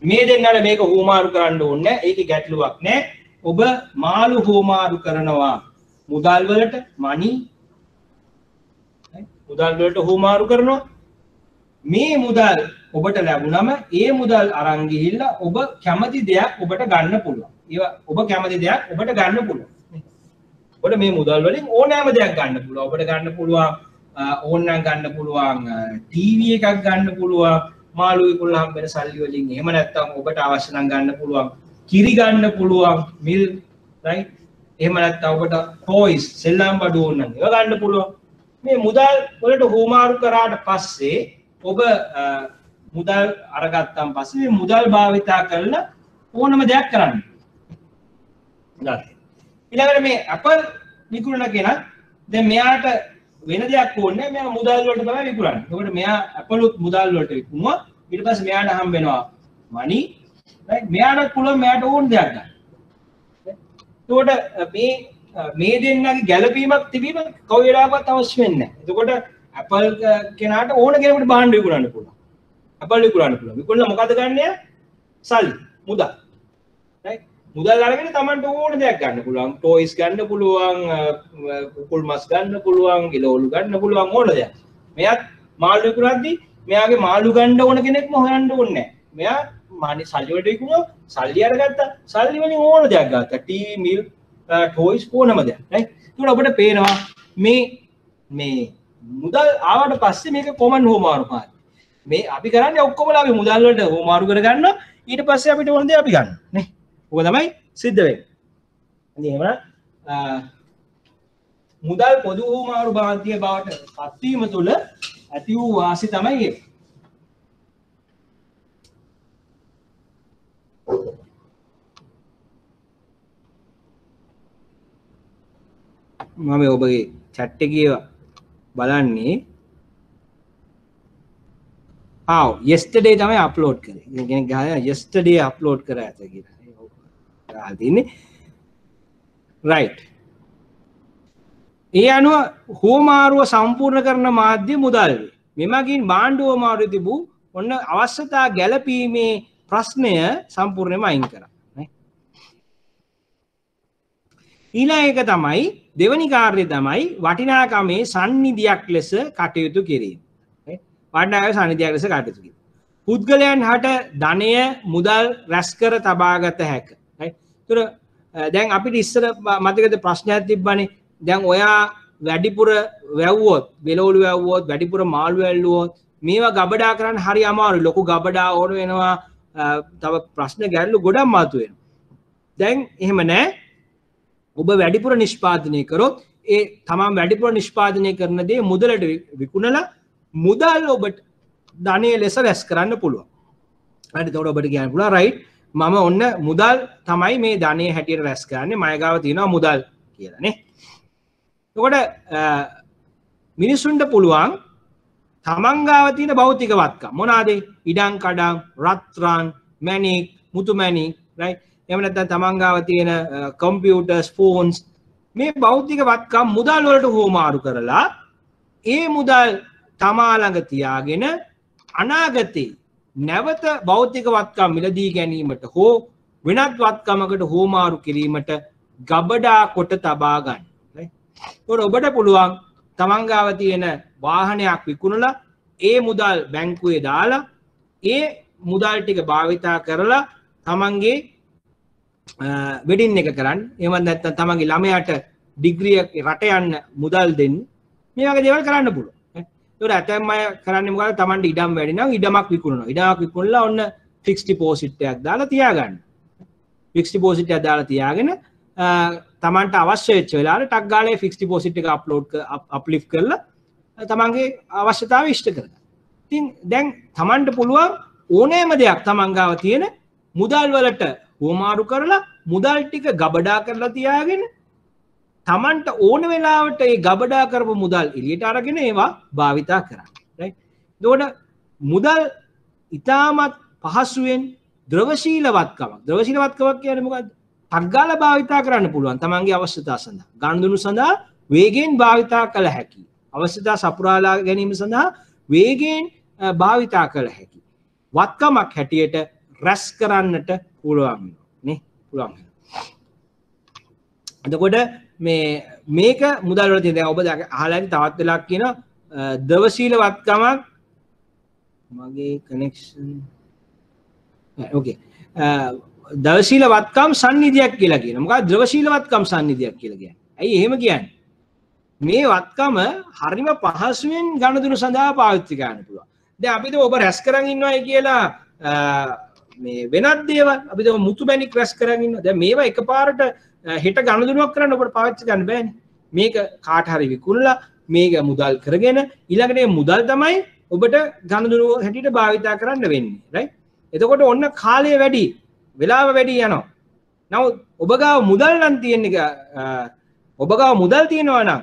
මේ දෙන්නාට මේක හෝමාරු කරන්න ඕනේ නැහැ. ඒකේ ගැටලුවක් නැහැ. ඔබ මාළු හෝමාරු කරනවා මුදල් වලට money. මුදල් වලට හෝමාරු කරනවා. මේ මුදල් ඔබට ලැබුණම ඒ මුදල් අරන් ගිහිල්ලා ඔබ කැමති දෙයක් ඔබට ගන්න පුළුවන්. ඒවා ඔබ කැමති දෙයක් ඔබට ගන්න පුළුවන්. ඔබට මේ මුදල් වලින් ඕනෑම දෙයක් ගන්න පුළුවන්. ඔබට ගන්න පුළුවන් ඕනනම් ගන්න පුළුවන් ටීවී එකක් ගන්න පුළුවන්. මාළු විකුණලා හම්බෙන සල්ලි වලින්. එහෙම නැත්නම් ඔබට අවශ්‍ය නම් ගන්න පුළුවන් කිරි ගන්න පුළුවන් මිල්ක්. right? එහෙම නැත්නම් ඔබට ටොයිස් සෙල්ලම් බඩු ඕන නම් ඒවා ගන්න පුළුවන්. මේ මුදල් වලට හෝමාරු කරාට පස්සේ ඔබ මුදල් අරගත්තාන් පස්සේ මේ මුදල් භාවිතා කරලා ඕනම දෙයක් කරන්න. ඊළඟට මේ ඇපල් විකුණන කෙනා දැන් මෙයාට වෙන දෙයක් ඕනේ නැහැ. මෙයා මුදල් වලට තමයි විකුණන්නේ. ඒකට මෙයා ඇපලුත් මුදල් වලට විකුණුවා. ඊට පස්සේ මෙයාට හම්බ වෙනවා money. right? මෙයාට පුළුවන් මෙයාට ඕන දෙයක් ගන්න. එතකොට මේ දෙන්නගේ ගැළපීමක් තිබීම කවි වෙලාවකත් අවශ්‍ය වෙන්නේ නැහැ. එතකොට ඇපල් කෙනාට ඕන කෙනෙකුට භාණ්ඩ විකුණන්න පුළුවන්. ඇපල් විකුණන්න පුළුවන්. විකුණලා මොකද ගන්නේ? සල්ලි, මුදල්. right? මුදල් අරගෙන Tamanට ඕන දෙයක් ගන්න පුළුවන්. ටොයිස් ගන්න පුළුවන්, කුකුල් මස් ගන්න පුළුවන්, ගිලවලු ගන්න පුළුවන් ඕන දෙයක්. මෙයාත් මාළු විකුණද්දී මෙයාගේ මාළු ගන්න ඕන කෙනෙක්ම හොයන්න ඕනේ නැහැ. මෙයා මානි සල්ලි වලට විකුණුවා, සල්ලි අරගත්තා, සල්ලි වලින් ඕන දෙයක් ගත්තා. ටීවී, මිල්ක්, ටොයිස් ඕනම දෙයක්. right? ඒකට අපිට පේනවා මේ මුදල් ආවට පස්සේ මේක කොමන් හෝමාරු මාර්ගය. මේ අපි කරන්නේ ඔක්කොමලා අපි මුදල් වලට හෝමාරු කරගන්නවා. ඊට පස්සේ අපිට ඕන දේ අපි ගන්නවා. නේ? ඔක තමයි සිද්ධ වෙන්නේ. ඉතින් එහෙමනම් මුදල් පොදු හෝමාරු මාධ්‍ය බවට පත්වීම තුළ ඇති වූ වාසි තමයි ඒක. මම ඔබගේ chat එකේ බලන්නේ yesterday තමයි අප්ලෝඩ් කරේ. කෙනෙක් ගහලා yesterday අප්ලෝඩ් කරා ඇත කියලා. ගහලා තින්නේ. right. ඒ අනුව හෝමාරුව සම්පූර්ණ කරන මාධ්‍ය මුදල් වේ. මෙමගින් භාණ්ඩ හෝමාරුවේ තිබූ ඔන්න අවශ්‍යතා ගැළපීමේ ප්‍රශ්නය සම්පූර්ණයෙන්ම අයින් කරා. ඊළඟ එක තමයි දෙවැනි කාර්යය තමයි වටිනාකමේ සන්නිධියක් ලෙස කටයුතු කිරීම. වටිනාකමේ සන්නිධියක් ලෙස කටයුතු කිරීම. පුද්ගලයන් හට ධනය මුදල් රැස් කර තබාගත හැක. ඒතර දැන් අපිට ඉස්සර මතකද ප්‍රශ්නයක් තිබ්බනේ. දැන් ඔයා වැඩිපුර වැව්වොත්, වෙලවලු වැව්වොත්, වැඩිපුර මාළු වැල්ලුවොත් මේවා ගබඩා කරන්න හරි අමාරුයි. ලොකු ගබඩා ඕන වෙනවා. තව ප්‍රශ්න ගැටලු ගොඩක් මතුවෙනවා. දැන් එහෙම නැහැ. ඔබ වැඩිපුර නිෂ්පාදනය කරොත් ඒ තමන් වැඩිපුර නිෂ්පාදනය කරන දේ මුදලට විකුණලා මුදල් ඔබට ධනය ලෙස රැස් කරන්න පුළුවන්. හරි එතකොට ඔබට කියන්න පුළුවන් රයිට් මම ඔන්න මුදල් තමයි මේ ධනය හැටියට රැස් කරන්නේ මය ගාව තියෙනවා මුදල් කියලා නේ. එතකොට මිනිසුන්ට පුළුවන් තමන් ගාව තියෙන භෞතික වත්කම් මොනවාද? ඉඩම් කඩම්, රත්රන්, මැණික්, මුතු මැණික් රයිට් එහෙම නැත්නම් තමන් ගාව තියෙන කම්පියුටර්ස් ෆෝන්ස් මේ භෞතික වත්කම් මුදල් වලට හෝමාරු කරලා ඒ මුදල් තමා ළඟ තියාගෙන අනාගතේ නැවත භෞතික වත්කම් මිලදී ගැනීමට හෝ වෙනත් වත්කමකට හෝමාරු කිරීමට ගබඩා කොට තබා ගන්න. ඒකට ඔබට පුළුවන් තමන් ගාව තියෙන වාහනයක් විකුණලා ඒ මුදල් බැංකුවේ දාලා ඒ මුදල් ටික භාවිතා කරලා තමන්ගේ වෙඩින් එක කරන්න. එහෙම නැත්නම් තමන්ගේ ළමයාට ඩිග්‍රී රට යන්න මුදල් දෙන්න. මේ වගේ දේවල් කරන්න පුළුවන්. ඒකට ඇතැම් අය කරන්නේ මොකද? තමන්ට ඉඩම් වැඩි නම් ඉඩමක් විකුණනවා. ඉඩමක් විකුණලා ඔන්න ෆික්ස් ඩිපොසිට් එකක් දාලා තියාගන්න. ෆික්ස් ඩිපොසිට් එකක් දාලා තියාගෙන තමන්ට අවශ්‍ය වෙච්ච වෙලාවට ටක් ගාලා ෆික්ස් ඩිපොසිට් එක අප්ලිෆ්ට් කරලා තමන්ගේ අවශ්‍යතාවය ඉෂ්ට කරගන්න. ඉතින් දැන් තමන්ට පුළුවන් ඕනෑම දෙයක් තමන් ගාව තියෙන මුදල් වලට හෝමාරු කරලා මුදල් ටික ගබඩා කරලා තියාගෙන තමන්ට ඕන වෙලාවට ඒ ගබඩා කරපු මුදල් එළියට අරගෙන ඒවා භාවිතා කරන්න. රයිට්. එතකොට මුදල් ඊටමත් පහසුවෙන් ද්‍රවශීලවත්කමක්. ද්‍රවශීලවත්කමක් කියන්නේ මොකද්ද? ටග්ගාල භාවිතා කරන්න පුළුවන් තමන්ගේ අවශ්‍යතා සඳහා. ගනුදෙනු සඳහා වේගෙන් භාවිතා කළ හැකි. අවශ්‍යතා සපුරාලා ගැනීම සඳහා වේගෙන් භාවිතා කළ හැකි. වත්කමක් හැටියට රැස් කරන්නට පුළුවන් නේ පුළුවන්. එතකොට මේක මුදල් වල තියෙන දැන් ඔබ අහලා ඇති තවත් වෙලාවක් කියන ද්‍රවශීල වත්කමක් මගේ කනෙක්ෂන් ඕකේ ද්‍රවශීල වත්කම් සන්නිධියක් කියලා කියනවා. මොකක්ද ද්‍රවශීල වත්කම් සන්නිධියක් කියලා කියන්නේ? ඇයි එහෙම කියන්නේ? මේ වත්කම හරිම පහසුවෙන් ගනුදෙනු සඳහා පාවිච්චි කරන්න පුළුවන්. දැන් අපිට ඔබ රැස් කරන් ඉන්නවයි කියලා මේ වෙනත් දේවල් අපිට මුතු මැණික් රැස් කරන් ඉන්නවා. දැන් මේවා එකපාරට හෙට ගනුදෙනුවක් කරන්න ඔබට පාවිච්චි කරන්න බෑනේ. මේක කාට හරි විකුණලා මේක මුදල් කරගෙන ඊළඟට මේ මුදල් තමයි ඔබට ගනුදෙනුව හැටියට භාවිතා කරන්න වෙන්නේ. රයිට්. එතකොට ඔන්න කාලය වැඩි, වෙලාව වැඩි යනවා. නමුත් ඔබ ගාව මුදල් නම් තියෙන්නේ ඔබ ගාව මුදල් තියෙනවා නම්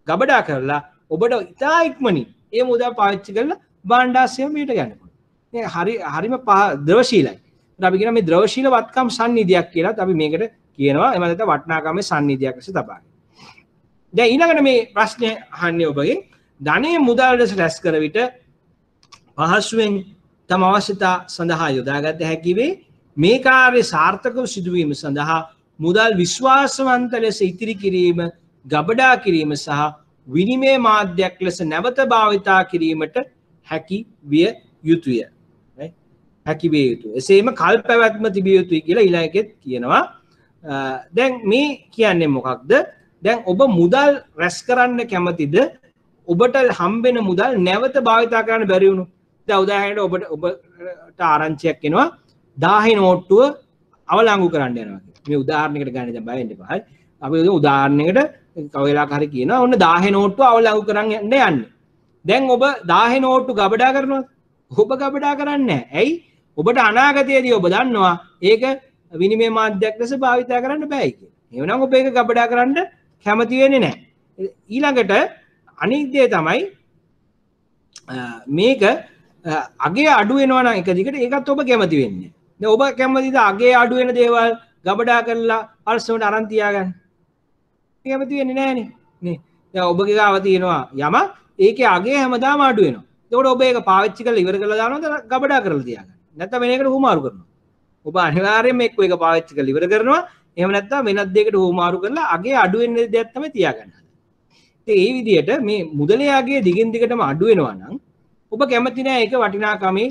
ගබඩා කරලා ඔබට ඉතා ඉක්මනින් ඒ මුදල් පාවිච්චි කරලා භාණ්ඩාසයම මිට ගන්න පුළුවන්. මේ හරිම ද්‍රවශීලයි. අපි කියන මේ ද්‍රවශීල වත්කම් සන්නිධියක් කියලාත් අපි මේකට කියනවා. එහෙම නැත්නම් වටිනාකමේ සන්නිධියක් ලෙස තබා. දැන් ඊළඟට මේ ප්‍රශ්නේ අහන්නේ ඔබගෙන් ධනෙ මුදල් ලෙස රැස් කර විට පහසුවෙන් තම අවශ්‍යතා සඳහා යොදාගත හැකි වේ. මේ කාර්ය සාර්ථකව සිදුවීම සඳහා මුදල් විශ්වාසවන්ත ලෙස ඉතිරි කිරීම, ගබඩා කිරීම සහ විනිමය මාධ්‍යයක් ලෙස නැවත භාවිතා කිරීමට හැකි විය යුතුය. හැකි විය යුතුය. එසේම කල් පැවැත්ම තිබිය යුතුයි කියලා ඊළඟෙත් කියනවා. දැන් මේ කියන්නේ මොකක්ද? දැන් ඔබ මුදල් රැස් කරන්න කැමතිද? ඔබට හම්බෙන මුදල් නැවත භාවිතා කරන්න බැරි වුණොත්. දැන් උදාහරණයක් ඔබට ආරංචියක් එනවා 1000 නෝට්ටුව අවලංගු කරන්න යනවා කියලා. මේ උදාහරණයකට ගන්න දැන් බය වෙන්න එපා. හරි. අපි උදාහරණයකට කවදාක හරි කියනවා ඔන්න 1000 නෝට්ටුව අවලංගු කරන්න යන්නේ. දැන් ඔබ 1000 නෝට්ටු ගබඩා කරනවද? ඔබ ගබඩා කරන්නේ නැහැ. ඇයි? ඔබට අනාගතයේදී ඔබ දන්නවා ඒක විනිමය මාධ්‍යයක් ලෙස භාවිතා කරන්න බෑ කියලා. එවනම් ඔබ ඒක ගබඩා කරන්න කැමති වෙන්නේ නැහැ. ඊළඟට අනිත් දේ තමයි මේක අගේ අඩු වෙනවා නම් එක දිගට ඒකත් ඔබ කැමති වෙන්නේ. දැන් ඔබ කැමතිද අගේ අඩු වෙන දේවල් ගබඩා කරලා පරිස්සමට අරන් තියාගන්න? කැමති වෙන්නේ නැහනේ. නේ. දැන් ඔබගේ ගාව තියෙනවා යම ඒකේ අගේ හැමදාම අඩු වෙනවා. එතකොට ඔබ ඒක පාවිච්චි කරලා ඉවර කරලා දානවද ගබඩා කරලා තියාගන්න. නැත්නම් වෙන එකකට හුමාරු කරනවා. ඔබ අනිවාර්යයෙන්ම එක්ක ඒක පාවිච්චි කරලා ඉවර කරනවා. එහෙම නැත්නම් වෙනත් දෙයකට හුමාරු කරලා අගේ අඩු වෙන දෙයක් තමයි තියාගන්න. ඒ විදිහට මේ මුදලේ අගේ දිගින් දිගටම අඩු වෙනවා නම් ඔබ කැමති නැහැ ඒක වටිනාකමේ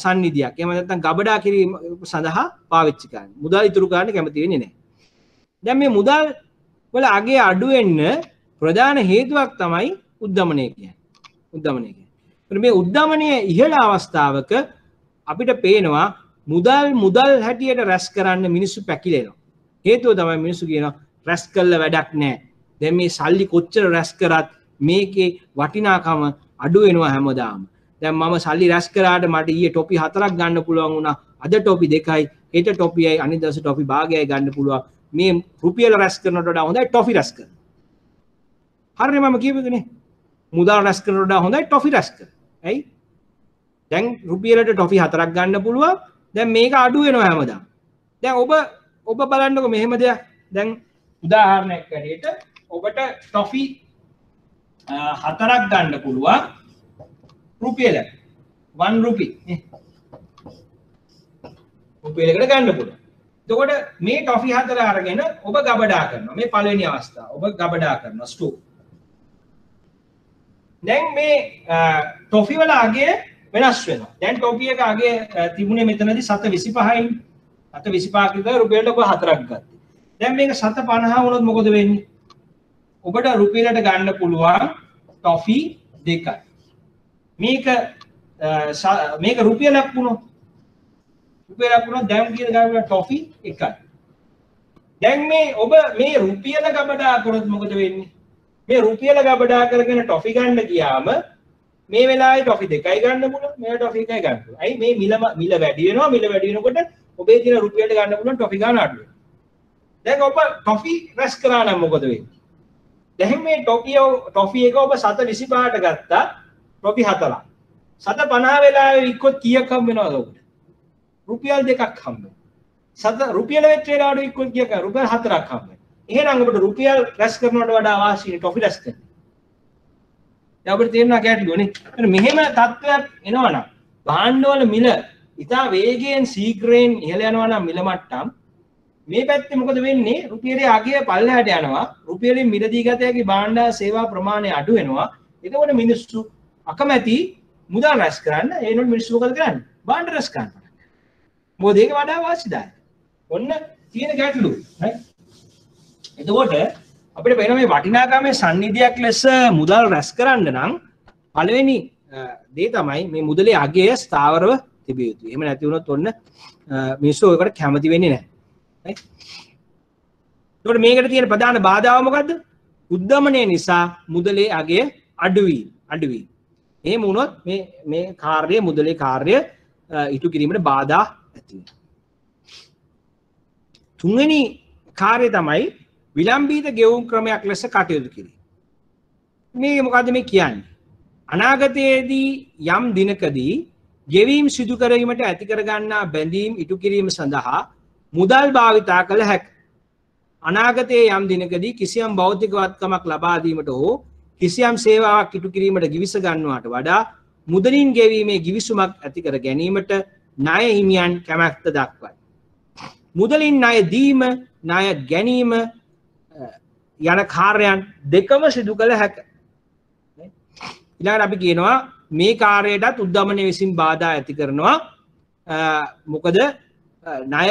සන්නිධියක්. එහෙම නැත්නම් ගබඩා කිරීම සඳහා පාවිච්චි කරන්න. මුදල් ඉතුරු කරන්න කැමති වෙන්නේ නැහැ. දැන් මේ මුදල් වල අගේ අඩු වෙන්න ප්‍රධාන හේතුවක් තමයි උද්ධමනය කියන්නේ. උද්ධමනය කියන්නේ. මේ උද්ධමනය ඉහළ අවස්ථාවක අපිට පේනවා මුදල් හැටියට රැස් කරන්න මිනිස්සු පැකිලෙනවා. හේතුව තමයි මිනිස්සු කියනවා රැස් කළා වැඩක් නැහැ. දැන් මේ සල්ලි කොච්චර රැස් කරත් මේකේ වටිනාකම අඩු වෙනවා හැමදාම. දැන් මම සල්ලි රැස් කරාට මට ඊයේ ටොපි 4ක් ගන්න පුළුවන් වුණා. අද ටොපි 2යි, හෙට ටොපියයි, අනිත් දවසේ ටොපි භාගයයි ගන්න පුළුවන්. මේ රුපියල රැස් කරනට වඩා හොඳයි ටොෆි රැස් කරන. හරිනේ මම කියපේකනේ. මුදල් රැස් කරනට වඩා හොඳයි ටොෆි රැස් කරන. ඇයි? දැන් රුපියලට ටොෆි 4ක් ගන්න පුළුවන්. දැන් මේක අඩු වෙනවා හැමදාම. දැන් ඔබ බලන්නකො මෙහෙම දෙයක්. දැන් උදාහරණයක් ඇරෙට ඔබට ටොෆි 4ක් ගන්න පුළුවන් රුපියලට 1 රුපි රුපියලකට ගන්න පුළුවන්. එතකොට මේ ටොෆි 4 අරගෙන ඔබ ගබඩා කරනවා. මේ පළවෙනි අවස්ථාව. ඔබ ගබඩා කරනවා ස්ටෝක්. දැන් මේ ටොෆි වල අගය වෙනස් වෙනවා. දැන් ටොෆි එක අගය තිබුණේ මෙතනදී 7.25යි. 7.25 කිව්ව රුපියලට ඔබ 4ක් ගත්තා. දැන් මේක 7.50 වුණොත් මොකද වෙන්නේ? ඔබට රුපියලට ගන්න පුළුවන් ටොෆි 2යි. මේක රුපියලක් වුණොත් දැන් කියන ගාන ටොෆි 1යි. දැන් මේ ඔබ මේ රුපියල ගබඩා කරොත් මොකද වෙන්නේ? මේ රුපියල ගබඩා කරගෙන ටොෆි ගන්න ගියාම මේ වෙලාවේ ටොෆි 2යි ගන්න පුළුවන්, මේ ටොෆි 1යි ගන්න පුළුවන්. අයි මේ මිල වැඩි වෙනවා. මිල වැඩි වෙනකොට ඔබේ තියෙන රුපියලට ගන්න පුළුවන් ටොෆි ගන්න අඩු වෙනවා. දැන් ඔබ ටොෆි රැස් කරා නම් මොකද වෙන්නේ? දැන් මේ ටොෆි එක ඔබ 7.25ට ගත්තා ටොෆි 4ක්. 7.50 වෙලාවේ වික්කොත් කීයක් හම්බ වෙනවද ඔබට? රුපියල් 2ක් හම්බ වෙනවා. රුපියල වෙච්ච වෙලාවට වික්කොත් කීයක් රුපියල් 4ක් හම්බ වෙනවා. එහෙනම් ඔබට රුපියල් රැස් කරනවට වඩා වාසියි ටොෆි රැස් කරන්න. දැන් ඔබට තේරෙනවා ගැටලුවනේ. මෙහෙම තත්ත්වයක් එනවනම් භාණ්ඩවල මිල ඉතා වේගයෙන් ශීඝ්‍රයෙන් ඉහළ යනවා නම් මිල මට්ටම් මේ පැත්තේ මොකද වෙන්නේ? රුපියලේ අගය පල්ලෙහාට යනවා. රුපියලෙන් මිලදී ගත හැකි භාණ්ඩ සේවා ප්‍රමාණය අඩු වෙනවා. එතකොට මිනිස්සු අකමැති මුදල් රැස් කරන්න. ඒ වෙනුවට මිනිස්සු මොකද කරන්නේ? භාණ්ඩ රැස් කරනවා. මොකද ඒක වඩා වාසිදායක. ඔන්න තියෙන ගැටලුව. right? එතකොට අපිට වෙන මේ වටිනාකමේ සන්නිධියක් ලෙස මුදල් රැස් කරන්න නම් පළවෙනි දේ තමයි මේ මුදලේ අගය ස්ථාවරව තිබිය යුතුයි. එහෙම නැති වුණොත් ඔන්න මිනිස්සු ඔයකට කැමති වෙන්නේ නැහැ. right? එතකොට මේකට තියෙන ප්‍රධාන බාධාව මොකද්ද? උද්ධමනය නිසා මුදලේ අගය අඩුවීම. එහෙම වුණොත් මේ කාර්යය මුදලේ කාර්ය ඉටු කිරීමට බාධා ඇති වෙනවා. තුන්වෙනි කාර්යය තමයි විලම්බිත ගෙවුම් ක්‍රමයක් ලෙස කටයුතු කිරීම. මේ මොකද්ද මේ කියන්නේ? අනාගතයේදී යම් දිනකදී ගෙවීම් සිදු කිරීමට ඇති කර ගන්නා බැඳීම් ඉටු කිරීම සඳහා මුදල් භාවිතා කළ හැකියි. අනාගතයේ යම් දිනකදී කිසියම් භෞතික වත්කමක් ලබා දීමට හෝ කිසියම් සේවාවක් ඉටු කිරීමට ගිවිස ගන්නවට වඩා මුදලින් ගෙවීමේ ගිවිසුමක් ඇති කර ගැනීමට ණය හිමියන් කැමැත්ත දක්වයි. මුදලින් ණය දීම, ණය ගැනීම යන කාර්යයන් දෙකම සිදු කළ හැකියි. ඊළඟට අපි කියනවා මේ කාර්යයටත් උද්ධමනය විසින් බාධා ඇති කරනවා. මොකද ණය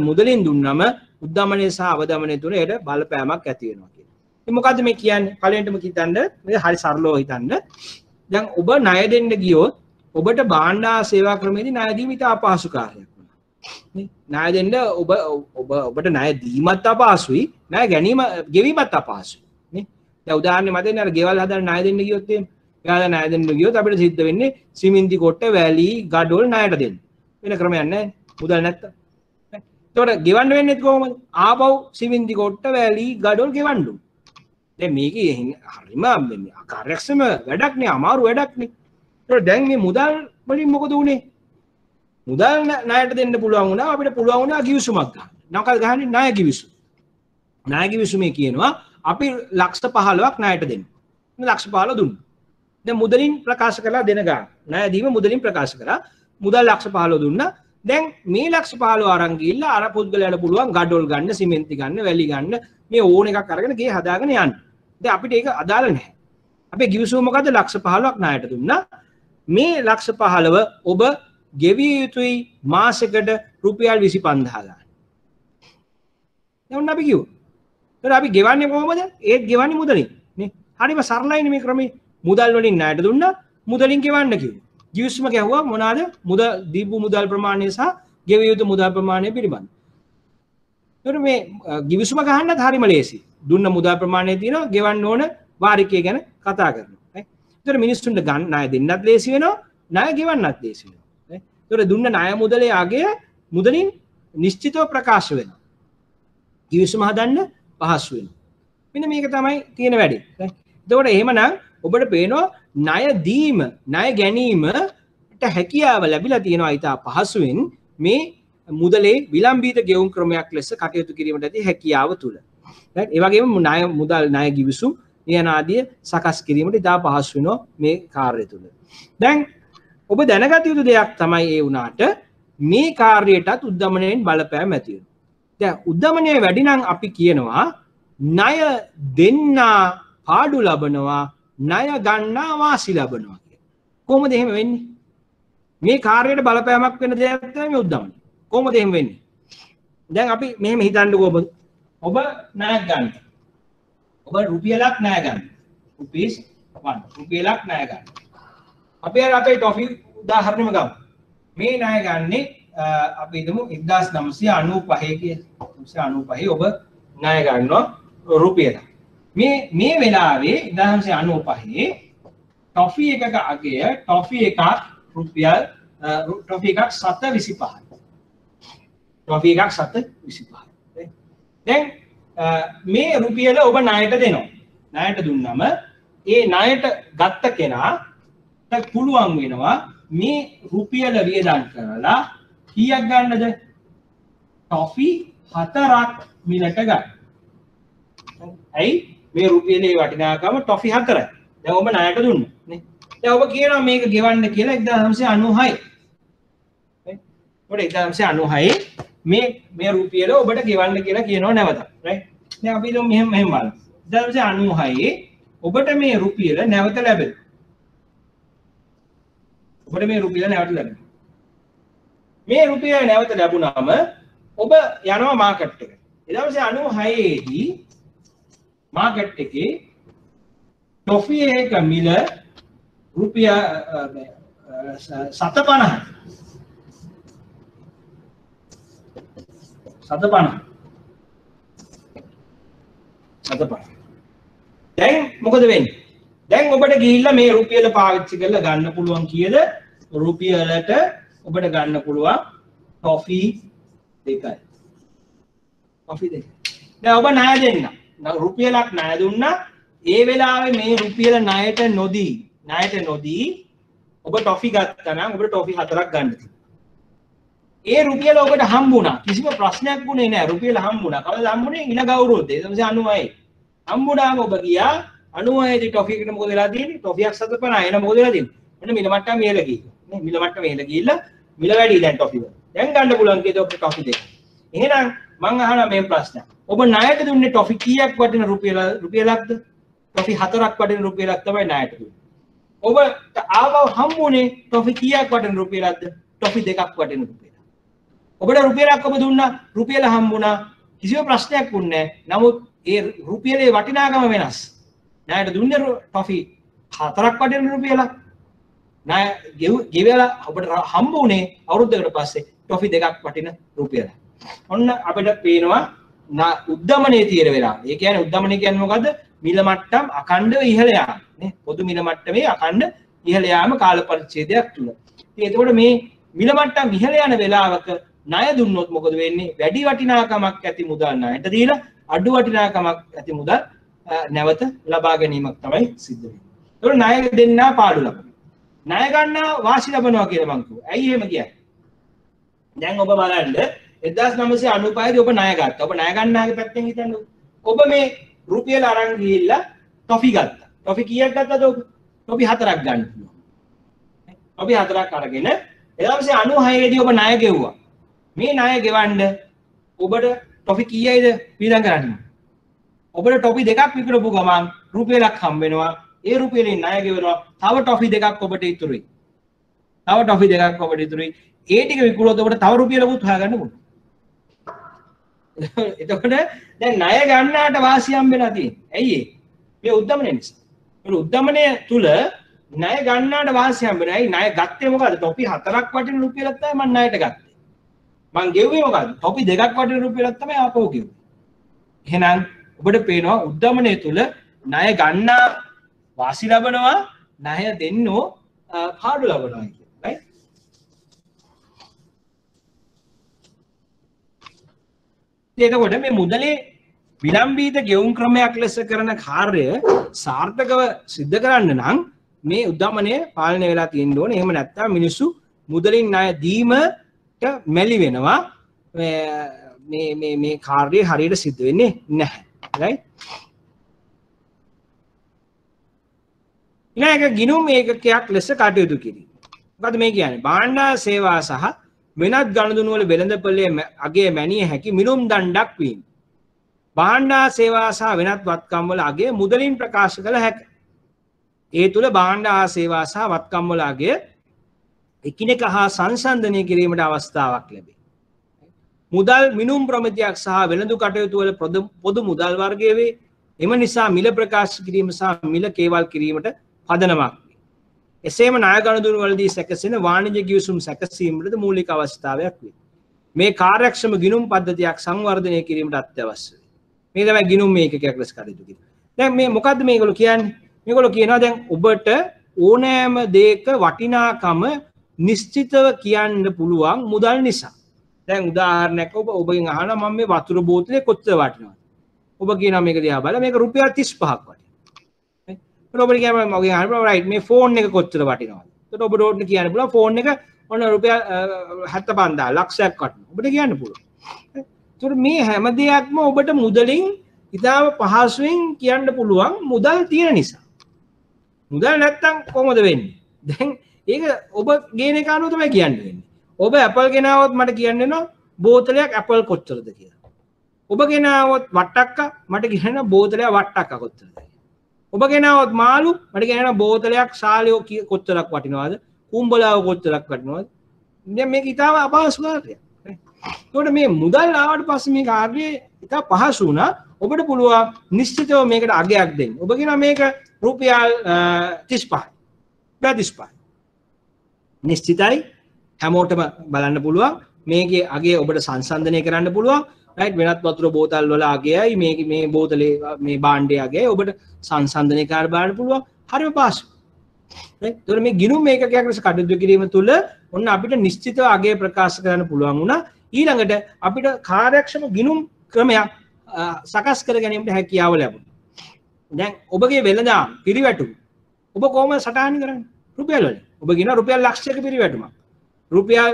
මුදලින් දුන්නම උද්ධමනය සහ අවදමනය තුන ඒට බලපෑමක් ඇති වෙනවා කියලා. ඉතින් මොකද්ද මේ කියන්නේ? පළවෙනිටම හිතන්න මේ හරි සරලව හිතන්න. දැන් ඔබ ණය දෙන්න ගියොත් ඔබට භාණ්ඩ සේවා ක්‍රමයේදී ණය දීම ඉතා අපහසු කාර්යයක් වුණා. නේ? ණය දෙන්න ඔබට ණය දීමත් අපහසුයි, ණය ගෙවීමත් අපහසුයි. නේ? දැන් උදාහරණයක් මතෙන් අර ගෙවල් හදන්න ණය දෙන්න ගියොත් එහෙම එයාලා ණය දෙන්න ගියොත් අපිට සිද්ධ වෙන්නේ සිමෙන්ති කොට්ට, වැලි, ගඩොල් ණයට දෙන්න. වෙන ක්‍රමයක් නැහැ. මුදල් නැත්තම්. එතකොට ගෙවන්න වෙන්නේ කොහොමද? ආපහු සිමෙන්ති කොට්ට, වැලි, ගඩොල් ගෙවන්න ඕන. දැන් මේකේ හරිම කාර්යක්ෂම වැඩක් නේ, අමාරු වැඩක් නේ. ඒතකොට දැන් මේ මුදල් වලින් මොකද උනේ? මුදල් ණයට දෙන්න පුළුවන් වුණා, අපිට පුළුවන් වුණා ගිවිසුමක් ගන්න. මොකක්ද ගහන්නේ? ණය ගිවිසුම. ණය ගිවිසුමේ කියනවා අපි ලක්ෂ 15ක් ණයට දෙන්න. මේ ලක්ෂ 15 දුන්නා. දැන් මුදලින් ප්‍රකාශ කළා දෙන ගාන. ණය දීම මුදලින් ප්‍රකාශ කළා. මුදල් ලක්ෂ 15 දුන්නා. දැන් මේ ලක්ෂ 15 අරන් ගිහිල්ලා අර පුද්ගලයාට පුළුවන් ගඩොල් ගන්න, සිමෙන්ති ගන්න, වැලි ගන්න, මේ ඕන එකක් අරගෙන ගේ හදාගෙන යන්න. දැන් අපිට ඒක අදාළ නැහැ. අපේ ගිවිසුම මොකද්ද? ලක්ෂ 15ක් ණයට දුන්නා. මේ ලක්ෂ 15 ඔබ ගෙවිය යුතුයි මාසෙකට රුපියල් 25000 ගන්න. දැන් අපි කිව්වා. ඒතර අපි ගෙවන්නේ කොහොමද? ඒත් ගෙවන්නේ මුදලින් නේ. හරිම සරලයිනේ මේ ක්‍රමය. මුදල් වලින් ණයට දුන්නා, මුදලින් ගෙවන්න කිව්වා. ගිවිසුම ගැහුවා මොනවාද? මුදල් දීපු මුදල් ප්‍රමාණය සහ ගෙවිය යුතු මුදල් ප්‍රමාණය පිළිබඳ. ඒතර මේ ගිවිසුම ගහන්නත් හරිම ලේසි. දුන්න මුදල් ප්‍රමාණය තියෙනවා, ගෙවන්න ඕන වාරිකය ගැන කතා කරනවා. ඒතර මිනිස්සුන්ට ගන්න ණය දෙන්නත් ලේසි වෙනවා, ණය ගෙවන්නත් ලේසි වෙනවා. ඒතර දුන්න ණය මුදලේ අගය මුදලින් නිශ්චිතව ප්‍රකාශ වෙනවා. ගිවිසුම හදන්න පහසු වෙනවා. මෙන්න මේක තමයි තියෙන වැඩේ. එතකොට එහෙමනම් ඔබට පේනවා ණය දීම, ණය ගැනීමට හැකියාව ලැබිලා තියෙනවා ඊට පහසුවෙන් මේ මුදලේ විලම්බිත ගෙවුම් ක්‍රමයක් ලෙස කටයුතු කිරීමට ඇති හැකියාව තුල. right? ඒ වගේම ණය මුදල්, ණය ගිවිසුම් යන ආදී සකස් කිරීමට ඊට පහසු වෙනවා මේ කාර්යය තුල. දැන් ඔබ දැනගත යුතු දෙයක් තමයි ඒ වුණාට මේ කාර්යයටත් උද්දමනයෙන් බලපෑම ඇති වෙනවා. දැන් උද්දමනය වැඩි නම් අපි කියනවා ණය දෙන්නා පාඩු ලබනවා, ණය ගන්නා වාසි ලබනවා කියලා. කොහොමද එහෙම වෙන්නේ? මේ කාර්යයට බලපෑමක් වෙන දෙයක් තමයි මේ උද්දමනය. කොහොමද එහෙම වෙන්නේ? දැන් අපි මෙහෙම හිතන්නකෝ ඔබ ණයක් ගන්න. ඔබ රුපියලක් ණය ගන්න. රුපීස් 1 රුපියලක් ණය ගන්න. අපි අර අපේ ටොෆි උදාහරණෙම ගමු. මේ ණය ගන්නේ අපි හිතමු 1995 කියලා. 1995 ඔබ ණය ගන්නවා රුපියලක්. මේ වෙලාවේ 1995 ටොෆි එකක අගය ටොෆි එකක් රුපියල් ටොෆි එකක් 7.25. ටොෆි එකක් 7.25. දැන් මේ රුපියල ඔබ ණයට දෙනවා. ණයට දුන්නම ඒ ණයට ගත්ත කෙනාට පුළුවන් වෙනවා මේ රුපියල වියදම් කරලා කීයක් ගන්නද? ටොෆි 4ක් මිලට ගන්න. ඇයි? මේ රුපියලේ වටිනාකම ටොෆි 4යි. දැන් ඔබ ණයට දුන්නා නේ. දැන් ඔබ කියනවා මේක ගෙවන්න කියලා 1996. නේ? ඔබ 1996 මේ රුපියල ඔබට ගෙවන්න කියලා කියනවා නැවත. right? දැන් අපි හිතමු මෙහෙම බලමු. 1996 ඔබට මේ රුපියල නැවත ලැබෙනවා. ඔබට මේ රුපියල නැවත ලැබෙනවා. මේ රුපියල නැවත ලැබුණාම ඔබ යනවා මාකට් එකට. 1996 දී මාකට් එකේ ටොෆි එක මිල රුපියල් 750. 750. දැන් මොකද වෙන්නේ? දැන් ඔබට ගිහිල්ලා මේ රුපියල පාවිච්චි කරලා ගන්න පුළුවන් කීයද? රුපියලට ඔබට ගන්න පුළුවන් ටොෆි 2යි. ටොෆි 2. දැන් ඔබ ණය දෙන්න. රුපියලක් ණය දුන්නා. ඒ වෙලාවේ මේ රුපියල ණයට නොදී ඔබ ටොෆි ගත්තා නම් ඔබට ටොෆි 4ක් ගන්න තියෙනවා. ඒ රුපියල ඔබට හම්බුණා. කිසිම ප්‍රශ්නයක් වුණේ නැහැ. රුපියල හම්බුණා. කවදාද හම්බුනේ? ඉන ගෞරවද 1996. හම්බුණාම ඔබ ගියා 96 දී ටොෆි එකට මොකද වෙලා තියෙන්නේ? ටොෆියක් 750. එන මොකද වෙලා තියෙන්නේ? මෙන්න මිල මට්ටම ඉහළ ගිහින්. නේ මිල මට්ටම ඉහළ ගිහිල්ලා මිල වැඩි දැන් ටොෆි වල. දැන් ගන්න පුළුවන් කීයද ඔබට ටොෆි දෙක. එහෙනම් මම අහනවා මේ ප්‍රශ්න. ඔබ ණයට දුන්නේ ටොෆි කීයක් වටින රුපියලක්ද? ටොෆි 4ක් වටින රුපියලක් තමයි ණයට දුන්නේ. ඔබට ආවව හම්බුනේ ටොෆි කීයක් වටින රුපියලක්ද? ටොෆි 2ක් වටින රුපියලක්. ඔබට රුපියලක් ඔබ දුන්නා, රුපියල හම්බුණා. කිසිම ප්‍රශ්නයක් වුණේ නැහැ. නමුත් ඒ රුපියලේ වටිනාකම වෙනස්. ණයට දුන්නේ ටොෆි 4ක් වටින රුපියලක්. ණය ගෙවලා ඔබට හම්බුනේ අවුරුද්දකට පස්සේ ටොෆි 2ක් වටින රුපියලක්. ඔන්න අපිට පේනවා උද්දමනයේ තියෙන වෙලාව. ඒ කියන්නේ උද්දමනය කියන්නේ මොකද්ද? මිල මට්ටම් අඛණ්ඩව ඉහළ යාම. නේ? පොදු මිල මට්ටමේ අඛණ්ඩ ඉහළ යාම කාල පරිච්ඡේදයක් තුල. ඉතින් එතකොට මේ මිල මට්ටම් ඉහළ යන වෙලාවක ණය දුන්නොත් මොකද වෙන්නේ? වැඩි වටිනාකමක් ඇති මුදල් ණයට දීලා අඩු වටිනාකමක් ඇති මුදල් නැවත ලබා ගැනීමක් තමයි සිද්ධ වෙන්නේ. ඒතකොට ණය දෙන්නා පාඩු ලබනවා. ණය ගන්නා වාසි ලබනවා කියලා මං කිව්වා. ඇයි එහෙම කියන්නේ? දැන් ඔබ බලන්න 1995 දී ඔබ ණය ගත්තා. ඔබ ණය ගන්නාගේ පැත්තෙන් හිතන්න. ඔබ මේ රුපියල අරන් ගිහිල්ලා ටොෆි ගත්තා. ටොෆි කීයක් ගත්තද ඔබ? ටොෆි 4ක් ගන්න පුළුවන්. ටොෆි 4ක් අරගෙන 1996 දී ඔබ ණය ගෙවුවා. මේ ණය ගෙවන්න ඔබට ටොෆි කීයයිද වියදම් කරන්නේ? ඔබට ටොෆි දෙකක් විකුණපු ගමන් රුපියලක් හම්බ වෙනවා. ඒ රුපියලෙන් ණය ගෙවනවා. තව ටොෆි දෙකක් ඔබට ඉතුරුයි. තව ටොෆි දෙකක් ඔබට ඉතුරුයි. ඒ ටික විකුණුවොත් ඔබට තව රුපියලකුත් හොයාගන්න පුළුවන්. එතකොට දැන් ණය ගන්නාට වාසිය හම්බ වෙලා තියෙන්නේ. ඇයි ඒ? මේ උද්දමනය නිසා. මේ උද්දමනය තුල ණය ගන්නාට වාසිය හම්බ වෙනවා. ඇයි ණය ගත්තේ මොකද? ටොපි 4ක් වටින රුපියලක් තමයි මම ණයට ගත්තේ. මං ගෙව්වේ මොකද? ටොපි 2ක් වටින රුපියලක් තමයි ආපහු ගෙව්වේ. එහෙනම් ඔබට පේනවා උද්දමනය තුල ණය ගන්නා වාසි ලබනවා, ණය දෙන්නෝ පාඩු ලබනවා කියන්නේ. right? එතකොට මේ මුදලේ විලම්බීත ගෙවුම් ක්‍රමයක් ලෙස කරන කාර්යය සාර්ථකව සිද්ධ කරන්න නම් මේ උද්දමනය පාලනය වෙලා තියෙන්න ඕනේ. එහෙම නැත්නම් මිනිස්සු මුදලින් ණය දීමට මැලි වෙනවා. මේ කාර්යය හරියට සිද්ධ වෙන්නේ නැහැ. right? ඊළඟ ගිණුම් ඒකකයක් ලෙස කටයුතු කිරීම. මොකද මේ කියන්නේ? භාණ්ඩ සේවා සහ වෙනත් ගනුදෙනු වල වෙළඳපොලේ අගය මැනිය හැකි මිනුම් දණ්ඩක් වීම. භාණ්ඩ සේවා සහ වෙනත් වත්කම් වල අගය මුදලින් ප්‍රකාශ කළ හැකියි. ඒ තුල භාණ්ඩ සේවා සහ වත්කම් වල අගය එකිනෙක හා සංසන්දනය කිරීමට අවස්ථාවක් ලැබේ. මුදල් මිනුම් ප්‍රමිතියක් සහ වෙළඳ කටයුතු වල පොදු මුදල් වර්ගය වේ. එම නිසා මිල ප්‍රකාශ කිරීම සහ මිල කේවල් කිරීමට පදනමක්. එසේම ණය ගනුදෙනු වලදී සැකසෙන වාණිජ්‍ය ගිවිසුම් සැකසීමට මූලික අවස්ථාවක් වේ. මේ කාර්යක්ෂම ගිණුම් පද්ධතියක් සංවර්ධනය කිරීමට අත්‍යවශ්‍යයි. මේ තමයි ගිණුම් ඒකකයක් ලෙස කටයුතු කිරීම. දැන් මේ මොකද්ද මේගොල්ලෝ කියන්නේ? මේගොල්ලෝ කියනවා දැන් ඔබට ඕනෑම දෙයක වටිනාකම නිශ්චිතව කියන්න පුළුවන් මුදල් නිසා. දැන් උදාහරණයක් ඔබගෙන් අහනවා මම මේ වතුර බෝතලේ කොච්චර වටිනවද? ඔබ කියනවා මේක දිහා බලලා මේක රුපියල් 35ක් වටිනවා. ඔබට කියනවා මගේ අහනවා රයිට් මේ ෆෝන් එක කොච්චර වටිනවද? එතකොට ඔබට ඕන කියන්න පුළුවන් ෆෝන් එක ඔන්න රුපියල් 75000 ලක්ෂයක් වටිනවා. ඔබට කියන්න පුළුවන්. එතකොට මේ හැම දෙයක්ම ඔබට මුදලින් ඉතාම පහසුවෙන් කියන්න පුළුවන් මුදල් තියෙන නිසා. මුදල් නැත්තම් කොහොමද වෙන්නේ? දැන් ඒක ඔබ ගේන එක අනුව තමයි කියන්න වෙන්නේ. ඔබ ඇපල් ගෙනාවොත් මට කියන්න වෙනවා බෝතලයක් ඇපල් කොච්චරද කියලා. ඔබ ගෙනාවොත් වට්ටක්ක මට කියන්න බෝතලයක් වට්ටක්ක කොච්චරද. ඔබ ගෙනාවොත් මාළු මට කියන්න බෝතලයක් සාලියෝ කොච්චරක් වටිනවද? කුඹලාව කොච්චරක් වටිනවද? දැන් මේක ඉතාම අපහසු කාර්යයක්. ඒකට මේ මුදල් ආවට පස්සේ මේ කාර්යය ඉතා පහසු වුණා. ඔබට පුළුවන් නිශ්චිතව මේකට අගයක් දෙන්න. ඔබ කියනවා මේක රුපියල් 35යි. 35යි. නිශ්චිතයි හැමෝටම බලන්න පුළුවන්. මේකේ අගය ඔබට සංසන්දනය කරන්න පුළුවන්. රයිට් වෙනත් වතුර බෝතල් වල අගයයි මේ බෝතලේ මේ භාණ්ඩයේ අගයයි ඔබට සංසන්දනය කරන්න බලන්න පුළුවන්. හරිම පහසු. රයිට්. ඒතර මේ ගිණුම් ඒකකයක් ලෙස කටයුතු කිරීම තුළ ඔන්න අපිට නිශ්චිතව අගය ප්‍රකාශ කරන්න පුළුවන් වුණා. ඊළඟට අපිට කාර්යක්ෂම ගිණුම් ක්‍රමයක් සකස් කර ගැනීමට හැකියාව ලැබුණා. දැන් ඔබගේ වෙළඳාම් පිරිවැටුම් ඔබ කොහොමද සටහන් කරන්නේ? රුපියල් වලින්. ඔබ කියන රුපියල් ලක්ෂයක පිරිවැටුමක්. රුපියල්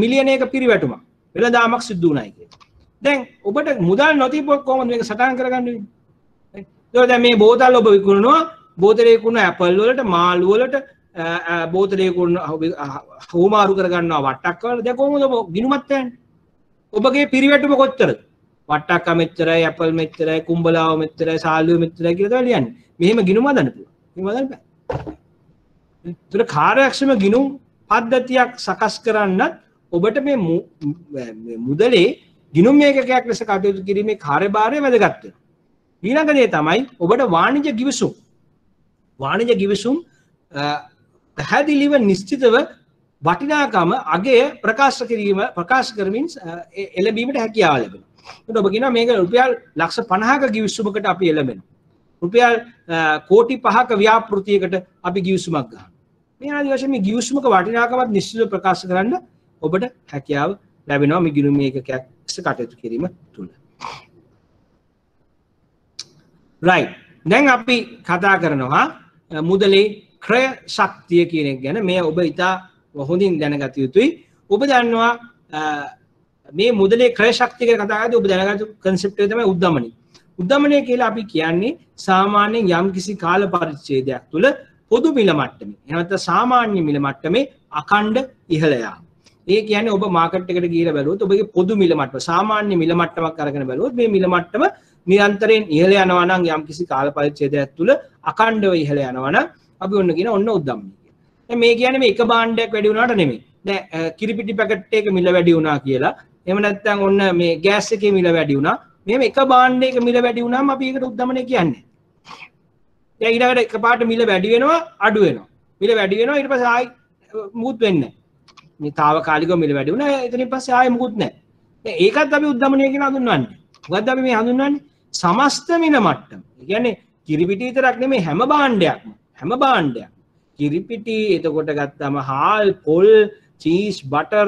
මිලියනයක පිරිවැටුමක්. වෙළඳාමක් සිදු වුණායි කියන්නේ. දැන් ඔබට මුදල් නොතිබ්බොත් කොහොමද මේක සටහන් කරගන්න වෙන්නේ? ඒක දැන් මේ බෝතල් ඔබ විකුණනවා බෝතලේ විකුණන ඇපල් වලට මාළු වලට බෝතලේ විකුණන හෝමාරු කරගන්නවා වට්ටක්ක වල. දැන් කොහොමද ඔබ ගිණුමත් යන්නේ? ඔබගේ පිරිවැටුම කොච්චරද? වට්ටක්ක මෙච්චරයි ඇපල් මෙච්චරයි කුඹලාව මෙච්චරයි සාලියෝ මෙච්චරයි කියලා තමයි ලියන්නේ. මෙහෙම ගිණුම හදන්න පුළුවන්. මෙහෙම හදන්න බෑ. ඒතර කාර්යක්ෂම ගිණුම් පද්ධතියක් සකස් කරන්නත් ඔබට මේ මුදලේ ගිණුම් ඒකකයක් ලෙස කටයුතු කිරීමේ කාර්යභාරය වැදගත් වෙනවා. ඊළඟ දේ තමයි ඔබට වාණිජ්‍ය ගිවිසුම්. වාණිජ්‍ය ගිවිසුම් පැහැදිලිව නිශ්චිතව වටිනාකම අගය ප්‍රකාශ කරමින් එළඹීමට හැකියාව ලැබෙනවා. එතකොට ඔබ කියනවා මේක රුපියල් ලක්ෂ 50ක ගිවිසුමකට අපි එළඹෙනවා. රුපියල් කෝටි 5ක ව්‍යාපෘතියකට අපි ගිවිසුමක් ගන්නවා. මේ ආදී වශයෙන් මේ ගිවිසුමක වටිනාකමත් නිශ්චිතව ප්‍රකාශ කරන්න ඔබට හැකියාව ලැබෙනවා මේ ගිණුම් ඒකකයක් ලෙස කටයුතු කිරීම තුළ. right. දැන් අපි කතා කරනවා මුදලේ ක්‍රය ශක්තිය කියන එක ගැන. මේ ඔබ ඉතා හොඳින් දැනගත යුතුයි. ඔබ දන්නවා මේ මුදලේ ක්‍රය ශක්තිය ගැන කතා කරද්දී ඔබ දැනගත concept එක තමයි උද්දමනය. උද්දමනය කියලා අපි කියන්නේ සාමාන්‍යයෙන් යම්කිසි කාල පරිච්ඡේදයක් තුළ පොදු මිල මට්ටමේ එහෙම නැත්නම් සාමාන්‍ය මිල මට්ටමේ අඛණ්ඩ ඉහළ යාම. ඒ කියන්නේ ඔබ මාකට් එකට ගිහලා බැලුවොත් ඔබගේ පොදු මිල මට්ටම සාමාන්‍ය මිල මට්ටමක් අරගෙන බැලුවොත් මේ මිල මට්ටම නිරන්තරයෙන් ඉහළ යනවා නම් යම්කිසි කාල පරිච්ඡේදයක් තුළ අඛණ්ඩව ඉහළ යනවා නම් අපි ඔන්න කියන ඔන්න උද්දමනය කියලා. දැන් මේ කියන්නේ මේ එක භාණ්ඩයක් වැඩි වුණාට නෙමෙයි. දැන් කිරිපිටි පැකට් එක මිල වැඩි වුණා කියලා. එහෙම නැත්නම් ඔන්න මේ ගෑස් එකේ මිල වැඩි වුණා. මෙහෙම එක භාණ්ඩයක මිල වැඩි වුණාම අපි ඒකට උද්දමනය කියන්නේ. දැන් ඊළඟට එකපාරට මිල වැඩි වෙනවා අඩු වෙනවා. මිල වැඩි වෙනවා ඊට පස්සේ ආයි මුකුත් වෙන්නේ නැහැ. මේ తాවකාලිකව මිල වැඩි වුණා එතනින් පස්සේ ආයි මුකුත් නැහැ. දැන් ඒකත් අපි උද්දමනය කියලා හඳුන්වන්නේ. මොකද්ද අපි මේ හඳුන්වන්නේ? සමස්ත මිල මට්ටම. ඒ කියන්නේ කිරිපිටි විතරක් නෙමෙයි හැම භාණ්ඩයක්. කිරිපිටි එතකොට ගත්තාම හාල්, පොල්, චීස්, බටර්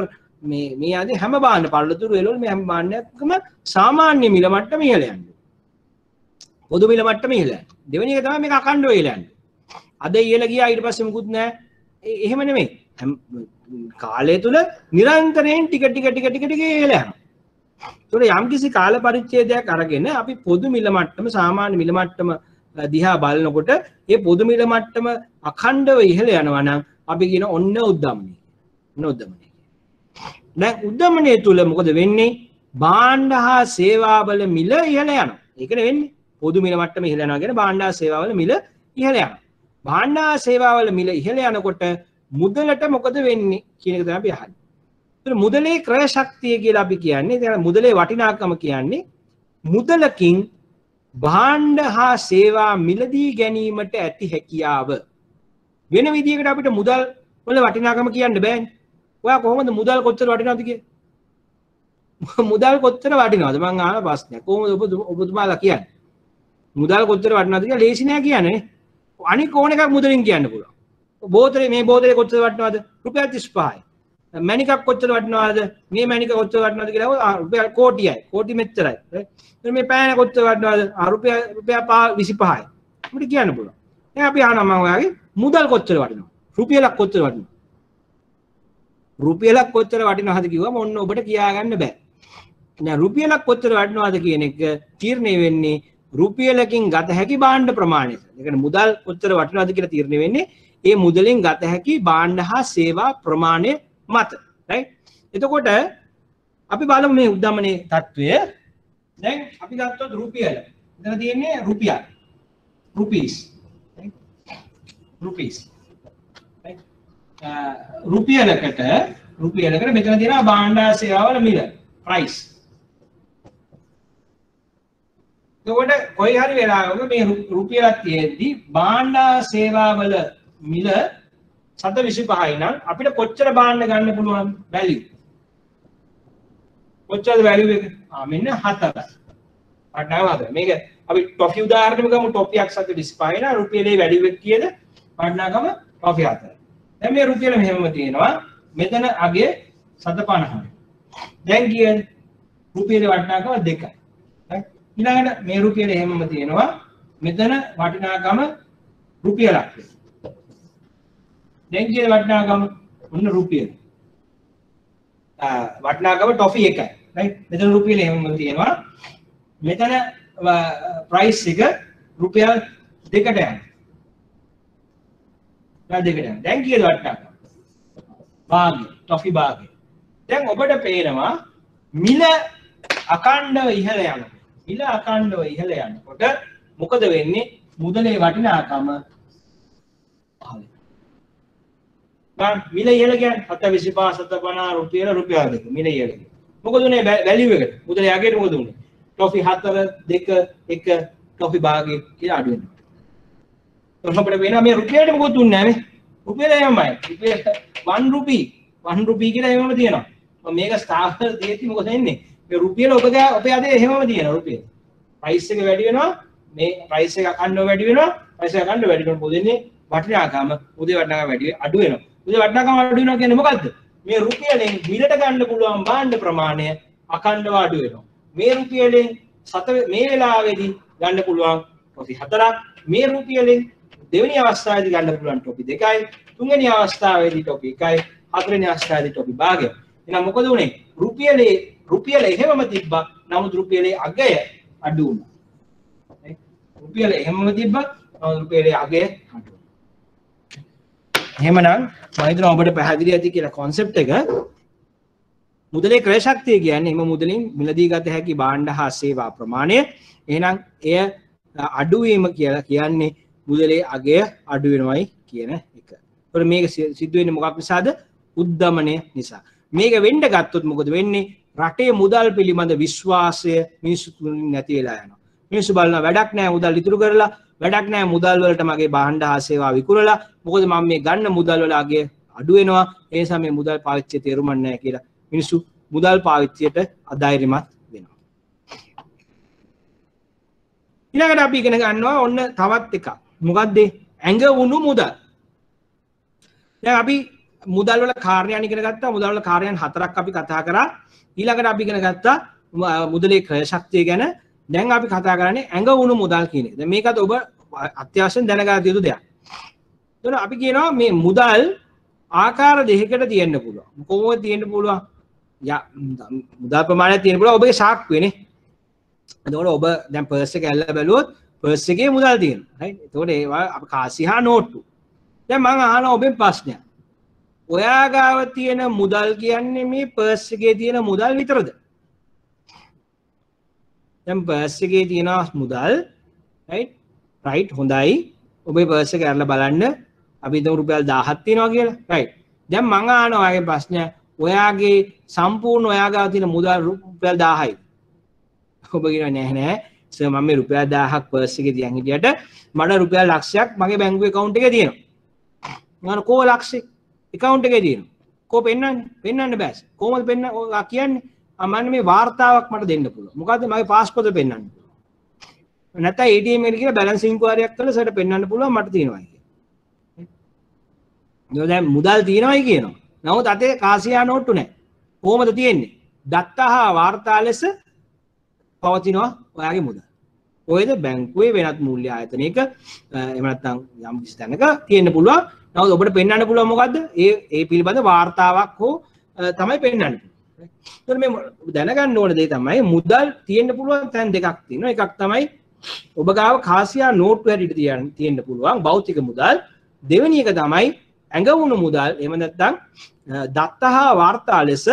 මේ ආදී හැම භාණ්ඩ පළතුරු එළවලු මේ හැම භාණ්ඩයක්ම සාමාන්‍ය මිල මට්ටම ඉහළ යන්නේ. පොදු මිල මට්ටම ඉහළ යන්නේ. දෙවෙනි එක තමයි මේක අඛණ්ඩව ඉහළ යන්නේ. අද ඉහළ ගියා ඊට පස්සේ මුකුත් නැහැ. එහෙම නෙමෙයි. කාලය තුල නිරන්තරයෙන් ටික ඉහළ යනවා. ඒතකොට යම්කිසි කාල පරිච්ඡේදයක් අරගෙන අපි පොදු මිල මට්ටම සාමාන්‍ය මිල මට්ටම දිහා බලනකොට මේ පොදු මිල මට්ටම අඛණ්ඩව ඉහළ යනවා නම් අපි කියන ඔන්න උද්දමනය. දැන් උද්දමනය තුල මොකද වෙන්නේ? භාණ්ඩ හා සේවාවල මිල ඉහළ යනවා. ඒකනේ වෙන්නේ. පොදු මිල මට්ටම ඉහළ යනවා කියන්නේ භාණ්ඩ හා සේවාවල මිල ඉහළ යනවා. භාණ්ඩ හා සේවාවල මිල ඉහළ යනකොට මුදලට මොකද වෙන්නේ කියන එක තමයි අපි අහන්නේ. ඒතර මුදලේ ක්‍රය ශක්තිය කියලා අපි කියන්නේ ඒ මුදලේ වටිනාකම කියන්නේ මුදලකින් භාණ්ඩ හා සේවා මිලදී ගැනීමට ඇති හැකියාව. වෙන විදිහකට අපිට මුදල් වල වටිනාකම කියන්න බෑනේ. ඔයා කොහොමද මුදල් කොච්චර වටිනවද කියන්නේ? මුදල් කොච්චර වටිනවද? මං අහන ප්‍රශ්නයක්. කොහොමද ඔබතුමාලා කියන්නේ? මුදල් කොච්චර වටිනවද කියලා ලේසි නෑ කියන්නේ. අනික ඕන එකක් මුදලින් කියන්න පුළුවන්. බෝතලේ මේ බෝතලේ කොච්චර වටිනවද? රුපියල් 35යි. මැණිකක් කොච්චර වටිනවද? මේ මැණික කොච්චර වටිනවද කියලා රුපියල් කෝටියයි. කෝටි මෙච්චරයි. මේ පෑන කොච්චර වටිනවද? රුපියල් 25යි. අපිට කියන්න පුළුවන්. දැන් අපි අහනවා මම ඔයාගේ මුදල් කොච්චර වටිනවද? රුපියලක් කොච්චර වටිනවද? රුපියලක් කොච්චර වටිනවද කිව්වම ඔන්න ඔබට කියාගන්න බෑ. දැන් රුපියලක් කොච්චර වටිනවද කියන එක තීරණය වෙන්නේ රුපියලකින් ගත හැකි භාණ්ඩ ප්‍රමාණයට. ඒ කියන්නේ මුදල් කොච්චර වටිනවද කියලා තීරණය වෙන්නේ ඒ මුදලින් ගත හැකි භාණ්ඩ හා සේවා ප්‍රමාණය මත. රයිට්? එතකොට අපි බලමු මේ උද්දමනයේ තත්වය. දැන් අපි ගත්තොත් රුපියල. එතන තියෙන්නේ රුපියල්. රුපීස්. රුපීස්. රුපියලකට මෙතන තියෙනවා භාණ්ඩ හා සේවාවල මිල. ප්‍රයිස්. එතකොට කොයි හරි වෙලාවක මේ රුපියලක් තියෙද්දි භාණ්ඩ හා සේවාවල මිල 725යි නම් අපිට කොච්චර භාණ්ඩ ගන්න පුළුවන් වැලියු? කොච්චරද වැලියු එක? මෙන්න 7යි. වටිනාකම මේක අපි ටොෆි උදාහරණයක් ගමු. ටොෆියක් 725යි නම් රුපියලේ වැලියු එක කීයද? වටිනාකම ටොෆි 7යි. දැන් මේ රුපියල මෙහෙම තියෙනවා. මෙතන අගේ 750යි. දැන් කීයද? රුපියලේ වටිනාකම 2යි. ඊළඟට මේ රුපියල එහෙමම තියෙනවා. මෙතන වටිනාකම රුපියලක්. දැන් කියන වටිනාකම ඔන්න රුපියල. වටිනාකම ටොෆි 1යි. රයිට්? මෙතන රුපියල එහෙමම තියෙනවා. මෙතන ප්‍රයිස් එක රුපියල් 2කට යනවා. දැන් කියන වටිනාකම භාගය ටොෆි භාගය. දැන් ඔබට පේනවා මිල අඛණ්ඩව ඉහළ යනවා. මිල අඛණ්ඩව ඉහළ යනකොට මොකද වෙන්නේ? මුදලේ වටිනාකම මිල ඉහළ කියන්නේ 725 750 රුපියල රුපියල් 2 මිල ඉහළ ගියා. මොකද උනේ වැලියු එකට? මුදලේ යගේට මොකද උනේ? ටොෆි 4 2 1 ටොෆි භාගය කියලා අඩු වෙනවා. අපිට වෙනවා මේ රුපියලට මොකද උන්නේ නැහැ නේ. රුපියල එහෙමයි. රුපියල 1 රුපී 1 රුපී කියලා එහෙමම තියෙනවා. මේක ස්ථාවර දෙති මොකද වෙන්නේ? මේ රුපියල ඔබේ අතේ එහෙමම තියෙනවා රුපියල. ප්‍රයිස් එක වැඩි වෙනවා. මේ ප්‍රයිස් එක අඛණ්ඩව වැඩි වෙනවා. ප්‍රයිස් එක අඛණ්ඩව වැඩි වෙනකොට පොදෙන්නේ වටිනාකම උදේ වටිනාකම වැඩි අඩු වෙනවා. උදේ වටිනාකම අඩු වෙනවා කියන්නේ මොකද්ද? මේ රුපියලෙන් මිලට ගන්න පුළුවන් භාණ්ඩ ප්‍රමාණය අඛණ්ඩව අඩු වෙනවා. මේ රුපියලෙන් මේ වෙලාවේදී ගන්න පුළුවන් ටොපි 4ක්. මේ රුපියලෙන් දෙවෙනි අවස්ථාවේදී ගන්න පුළුවන් ටොපි 2යි. තුන්වෙනි අවස්ථාවේදී ටොපි 1යි. හතරවෙනි අවස්ථාවේදී ටොපි භාගය. එහෙනම් මොකද උනේ? රුපියල එහෙමම තිබ්බා. නමුත් රුපියලේ අගය අඩු වුණා. රුපියල එහෙමම තිබ්බා. නමුත් රුපියලේ අගය අඩු වුණා. එහෙමනම් මම හිතනවා ඔබට පැහැදිලි ඇති කියලා concept එක. මුදලේ ක්‍රය ශක්තිය කියන්නේ එම මුදලින් මිලදී ගත හැකි භාණ්ඩ හා සේවා ප්‍රමාණය. එහෙනම් එය අඩු වීම කියලා කියන්නේ මුදලේ අගය අඩු වෙනවයි කියන එක. ඒතකොට මේක සිද්ධ වෙන්නේ මොකක් නිසාද? උද්දමනය නිසා. මේක වෙන්න ගත්තොත් මොකද වෙන්නේ? රටේ මුදල් පිළිබඳ විශ්වාසය මිනිස්සු තුලින් නැති වෙලා යනවා. මිනිස්සු බලනවා වැඩක් නැහැ මුදල් ඉතුරු කරලා, වැඩක් නැහැ මුදල් වලට මගේ භාණ්ඩ හා සේවා විකුණලා. මොකද මම මේ ගන්න මුදල් වල අගය අඩු වෙනවා. ඒ නිසා මේ මුදල් පාවිච්චියේ තේරුමක් නැහැ කියලා මිනිස්සු මුදල් පාවිච්චියට අධෛර්යමත් වෙනවා. ඊළඟට අපි ඉගෙන ගන්නවා ඔන්න තවත් එකක්. මොකක්ද? ඇඟ වුණු මුදල්. දැන් අපි මුදල් වල කාර්යයන් ඉගෙන ගත්තා. මුදල් වල කාර්යයන් 4ක් අපි කතා කරා. ඊළඟට අපි ඉගෙන ගත්තා මුදලේ ක්‍රය ශක්තිය ගැන. දැන් අපි කතා කරන්නේ ඇඟ වුණු මුදල් කියන එක. දැන් මේකත් ඔබ අත්‍යවශ්‍යයෙන් දැනගත යුතු දෙයක්. එතකොට අපි කියනවා මේ මුදල් ආකාර දෙකකට තියෙන්න පුළුවන්. කොහොමද තියෙන්න පුළුවන්? මුදල් ප්‍රමාණයක් තියෙන්න පුළුවන් ඔබේ සාක්කුවේනේ. එතකොට ඔබ දැන් පර්ස් එක ඇල්ල බැලුවොත් පර්ස් එකේ මුදල් තියෙනවා. රයිට්? එතකොට ඒවා අපි කාසි හා නෝට්ටු. දැන් මම අහනවා ඔබෙන් ප්‍රශ්නයක්. ඔයා ගාව තියෙන මුදල් කියන්නේ මේ පර්ස් එකේ තියෙන මුදල් විතරද? දැන් පර්ස් එකේ තියෙන මුදල් රයිට් හොඳයි. ඔබේ පර්ස් එක අරලා බලන්න. අපි හිතමු රුපියල් 1000ක් තියෙනවා කියලා. රයිට්. දැන් මම අහනවා ඔයාගේ ප්‍රශ්නය ඔයාගේ සම්පූර්ණ ඔයා ගාව තියෙන මුදල් රුපියල් 1000යි. ඔබ කියනවා නෑ සර් මම මේ රුපියල් 1000ක් පර්ස් එකේ තියන් හිටියට මට රුපියල් ලක්ෂයක් මගේ බැංකුවේ account එකේ තියෙනවා. මම කෝ ලක්ෂෙ account එකේ තියෙනවා. කෝ පෙන්නන්න බෑ. කොහොමද පෙන්න ඔයා කියන්නේ? මම මේ වාර්තාවක් මට දෙන්න පුළුවන්. මොකද්ද මගේ පාස්පෝර්ට් එක පෙන්නන්න පුළුවන්. නැත්නම් ATM එකට ගිහලා බැලන්ස් ඉන්ක්වයරියක් කරලා සර්ට පෙන්නන්න පුළුවන් මට තියෙනවා කියලා. දැන් මුදල් තියෙනවයි කියනවා. නමුත් අතේ කාසියා නෝට්ටු නැහැ. කොහොමද තියෙන්නේ? දත්තහා වාර්තා ලෙස පවතිනවා ඔයාගේ මුදල්. ඔයද බැංකුවේ වෙනත් මූල්‍ය ආයතනයක එහෙම නැත්නම් යම් කිසි තැනක තියෙන්න පුළුවන්. නමුත් ඔබට පෙන්වන්න පුළුවන් මොකද්ද? ඒ පිළිබඳ වාර්තාවක් හෝ තමයි පෙන්වන්න. ඒතර මේ දැනගන්න ඕන දේ තමයි මුදල් තියෙන්න පුළුවන් තැන් දෙකක් තියෙනවා. එකක් තමයි ඔබ ගාව කාසියා නෝට්ටු හැටියට තියෙන්න පුළුවන් භෞතික මුදල්. දෙවෙනි එක තමයි ඇඟ වුණු මුදල්. එහෙම නැත්නම් දත්තහා වාර්තා ලෙස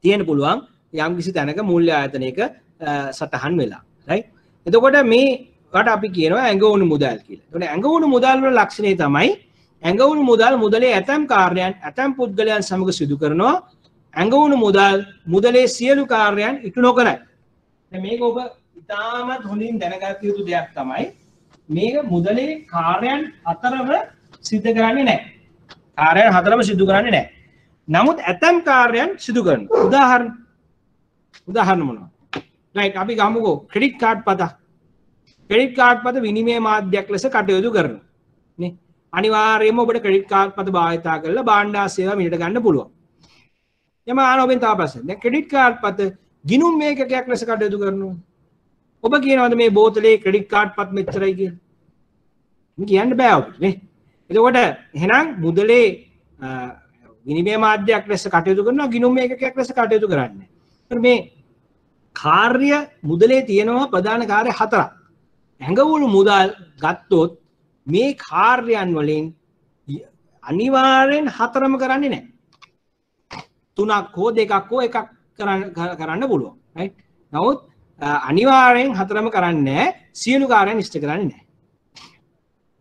තියෙන්න පුළුවන් යම් කිසි තැනක මූල්‍ය ආයතනයක සටහන් වෙලා. රයිට්? එතකොට මේකට අපි කියනවා ඇඟ වුණු මුදල් කියලා. එතකොට ඇඟ වුණු මුදල් වල ලක්ෂණය තමයි ඇඟ වුණු මුදල් මුදලේ ඇතම් කාර්යයන් ඇතම් පුද්ගලයන් සමග සිදු කරනවා. ඇඟ වුණු මුදලේ සියලු කාර්යයන් ඉටු නොකරයි. දැන් මේක ඔබ ඉතාමත් හොඳින් දැනගත යුතු දෙයක් තමයි මේක මුදලේ කාර්යයන් හතරම සිදු කරන්නේ නැහැ. කාර්යයන් හතරම සිදු කරන්නේ නැහැ. නමුත් ඇතම් කාර්යයන් සිදු කරනවා. උදාහරණ මොනවද? රයිට් අපි ගමුකෝ ක්‍රෙඩිට් කාඩ් පත. ක්‍රෙඩිට් කාඩ් පත විනිමය මාධ්‍යයක් ලෙස කටයුතු කරනවා. නේ? අනිවාර්යයෙන්ම ඔබට ක්‍රෙඩිට් කාඩ් පත භාවිතා කරලා භාණ්ඩ සේවා මිලට ගන්න පුළුවන්. යම ආනෝබෙන් තව ප්‍රශ්න. දැන් ක්‍රෙඩිට් කාඩ් පත ගිණුම් මේකකයක් ලෙස කටයුතු කරනවා. ඔබ කියනවාද මේ බෝතලේ ක්‍රෙඩිට් කාඩ් පත් මෙච්චරයි කියලා? කියන්න බෑ ඔබට නේ. එතකොට එහෙනම් මුදලේ විනිමය මාධ්‍යයක් ලෙස කටයුතු කරනවා ගිණුම් මේකකයක් ලෙස කටයුතු කරන්නේ. මේ කාර්ය මුදලේ තියෙනවා ප්‍රධාන කාර්ය හතරක්. ඇඟවුණු මුදල් ගත්තොත් මේ කාර්යයන් වලින් අනිවාර්යෙන් හතරම කරන්නේ නැහැ. තුනක් හෝ දෙකක් හෝ එකක් කරන්න පුළුවන්. රයිට්? නමුත් අනිවාර්යෙන් හතරම කරන්නේ නැහැ. සියලු කාර්යයන් ඉෂ්ට කරන්නේ නැහැ.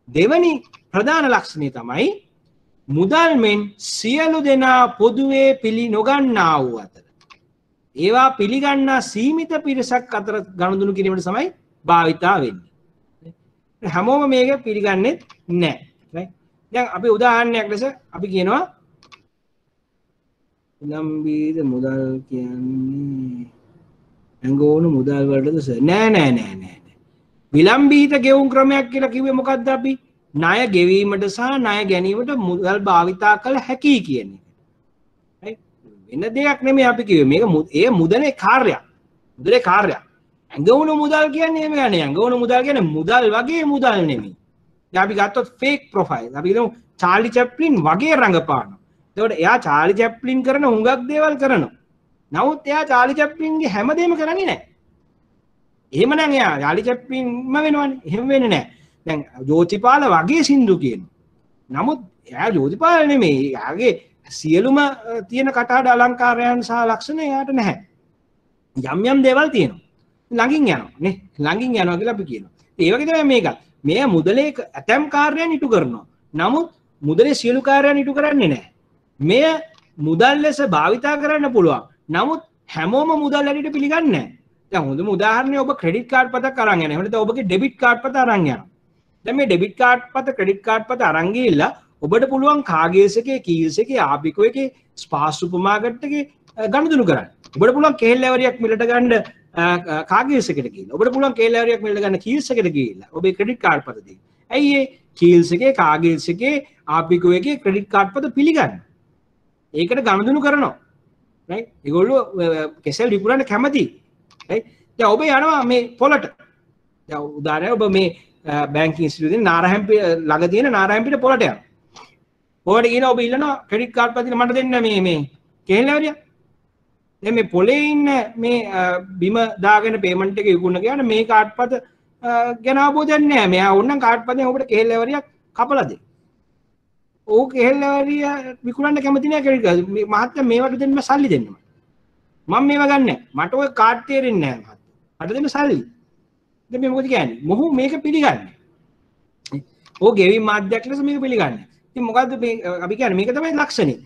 දෙවැනි ප්‍රධාන ලක්ෂණය තමයි මුදල් මෙන් සියලු දෙනා පොදුවේ පිළි නොගන්නා වූ අතර ඒවා පිළිගන්නා සීමිත පිරිසක් අතර ගනුදෙනු කිරීමට තමයි භාවිතා වෙන්නේ. හැමෝම මේක පිළිගන්නේ නැහැ. right? දැන් අපි උදාහරණයක් ලෙස අපි කියනවා විලම්බීද මුදල් කියන්නේ ඇඟවුණු මුදල් වලටද සර්? නෑ. විලම්බීත ගෙවුම් ක්‍රමයක් කියලා කිව්වේ මොකද්ද අපි? ණය ගෙවීමට සහ ණය ගැනීමට මුදල් භාවිතා කළ හැකි කියන්නේ. වෙන දෙයක් නෙමෙයි අපි කිව්වේ මේක ඒ මුදලේ කාර්යයක්. මුදලේ කාර්යයක්. ඇඟවුණු මුදල් කියන්නේ එහෙම යන්නේ. ඇඟවුණු මුදල් කියන්නේ මුදල් වගේ මුදල් නෙමෙයි. දැන් අපි ගත්තොත් ෆේක් ප්‍රොෆයිල්. අපි කියමු චාර්ලි චැප්ලින් වගේ රඟපානවා. එතකොට එයා චාර්ලි චැප්ලින් කරන හුඟක් දේවල් කරනවා. නමුත් එයා චාර්ලි චැප්ලින්ගේ හැමදේම කරන්නේ නැහැ. එහෙමනම් එයා චාර්ලි චැප්ලින්ම වෙනවනේ. එහෙම වෙන්නේ නැහැ. දැන් ජෝතිපාල වගේ සින්දු කියනවා. නමුත් එයා ජෝතිපාල නෙමෙයි. එයාගේ සියලුම තියෙන කටහඬ අලංකාරයන් සහ ලක්ෂණ එයාට නැහැ. යම් යම් දේවල් තියෙනවා. ළඟින් යනවා නේ. ළඟින් යනවා කියලා අපි කියනවා. ඒ වගේ තමයි මේකත්. මේ මුදලේ ඇතම් කාර්යයන් ඉටු කරනවා. නමුත් මුදලේ සියලු කාර්යයන් ඉටු කරන්නේ නැහැ. මෙය මුදල් ලෙස භාවිතා කරන්න පුළුවන්. නමුත් හැමෝම මුදල් ඇටියට පිළිගන්නේ නැහැ. දැන් හොඳම උදාහරණය ඔබ ක්‍රෙඩිට් කාඩ් පතක් අරන් යනවා. එහෙම නැත්නම් ඔබගේ ඩෙබිට් කාඩ් පත අරන් යනවා. දැන් මේ ඩෙබිට් කාඩ් පත ක්‍රෙඩිට් කාඩ් පත අරන් ගිහිල්ලා ඔබට පුළුවන් කාගේස් එකේ කීල්ස් එකේ ආපිකෝ එකේ ස්පාස් සුපර් මාකට් එකේ ගනුදෙනු කරන්න. ඔබට පුළුවන් කේල්ලවරියක් මිලට ගන්න කාගේස් එකට ගිහිල්ලා. ඔබට පුළුවන් කේල්ලවරියක් මිලට ගන්න කීල්ස් එකට ගිහිල්ලා. ඔබේ ක්‍රෙඩිට් කාඩ් පත දෙන්න. ඇයි ඒ කීල්ස් එකේ කාගේස් එකේ ආපිකෝ එකේ ක්‍රෙඩිට් කාඩ් පත පිළිගන්න. ඒකට ගනුදෙනු කරනවා. right? ඒගොල්ලෝ කෙසෙල් විකුණන්න කැමතියි. right? දැන් ඔබ යනවා මේ පොලට. දැන් උදාහරණයක් ඔබ මේ බැංකින් ඉන්ස්ටිටියුට් එකේ නාරහැම්පිට ළඟ තියෙන නාරහැම්පිට පොලට යනවා. පොලට ගිහින් ඔබ ඉල්ලනවා ක්‍රෙඩිට් කාඩ් පතින මට දෙන්න මේ කේල්ලවරිය. දැන් මේ පොලේ ඉන්න මේ බිම දාගෙන පේමන්ට් එක විකුණන ගියාම මේ කාඩ් පත ගැන අවබෝධයක් නැහැ. මෙයා ඕනනම් කාඩ් පතෙන් ඔබට කේල්ලවරියක් කපලා දෙන්න. ඕක කේල්ලවරිය විකුණන්න කැමති නැහැ ක්‍රෙඩිට් කාඩ්. මේ මහත්තයා මේවට දෙන්න සල්ලි දෙන්න. මම මේව ගන්නෑ. මට ඔය කාඩ් තේරෙන්නේ නැහැ මහත්තයා. මට දෙන්න සල්ලි. දැන් මේ මොකද කියන්නේ? මොහු මේක පිළිගන්නේ. ඕ ගෙවීම් මාධ්‍යයක් ලෙස මේක පිළිගන්නේ. ඉතින් මොකද්ද මේ අපි කියන්නේ මේක තමයි ලක්ෂණේ.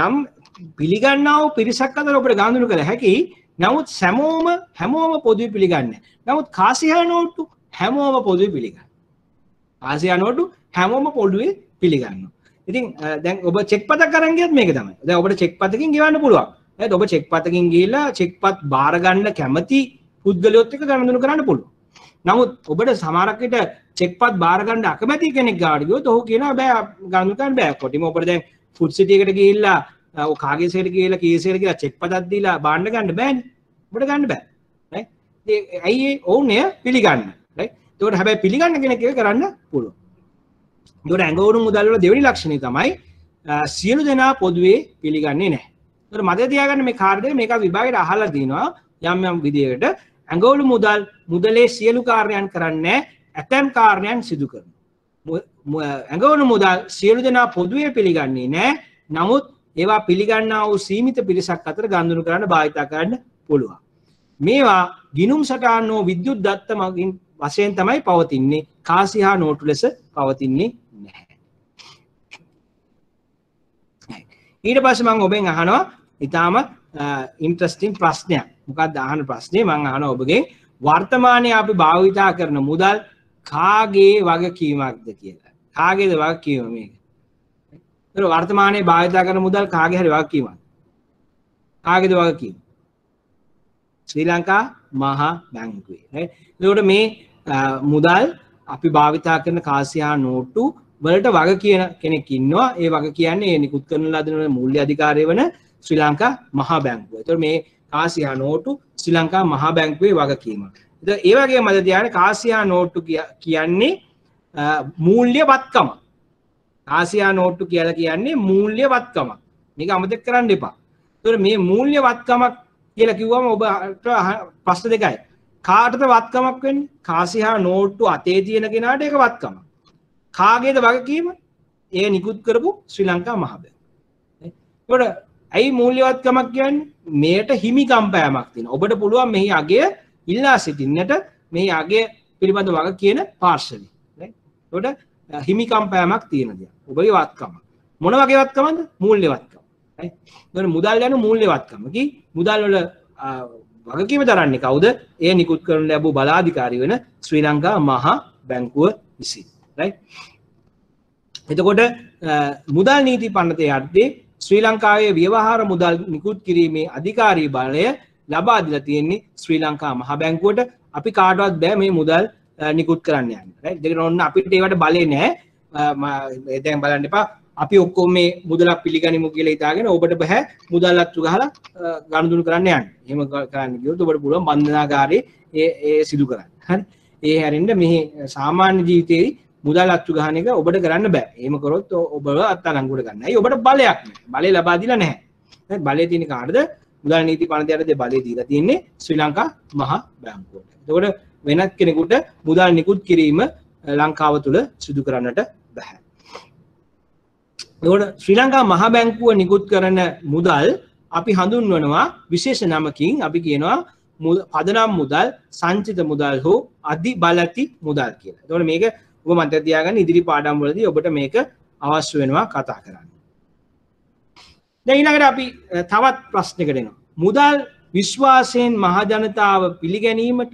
යම් පිළිගන්නා වූ පිරිසක් අතර ඔබට ගනුදෙනු කළ හැකි. නමුත් හැමෝම පොදුවේ පිළිගන්නේ. නමුත් කාසියා නෝට්ටු හැමෝම පොදුවේ පිළිගන්නවා. කාසියා නෝට්ටු හැමෝම පොදුවේ පිළිගන්නවා. ඉතින් දැන් ඔබ චෙක් පතක් අරන් ගියත් මේක තමයි. දැන් ඔබට චෙක් පතකින් ගෙවන්න පුළුවන්. නේද? ඔබ චෙක් පතකින් ගිහිල්ලා චෙක් පත් බාර ගන්න කැමති පුද්ගලයොත් එක්ක ගනුදෙනු කරන්න පුළුවන්. නමුත් ඔබට සමහරක් විට චෙක් පත් බාර ගන්න අකමැති කෙනෙක් ගාවට ගියොත් ඔහු කියනවා බෑ ගනුදෙනු කරන්න බෑ. කොටිම ඔබට දැන් ෆුඩ් සිටි එකට ගිහිල්ලා ඔය කාගේස් එකට ගිහිල්ලා කීස් එකට ගිහිල්ලා චෙක් පතක් දීලා බාන්න ගන්න බෑනේ. ඔබට ගන්න බෑ. right? ඒ ඇයි ඒ ඕනේ පිළිගන්න. right? ඒකට හැබැයි පිළිගන්න කෙනෙක් ඒක කරන්න පුළුවන්. ඒකට ඇඟවුණු මුදල් වල දෙවෙනි ලක්ෂණය තමයි සියලු දෙනා පොදුවේ පිළිගන්නේ නැහැ. ඒකට මතක තියාගන්න මේ කාර්යය මේක විභාගයට අහලා දිනවා යම් යම් විදියකට ඇඟවුණු මුදලේ සියලු කාර්යයන් කරන්නේ ඇතැම් කාර්යයන් සිදු කරනවා. ඇඟවුණු මුදල් සියලු දෙනා පොදුවේ පිළිගන්නේ නැහැ. නමුත් ඒවා පිළිගන්නා වූ සීමිත පිරිසක් අතර ගනුදෙනු කරන්න භාවිතා කරන්න පුළුවන්. මේවා ගිණුම් සටහන් හෝ විද්‍යුත් දත්ත මගින් වශයෙන් තමයි පවතින්නේ. කාසි හා නෝට්ටු ලෙස පවතින්නේ නැහැ. ඊට පස්සේ මම ඔබෙන් අහනවා ඊටාම ඉන්ටරෙස්ටිං ප්‍රශ්නයක්. මොකක්ද අහන ප්‍රශ්නේ? මම අහනවා ඔබගෙන් වර්තමානයේ අපි භාවිතා කරන මුදල් කාගේ වගකීමක්ද කියලා. කාගේද වගකීම මේක? ඒක වර්තමානයේ භාවිතා කරන මුදල් කාගේ හරි වගකීමක්ද? කාගේද වගකීම? ශ්‍රී ලංකා මහා බැංකුවේ. right? ඒකට මේ මුදල් අපි භාවිතා කරන කාසියා නෝට්ටු වලට වග කියන කෙනෙක් ඉන්නවා. ඒ වග කියන්නේ නිකුත් කරන ලද මූල්‍ය අධිකාරිය වන ශ්‍රී ලංකා මහා බැංකුව. ඒතකොට මේ කාසියා නෝට්ටු ශ්‍රී ලංකා මහා බැංකුවේ වගකීම. ඒතකොට ඒ වගේම මම කියන්නේ කාසියා නෝට්ටු කියන්නේ මූල්‍යවත්කම. කාසියා නෝට්ටු කියලා කියන්නේ මූල්‍යවත්කම. මේක අමතක කරන්න එපා. ඒතකොට මේ මූල්‍යවත්කමක් කියලා කිව්වම ඔබට ප්‍රශ්න දෙකයි. කාටද වත්කමක් වෙන්නේ? කාසියා නෝට්ටු අතේ තියෙන කෙනාට ඒක වත්කමක්. කාගේද වගකීම? ඒ නිකුත් කරපු ශ්‍රී ලංකා මහා බැංකුව. ඒකට ඇයි මූල්‍යවත්කමක් කියන්නේ? මේට හිමිකම් පෑමක් තියෙනවා. ඔබට පුළුවන් මෙහි අගය ඉල්ලා සිටින්නට මේ අගය පිළිබඳ වග කියන පාර්ශවය. ඒකට හිමිකම් පෑමක් තියෙන දෙයක්. ඔබගේ වත්කම. මොන වගේ වත්කමද? මූල්‍යවත්කම. ඒකට මුදල් යන මූල්‍යවත්කම. කි මුදල් වල වගකීම දරන්නේ කවුද? ඒ නිකුත් කරන ලැබූ බලාධිකාරී වෙන ශ්‍රී ලංකා මහා බැංකුව විසින්. right? එතකොට මුදල් නීති පනතේ යටතේ ශ්‍රී ලංකාවේ ව්‍යවහාර මුදල් නිකුත් කිරීමේ අධිකාරී බලය ලබා දීලා තියෙන්නේ ශ්‍රී ලංකා මහා බැංකුවට. අපි කාටවත් බෑ මේ මුදල් නිකුත් කරන්න යන්න. right? දෙකන ඔන්න අපිට ඒවට බලේ නැහැ. දැන් බලන්න එපා. අපි ඔක්කොම මේ මුදලක් පිළිගනිමු කියලා හිතාගෙන ඔබට බෑ මුදල් අච්චු ගහලා ගනුදෙනු කරන්න යන්න. එහෙම කරන්න ගියොත් ඔබට පුළුවන් බන්ධනාගාරයේ ඒ සිදු කරන්න. හරි. ඒ හැරෙන්න මේ සාමාන්‍ය ජීවිතේ මුදල් අච්චු ගහන එක ඔබට කරන්න බෑ. එහෙම කරොත් ඔබව අත්අඩංගුවට ගන්න. ඇයි ඔබට බලයක් නැහැ. බලය ලබා දීලා නැහැ. හරි. බලය තියෙන කාටද? මුදල් නීති පනතයට බලය දීලා තියෙන්නේ ශ්‍රී ලංකා මහ බැංකුවට. එතකොට වෙනත් කෙනෙකුට මුදල් නිකුත් කිරීම ලංකාව තුල සිදු කරන්නට බෑ. එතකොට ශ්‍රී ලංකා මහ බැංකුව නිකුත් කරන මුදල් අපි හඳුන්වනවා විශේෂ නමකින්. අපි කියනවා පදනම් මුදල්, සංචිත මුදල් හෝ අධි බලති මුදල් කියලා. එතකොට මේක ඔබ මතක තියාගන්න ඉදිරි පාඩම් වලදී ඔබට මේක අවශ්‍ය වෙනවා කතා කරන්න. දැන් ඊළඟට අපි තවත් ප්‍රශ්නයකට එනවා. මුදල් විශ්වාසයෙන් මහ ජනතාව පිළිගැනීමට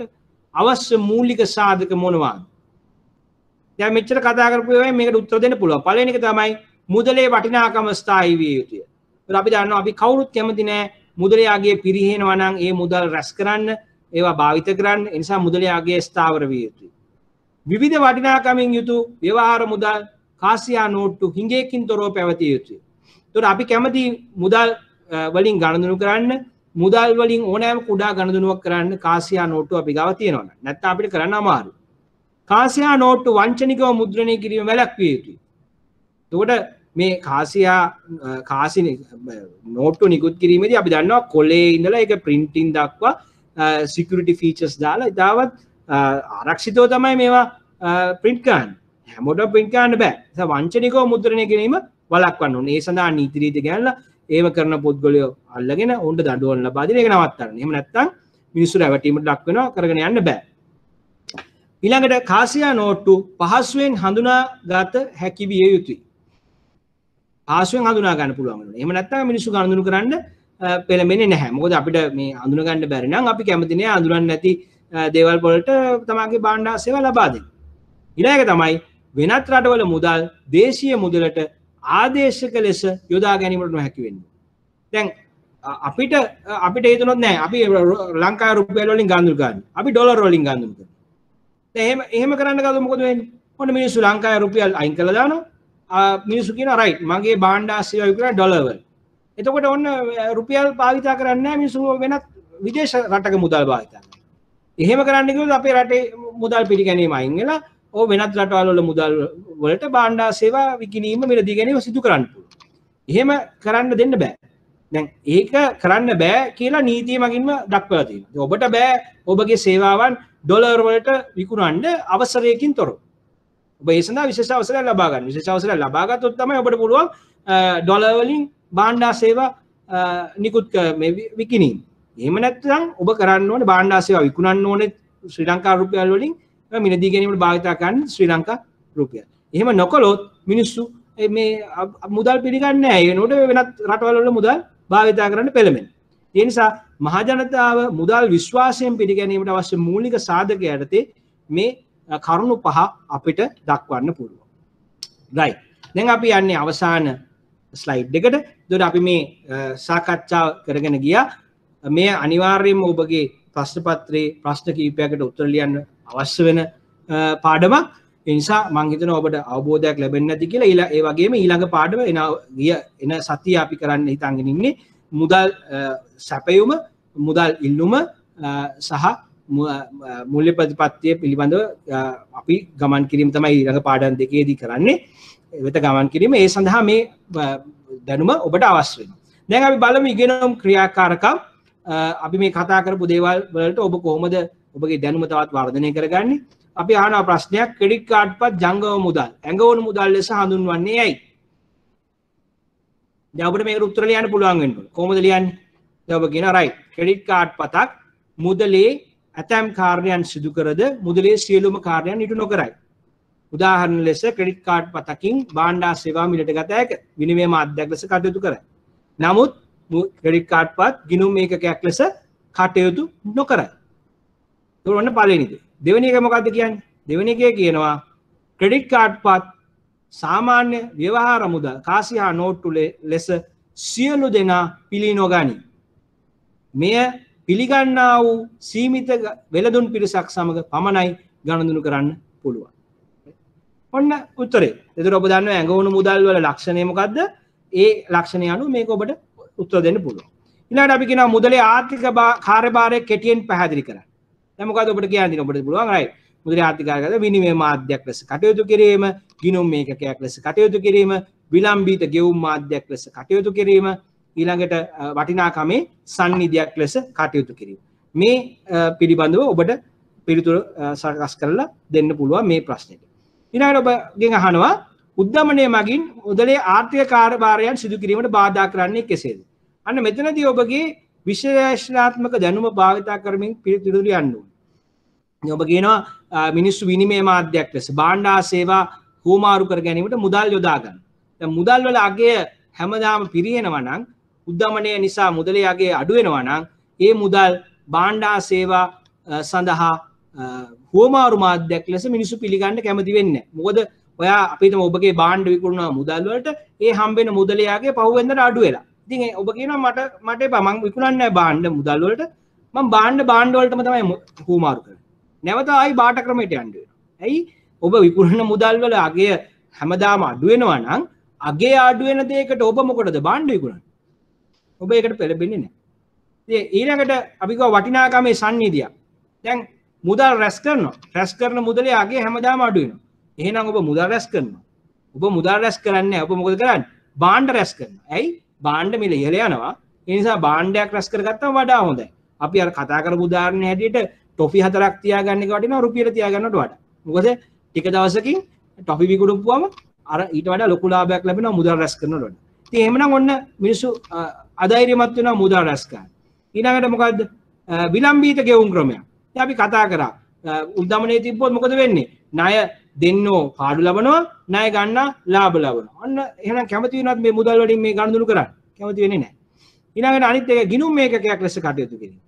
අවශ්‍ය මූලික සාධක මොනවාද? දැන් මෙච්චර කතා කරපු ඒවායින් මේකට උත්තර දෙන්න පුළුවන්. පළවෙනි එක තමයි මුදලේ වටිනාකම ස්ථායී විය යුතුය. ඒක අපි දන්නවා අපි කවුරුත් කැමති නෑ මුදලේ අගය පිරිහෙනවා නම් ඒ මුදල් රැස් කරන්න, ඒවා භාවිත කරන්න. ඒ නිසා මුදලේ අගය ස්ථාවර විය යුතුය. විවිධ වටිනාකමින් යුතු ව්‍යවහාර මුදල්, කාසියා නෝට්ටු හිඟයකින් තොරව පැවතිය යුතුය. ඒතකොට අපි කැමති මුදල් වලින් ගණනදෙනු කරන්න, මුදල් වලින් ඕනෑම කුඩා ගණනදෙනුවක් කරන්න කාසියා නෝට්ටු අපි ගාව තියෙනවා. නැත්නම් අපිට කරන්න අමාරුයි. කාසියා නෝට්ටු වංචනිකව මුද්‍රණය කිරීම වැළැක්විය යුතුයි. එතකොට මේ කාසි නෝට්ටු නිකුත් කිරීමේදී අපි දන්නවා කොලේ ඉඳලා ඒක ප්‍රින්ටින් දක්වා සිකියුරිටි ෆීචර්ස් දාලා ඉතාලවත් ආරක්ෂිතව තමයි මේවා ප්‍රින්ට් කරන්නේ. හැමෝටම ප්‍රින්ට් කරන්න බෑ. ඒ නිසා වංචනිකව මුද්‍රණය කිරීම වළක්වන්න ඕනේ. ඒ සඳහා නීති රීති ගන්නලා ඒව කරන පොත්ගොල්ලෝ අල්ලගෙන උන්ට දඬුවම් ලබා දෙන එක නවත්තන්න. එහෙම නැත්නම් මිනිස්සු රැවටීමට ලක් වෙනවා, කරගෙන යන්න බෑ. ඊළඟට කාසියා නෝට්ටු පහසුවෙන් හඳුනාගත හැකි විය යුතුයි. පහසුවෙන් හඳුනා ගන්න පුළුවන් වෙනවා. එහෙම නැත්නම් මිනිස්සු ගණනදෙනු කරන්න පෙළඹෙන්නේ නැහැ. මොකද අපිට මේ හඳුනා ගන්න බැරි නම් අපි කැමති නෑ හඳුනන්නේ නැති දේවල් වලට තමන්ගේ භාණ්ඩ සේවා ලබා දෙන්න. ඊළඟ එක තමයි වෙනත් රටවල මුදල් දේශීය මුදලට ආදේශක ලෙස යොදා ගැනීමට නොහැකි වෙන්නේ. දැන් අපිට හිතනොත් නෑ අපි ලංකාවේ රුපියල් වලින් ගණනදෙනු ගන්න. අපි ඩොලර් වලින් ගණනදෙනු කරනවා. එහෙම කරන්න ගියොත් මොකද වෙන්නේ? ඔන්න මිනිස්සු ලංකාවේ රුපියල් අයින් කරලා දානවා. මිනිස්සු කියනවා රයිට් මගේ භාණ්ඩ සේවා විකුණන ඩොලර් වල. එතකොට ඔන්න රුපියල් භාවිත කරන්නේ නැහැ මිනිස්සු වෙනත් විදේශ රටක මුදල් භාවිත කරනවා. එහෙම කරන්න ගියොත් අපේ රටේ මුදල් පිළිගැනීම අයින් වෙලා වෙනත් රටවල් වල මුදල් වලට භාණ්ඩ සේවා විකිණීම මිලදී ගැනීම සිදු කරන්න පුළුවන්. එහෙම කරන්න දෙන්න බෑ. දැන් ඒක කරන්න බෑ කියලා නීතිය මගින්ම දක්වලා තියෙනවා. ඔබට බෑ ඔබගේ සේවාවන් ඩොලර් වලට විකුණන්න අවසරයකින් තොරව. ඔබ ඒ සඳහා විශේෂ අවසරයක් ලබා ගන්න. විශේෂ අවසරයක් ලබා ගත්තොත් තමයි ඔබට පුළුවන් ඩොලර් වලින් භාණ්ඩ සේවා නිකුත් මේ විකිණීම. එහෙම නැත්නම් ඔබ කරන්න ඕනේ භාණ්ඩ සේවා විකුණන්න ඕනේ ශ්‍රී ලංකා රුපියල් වලින් මිලදී ගැනීමට භාවිත කරන්න ශ්‍රී ලංකා රුපියල්. එහෙම නොකළොත් මිනිස්සු මේ මුදල් පිළිගන්නේ නැහැ. ඒ වෙනුවට වෙනත් රටවල් වල මුදල් භාවිත කරන්න පෙළඹෙන. ඒ නිසා මහ ජනතාව මුදල් විශ්වාසයෙන් පිළිගැනීමට අවශ්‍ය මූලික සාධක යටතේ මේ කරුණු පහ අපිට දක්වන්න පුළුවන්. right. දැන් අපි යන්නේ අවසාන ස්ලයිඩ් එකට. එතකොට අපි මේ සාකච්ඡාව කරගෙන ගියා. මේ අනිවාර්යයෙන්ම ඔබගේ ප්‍රශ්න පත්‍රයේ ප්‍රශ්න කිහිපයකට උත්තර ලියන්න අවශ්‍ය වෙන පාඩමක්. ඒ නිසා මම හිතනවා ඔබට අවබෝධයක් ලැබෙන්නේ නැති කියලා. ඒ වගේම ඊළඟ පාඩම එන සතිය අපි කරන්න හිතන් ඉන්නේ මුදල් සැපයුම, මුදල් ඉල්ලුම සහ මූල්‍ය ප්‍රතිපත්තිය පිළිබඳව අපි ගමන් කිරීම තමයි ඊළඟ පාඩම් දෙකේදී කරන්නේ. වෙත ගමන් කිරීම ඒ සඳහා මේ දැනුම ඔබට අවශ්‍ය වෙනවා. දැන් අපි බලමු ඉගෙනුම් ක්‍රියාකාරකම්. අපි මේ කතා කරපු දේවල් වලට ඔබ කොහොමද ඔබගේ දැනුම තවත් වර්ධනය කරගන්නේ? අපි අහන ප්‍රශ්නයක් ක්‍රෙඩිට් කාඩ් පත් ජංගම මුදල් ඇඟවුණු මුදල් ලෙස හඳුන්වන්නේ ඇයි? දැන් ඔබට මේකට උත්තර ලියන්න පුළුවන් වෙන්න ඕන. කොහොමද ලියන්නේ? දැන් ඔබ කියනවා රයිට් ක්‍රෙඩිට් කාඩ් පතක් මුදලේ ඇතැම් කාර්යයන් සිදු කරද මුදලේ සියලුම කාර්යයන් ඉටු නොකරයි. උදාහරණ ලෙස ක්‍රෙඩිට් කාඩ් පතකින් භාණ්ඩ සේවා මිලට ගත හැක විනිමය මාධ්‍යයක් ලෙස කටයුතු කරයි. නමුත් ක්‍රෙඩිට් කාඩ් පත් ගිණුම් ඒකකයක් ලෙස කටයුතු නොකරයි. ඒක ඔන්න පළවෙනි දේ. දෙවෙනි එක මොකක්ද කියන්නේ? දෙවෙනි එකේ කියනවා ක්‍රෙඩිට් කාඩ් පත් සාමාන්‍ය ව්‍යවහාර මුදල් කාසියා නෝට්ටු ලෙස සියලු දෙනා පිළි නොගනී. මෙය පිළිගන්නා වූ සීමිත වෙළඳුන් පිරිසක් සමග පමණයි ගණනදෙනු කරන්න පුළුවන්. ඔන්න උත්තරේ. එතකොට ඔබ දන්නවා ඇඟවුණු මුදල් වල ලක්ෂණය මොකද්ද? ඒ ලක්ෂණය අනුව මේක ඔබට උත්තර දෙන්න පුළුවන්. ඊළඟට අපි කියනවා මුදලේ ආර්ථික කාර්යභාරය කෙටියෙන් පැහැදිලි කරන්න. දැන් මොකද්ද ඔබට කියන්න ඔබට පුළුවන් රයිට්. මුදලේ ආර්ථික කාර්යභාරය විනිමය මාධ්‍යයක් ලෙස කටයුතු කිරීම, ගිණුම් මේකකයක් ලෙස කටයුතු කිරීම, විලම්භිත ගෙවුම් මාධ්‍යයක් ලෙස කටයුතු කිරීම, ඊළඟට වටිනාකමේ සන්නිධියක් ලෙස කටයුතු කිරීම. මේ පිළිබඳව ඔබට පිළිතුරු සකස් කරලා දෙන්න පුළුවන් මේ ප්‍රශ්නෙට. ඊළඟට ඔබගෙන් අහනවා උද්දමනය මගින් මුදලේ ආර්ථික කාර්යභාරයන් සිදු කිරීමට බාධා කරන්නේ කෙසේද? අන්න මෙතනදී ඔබගේ විශ්ලේෂණාත්මක දැනුම භාවිතා කරමින් පිළිතුරු යන්න ඕනේ. ඔබ කියනවා මිනිස්සු විනිමය මාධ්‍යයක් ලෙස භාණ්ඩ සේවා හුවමාරු කර ගැනීමට මුදල් යොදා ගන්න. දැන් මුදල් වල අගය හැමදාම පිරිනවනවා නම් උද්දමනය නිසා මුදලේ අගය අඩු වෙනවා නම් ඒ මුදල් භාණ්ඩ සේවා සඳහා හුවමාරු මාධ්‍යයක් ලෙස මිනිස්සු පිළිගන්න කැමති වෙන්නේ නැහැ. මොකද ඔයා අපිට ඔබගේ භාණ්ඩ විකුණන මුදල් වලට ඒ හම්බෙන මුදලේ අගය පහුවෙන්දට අඩු වෙලා. ඉතින් ඔබ කියනවා මට එපා මම විකුණන්නේ නැහැ භාණ්ඩ මුදල් වලට. මම භාණ්ඩ වලටම තමයි හුවමාරු කරන්නේ. නැවත ආයි බාට ක්‍රමයට යන්න වෙනවා. ඇයි? ඔබ විකුණන මුදල් වල අගය හැමදාම අඩු වෙනවා නම් අගය අඩු වෙන දෙයකට ඔබ මොකටද භාණ්ඩ විකුණන්නේ? ඔබ ඒකට පෙළඹෙන්නේ නැහැ. ඉතින් ඊළඟට අපි ගියා වටිනාකමේ සන්නිධිය. දැන් මුදල් රැස් කරනවා. රැස් කරන මුදලේ අගය හැමදාම අඩු වෙනවා. එහෙනම් ඔබ මුදල් රැස් කරනවා. ඔබ මුදල් රැස් කරන්නේ නැහැ. ඔබ මොකද කරන්නේ? භාණ්ඩ රැස් කරනවා. ඇයි? භාණ්ඩ මිල ඉහළ යනවා. ඒ නිසා භාණ්ඩයක් රැස් කරගත්තම වඩා හොඳයි. අපි අර කතා කරපු උදාහරණය හැටියට ටොෆි 4ක් තියාගන්න එක වටිනවා රුපියල තියාගන්නට වඩා. මොකද ටික දවසකින් ටොෆි විකුණුවාම අර ඊට වඩා ලොකු ලාභයක් ලැබෙනවා මුදල් රැස් කරනකොට වඩා. ඉතින් එහෙමනම් ඔන්න මිනිස්සු අධෛර්යමත් වෙනවා මුදල් රැස් ගන්න. ඊළඟට මොකද්ද? විලම්භිත ගෙවුම් ක්‍රමයක්. දැන් අපි කතා කරා උද්දමනයේ තිබ්බොත් මොකද වෙන්නේ? ණය දෙන්නෝ පාඩු ලබනවා, ණය ගන්නා ලාභ ලබනවා. අන්න එහෙනම් කැමති වෙනවද මේ මුදල් වලින් මේ ගනුදෙනු කරන්න? කැමති වෙන්නේ නැහැ. ඊළඟට අනිත් එක ගිණුම් මේකකයක් ලෙස කටයුතු කිරීම.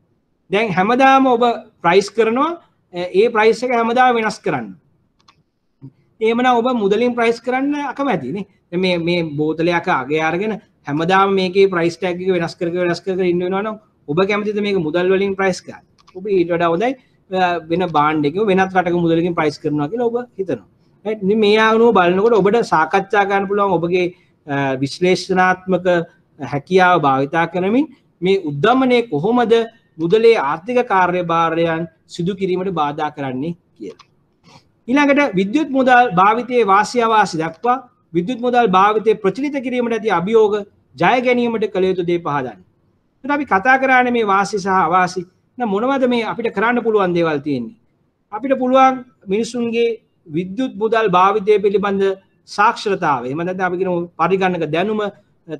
දැන් හැමදාම ඔබ ප්‍රයිස් කරනවා ඒ ප්‍රයිස් එක හැමදාම වෙනස් කරන්න. එහෙමනම් ඔබ මුදලින් ප්‍රයිස් කරන්න අකමැති නේ. මේ බෝතලයක අගය අරගෙන හැමදාම මේකේ ප්‍රයිස් ටැග් එක වෙනස් කර ඉන්න වෙනවා නම් ඔබ කැමතිද මේක මුදල් වලින් ප්‍රයිස් කරන්න? ඔබ ඊට වඩා හොඳයි වෙන බාන්ඩ් එකක වෙනත් රටක මුදලකින් ප්‍රයිස් කරනවා කියලා ඔබ හිතනවා. රයිට්. ඉතින් මේ ආනුව බලනකොට ඔබට සාකච්ඡා කරන්න පුළුවන් ඔබගේ විශ්ලේෂණාත්මක හැකියාව භාවිතා කරමින් මේ උද්දමනයේ කොහොමද මුදලේ ආර්ථික කාර්යභාරයන් සිදු කිරීමට බාධා කරන්නේ කියලා. ඊළඟට විද්‍යුත් මුදල් භාවිතයේ වාසිය අවාසි දක්වා විද්‍යුත් මුදල් භාවිතයේ ප්‍රචලිත කිරීමට ඇති අභියෝග ජය ගැනීමට කළ යුතු දේ පහදන්න. එතකොට අපි කතා කරන්නේ මේ වාසි සහ අවාසි. මොනවද මේ අපිට කරන්න පුළුවන් දේවල් තියෙන්නේ? අපිට පුළුවන් මිනිසුන්ගේ විද්‍යුත් මුදල් භාවිතය පිළිබඳ සාක්ෂරතාවය එහෙම නැත්නම් අපි කියන පරිගණක දැනුම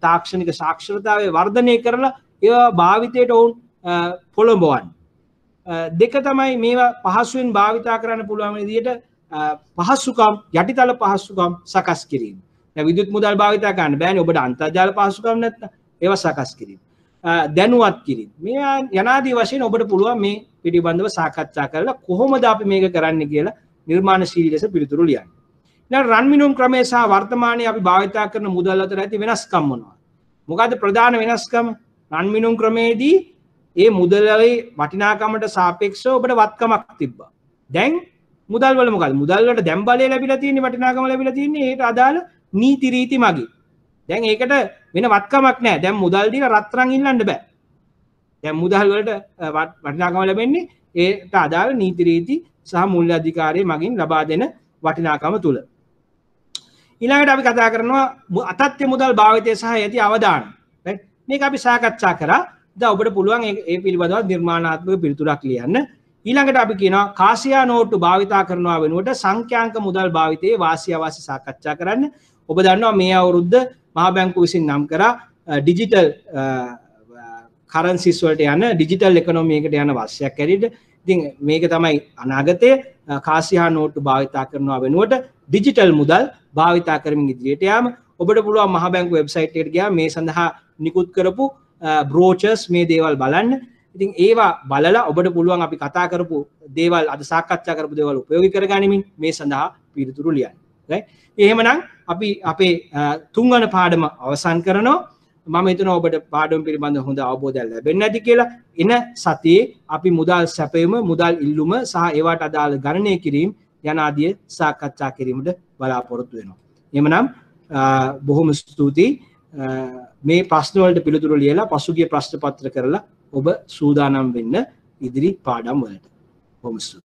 තාක්ෂණික සාක්ෂරතාවය වර්ධනය කරලා ඒවා භාවිතයට වුන් පොළඹවන්න. දෙක තමයි මේවා පහසුවෙන් භාවිතා කරන්න පුළුවන් විදිහට පහසුකම් යටිතල පහසුකම් සකස් කිරීම. දැන් විද්‍යුත් මුදල් භාවිතා කරන්න බෑනේ ඔබට අන්තර්ජාල පහසුකම් නැත්නම් ඒවා සකස් කිරීම. දැනුවත් කිරීම. මේ යනාදී වශයෙන් ඔබට පුළුවන් මේ පිළිබඳව සාකච්ඡා කරලා කොහොමද අපි මේක කරන්නේ කියලා නිර්මාණශීලී ලෙස පිළිතුරු ලියන්න. දැන් රන් මිනුම් ක්‍රමය සහ වර්තමානයේ අපි භාවිතා කරන මුදල් අතර ඇති වෙනස්කම් මොනවාද? මොකද්ද ප්‍රධාන වෙනස්කම? රන් මිනුම් ක්‍රමයේදී ඒ මුදලේ වටිනාකමට සාපේක්ෂව ඔබට වත්කමක් තිබ්බා. දැන් මුදල් වල මොකද්ද? මුදල් වලට දැන් බලය ලැබිලා තියෙන්නේ වටිනාකම ලැබිලා තියෙන්නේ ඒට අදාළ නීති රීති මගින්. දැන් ඒකට වෙන වත්කමක් නැහැ. දැන් මුදල් දීලා රත්තරන් ඉල්ලන්න බෑ. දැන් මුදල් වලට වටිනාකම ලැබෙන්නේ ඒට අදාළ නීති රීති සහ මූල්‍ය අධිකාරිය මගින් ලබා දෙන වටිනාකම තුල. ඊළඟට අපි කතා කරනවා අතත්්‍ය මුදල් භාවිතය සහ යටි අවදාන. රයිට්. මේක අපි සාකච්ඡා කරා. දැන් ඔබට පුළුවන් ඒ පිළිබඳව නිර්මාණාත්මක පිළිතුරක් ලියන්න. ඊළඟට අපි කියනවා කාසියා නෝට්ටු භාවිතා කරනවා වෙනුවට සංඛ්‍යාංක මුදල් භාවිතයේ වාසිය අවාසි සාකච්ඡා කරන්න. ඔබ දන්නවා මේ අවුරුද්ද මහා බැංකුව විසින් නම් කරා ඩිජිටල් කරන්සිස් වලට යන ඩිජිටල් ඉකොනොමි එකට යන වර්ෂයක් ඇරෙන්න. ඉතින් මේක තමයි අනාගතයේ කාසියා නෝට්ටු භාවිතා කරනවා වෙනුවට ඩිජිටල් මුදල් භාවිතා කරමින් ඉදිරියට යාම. ඔබට පුළුවන් මහා බැංකුව වෙබ්සයිට් එකට ගියාම මේ සඳහා නිකුත් කරපු බ්‍රෝචර්ස් මේ දේවල් බලන්න. ඉතින් ඒවා බලලා ඔබට පුළුවන් අපි කතා කරපු දේවල් අද සාකච්ඡා කරපු දේවල් උපයෝගී කරගනිමින් මේ සඳහා පිළිතුරු ලියන්න. right? එහෙමනම් අපි අපේ තුන්වන පාඩම අවසන් කරනවා. මම හිතනවා ඔබට පාඩම පිළිබඳව හොඳ අවබෝධයක් ලැබෙන්නේ නැති කියලා. එන සතියේ අපි මුදල් සැපයීම, මුදල් ඉල්ලුම සහ ඒවට අදාළ ගණනය කිරීම යන ආදී සාකච්ඡා කිරීමට බලාපොරොත්තු වෙනවා. එහෙමනම් බොහොම ස්තුතියි. මේ ප්‍රශ්න වලට පිළිතුරු ලියලා පසුගිය ප්‍රශ්න පත්‍ර කරලා ඔබ සූදානම් වෙන්න ඉදිරි පාඩම් වලට. බොහොම ස්තුතියි.